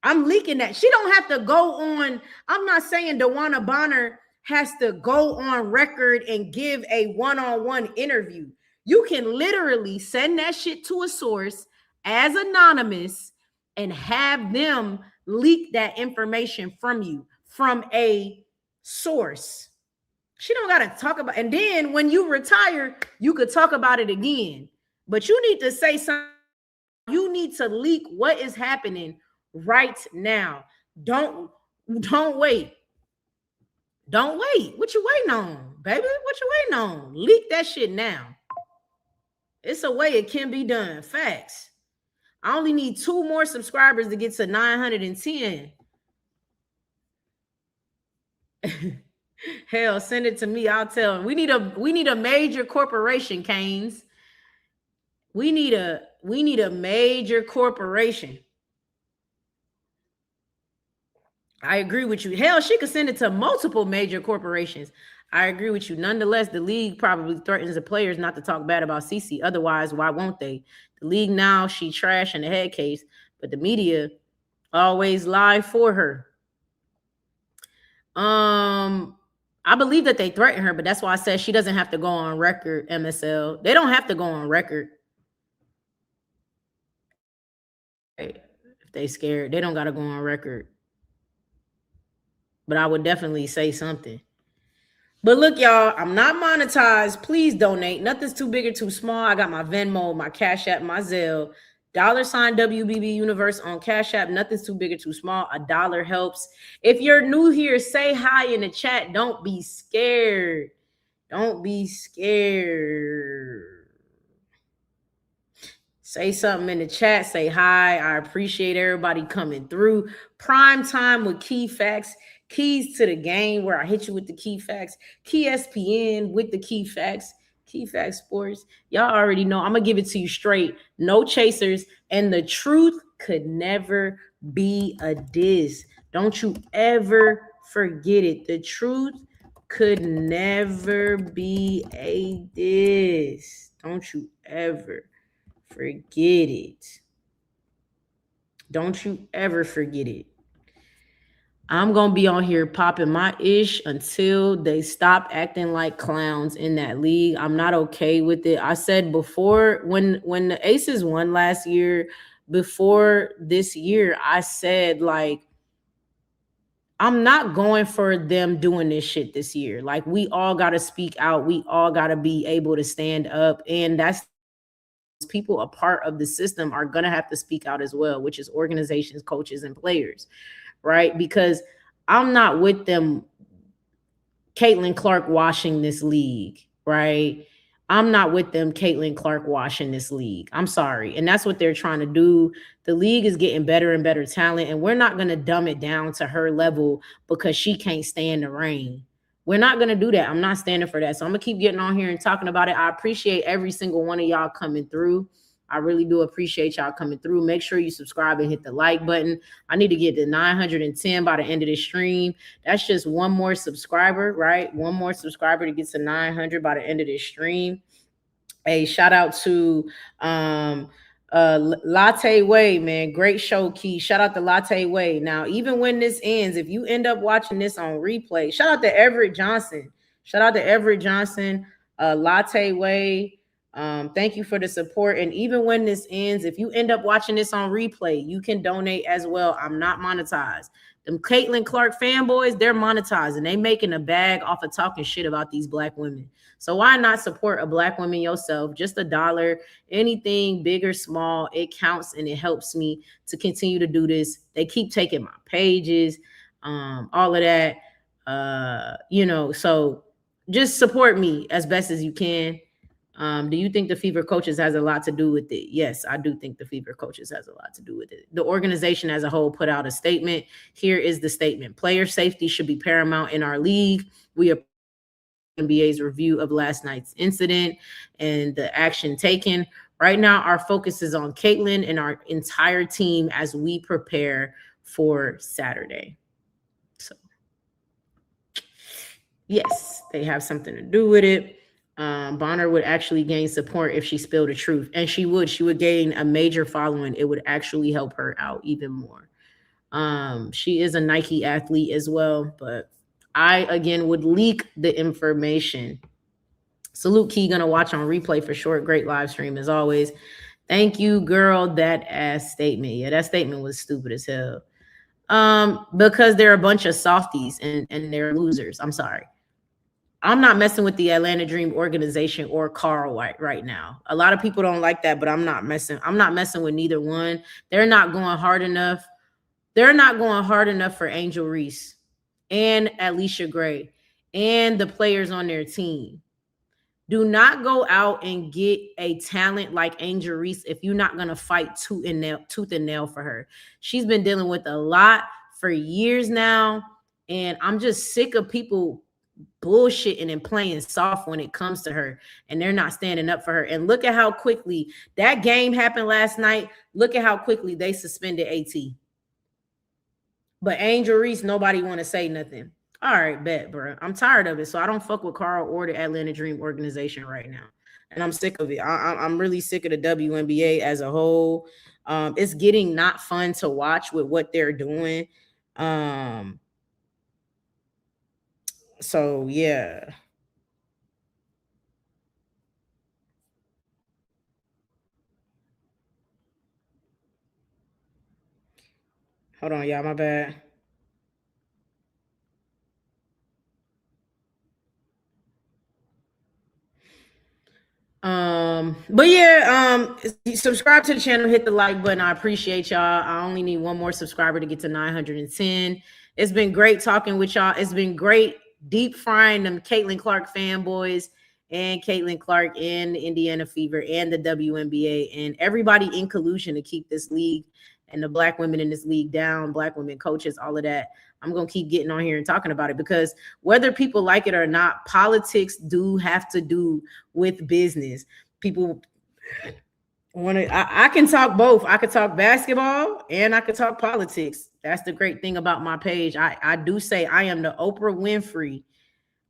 [SPEAKER 1] I'm leaking that. She don't have to go on. I'm not saying DeWanna Bonner has to go on record and give a one-on-one interview. You can literally send that shit to a source as anonymous and have them leak that information from you, from a source. She don't got to talk about, and then when you retire, you could talk about it again. But you need to say something. You need to leak what is happening right now. Don't wait. Don't wait. What you waiting on, baby? What you waiting on? Leak that shit now. It's a way it can be done. Facts. I only need 2 more subscribers to get to 910. Hell, send it to me. I'll tell them. We need a major corporation, Canes. We need a major corporation. I agree with you. Hell, she could send it to multiple major corporations. I agree with you. Nonetheless, the league probably threatens the players not to talk bad about CC. Otherwise, why won't they? The league now, she trash in the head case, but the media always lie for her. I believe that they threaten her, but that's why I said she doesn't have to go on record, MSL. They don't have to go on record. If they scared, they don't got to go on record. But I would definitely say something. But look, y'all, I'm not monetized. Please donate. Nothing's too big or too small. I got my Venmo, my Cash App, my Zelle. $sign WBBUniverse on Cash App. Nothing's too big or too small. $1 helps. If you're new here, say hi in the chat. Don't be scared. Don't be scared. Say something in the chat. Say hi. I appreciate everybody coming through. Prime time with Key Facts. Keys to the game, where I hit you with the key facts. Key SPN with the key facts. Keyfactssports. Y'all already know. I'm going to give it to you straight. No chasers. And the truth could never be a diss. Don't you ever forget it. The truth could never be a diss. Don't you ever forget it. Don't you ever forget it. I'm going to be on here popping my ish until they stop acting like clowns in that league. I'm not okay with it. I said before, when the Aces won last year, before this year, I said, like, I'm not going for them doing this shit this year. Like, we all got to speak out. We all got to be able to stand up. And that's people a part of the system are going to have to speak out as well, which is organizations, coaches, and players. Right? Because I'm not with them, Caitlin Clark washing this league, right? I'm not with them, Caitlin Clark washing this league. I'm sorry. And that's what they're trying to do. The league is getting better and better talent, and we're not going to dumb it down to her level because she can't stand the rain. We're not going to do that. I'm not standing for that. So I'm going to keep getting on here and talking about it. I appreciate every single one of y'all coming through. I really do appreciate y'all coming through. Make sure you subscribe and hit the like button. I need to get to 910 by the end of this stream. That's just one more subscriber, right? One more subscriber to get to 900 by the end of this stream. Hey, shout out to Latte Way, man. Great show, Key. Shout out to Latte Way. Now, even when this ends, if you end up watching this on replay, shout out to Everett Johnson. Shout out to Everett Johnson, Latte Way. Thank you for the support. And even when this ends, if you end up watching this on replay, you can donate as well. I'm not monetized. Them Caitlin Clark fanboys, they're monetized and they making a bag off of talking shit about these black women. So why not support a black woman yourself? Just $1, anything big or small, it counts and it helps me to continue to do this. They keep taking my pages, all of that. So just support me as best as you can. Do you think the Fever Coaches has a lot to do with it? Yes, I do think the Fever Coaches has a lot to do with it. The organization as a whole put out a statement. Here is the statement. Player safety should be paramount in our league. We are NBA's review of last night's incident and the action taken. Right now, our focus is on Caitlin and our entire team as we prepare for Saturday. So, yes, they have something to do with it. Bonner would actually gain support if she spilled the truth, and she would gain a major following. It would actually help her out even more. She is a Nike athlete as well, but I again would leak the information. Salute Key, gonna watch on replay for sure. Great live stream as always. Thank you, girl. That ass statement. Yeah, that statement was stupid as hell. Because they're a bunch of softies and they're losers. I'm sorry. I'm not messing with the Atlanta Dream organization or Carl White right now. A lot of people don't like that, but I'm not messing with neither one. They're not going hard enough. They're not going hard enough for Angel Reese and Alicia Gray and the players on their team. Do not go out and get a talent like Angel Reese if you're not going to fight tooth and nail for her. She's been dealing with a lot for years now, and I'm just sick of people bullshitting and playing soft when it comes to her, and they're not standing up for her. And look at how quickly that game happened last night. Look at how quickly they suspended AT. But Angel Reese, nobody want to say nothing. All right, bet, bro. I'm tired of it. So I don't fuck with Carl or the Atlanta Dream organization right now. And I'm sick of it. I'm really sick of the WNBA as a whole. It's getting not fun to watch with what they're doing. So, yeah. Hold on, y'all. My bad. But yeah, subscribe to the channel, hit the like button. I appreciate y'all. I only need one more subscriber to get to 910. It's been great talking with y'all. It's been great deep frying them Caitlin Clark fanboys and Caitlin Clark and the Indiana Fever and the WNBA and everybody in collusion to keep this league and the black women in this league down, black women coaches, all of that. I'm going to keep getting on here and talking about it because whether people like it or not, politics do have to do with business. People want to, I can talk both. I could talk basketball and I could talk politics. That's the great thing about my page. I do say I am the Oprah Winfrey.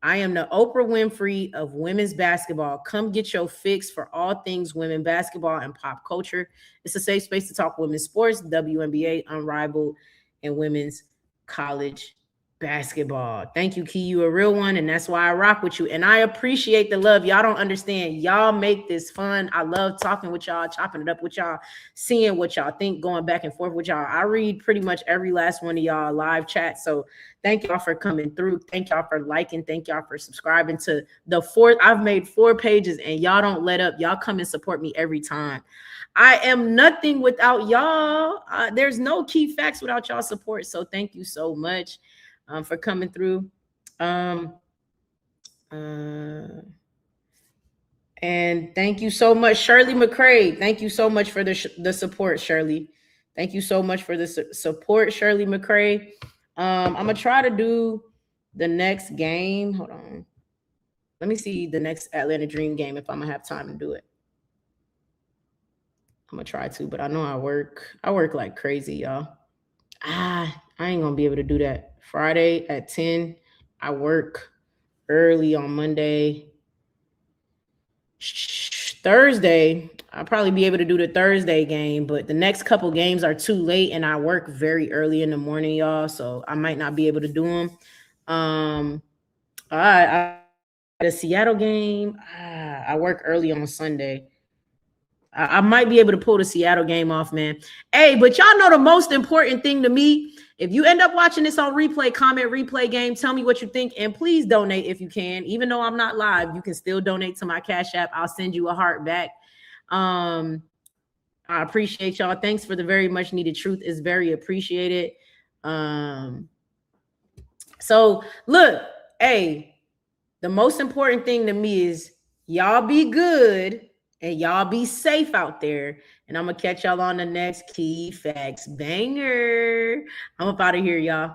[SPEAKER 1] I am the Oprah Winfrey of women's basketball. Come get your fix for all things women basketball and pop culture. It's a safe space to talk women's sports, WNBA, Unrivaled, and women's college basketball. Thank you, Key. You a real one, and that's why I rock with you. And I appreciate the love. Y'all don't understand. Y'all make this fun. I love talking with y'all, chopping it up with y'all, seeing what y'all think, going back and forth with y'all. I read pretty much every last one of y'all live chat. So thank y'all for coming through. Thank y'all for liking. Thank y'all for subscribing to the fourth. I've made 4 pages, and y'all don't let up. Y'all come and support me every time. I am nothing without y'all. There's no key facts without y'all support. So thank you so much for coming through. And thank you so much, Shirley McCrae. Thank you so much for the support, Shirley. Thank you so much for the support, Shirley McCrae. I'm going to try to do the next game. Hold on. Let me see the next Atlanta Dream game if I'm going to have time to do it. I'm gonna try to, but I know I work like crazy, y'all. I ain't gonna be able to do that. Friday at 10, I work early on Monday. Thursday, I'll probably be able to do the Thursday game, but the next couple games are too late, and I work very early in the morning, y'all, so I might not be able to do them. All right. The Seattle game, I work early on Sunday. I might be able to pull the Seattle game off, man. Hey, but y'all know the most important thing to me. If you end up watching this on replay, comment replay game, tell me what you think, and please donate if you can. Even though I'm not live, you can still donate to my Cash App. I'll send you a heart back. I appreciate y'all. Thanks for the very much needed truth. Is very appreciated. So look, hey, the most important thing to me is y'all be good and y'all be safe out there. And I'm going to catch y'all on the next Key Facts Banger. I'm up out of here, y'all.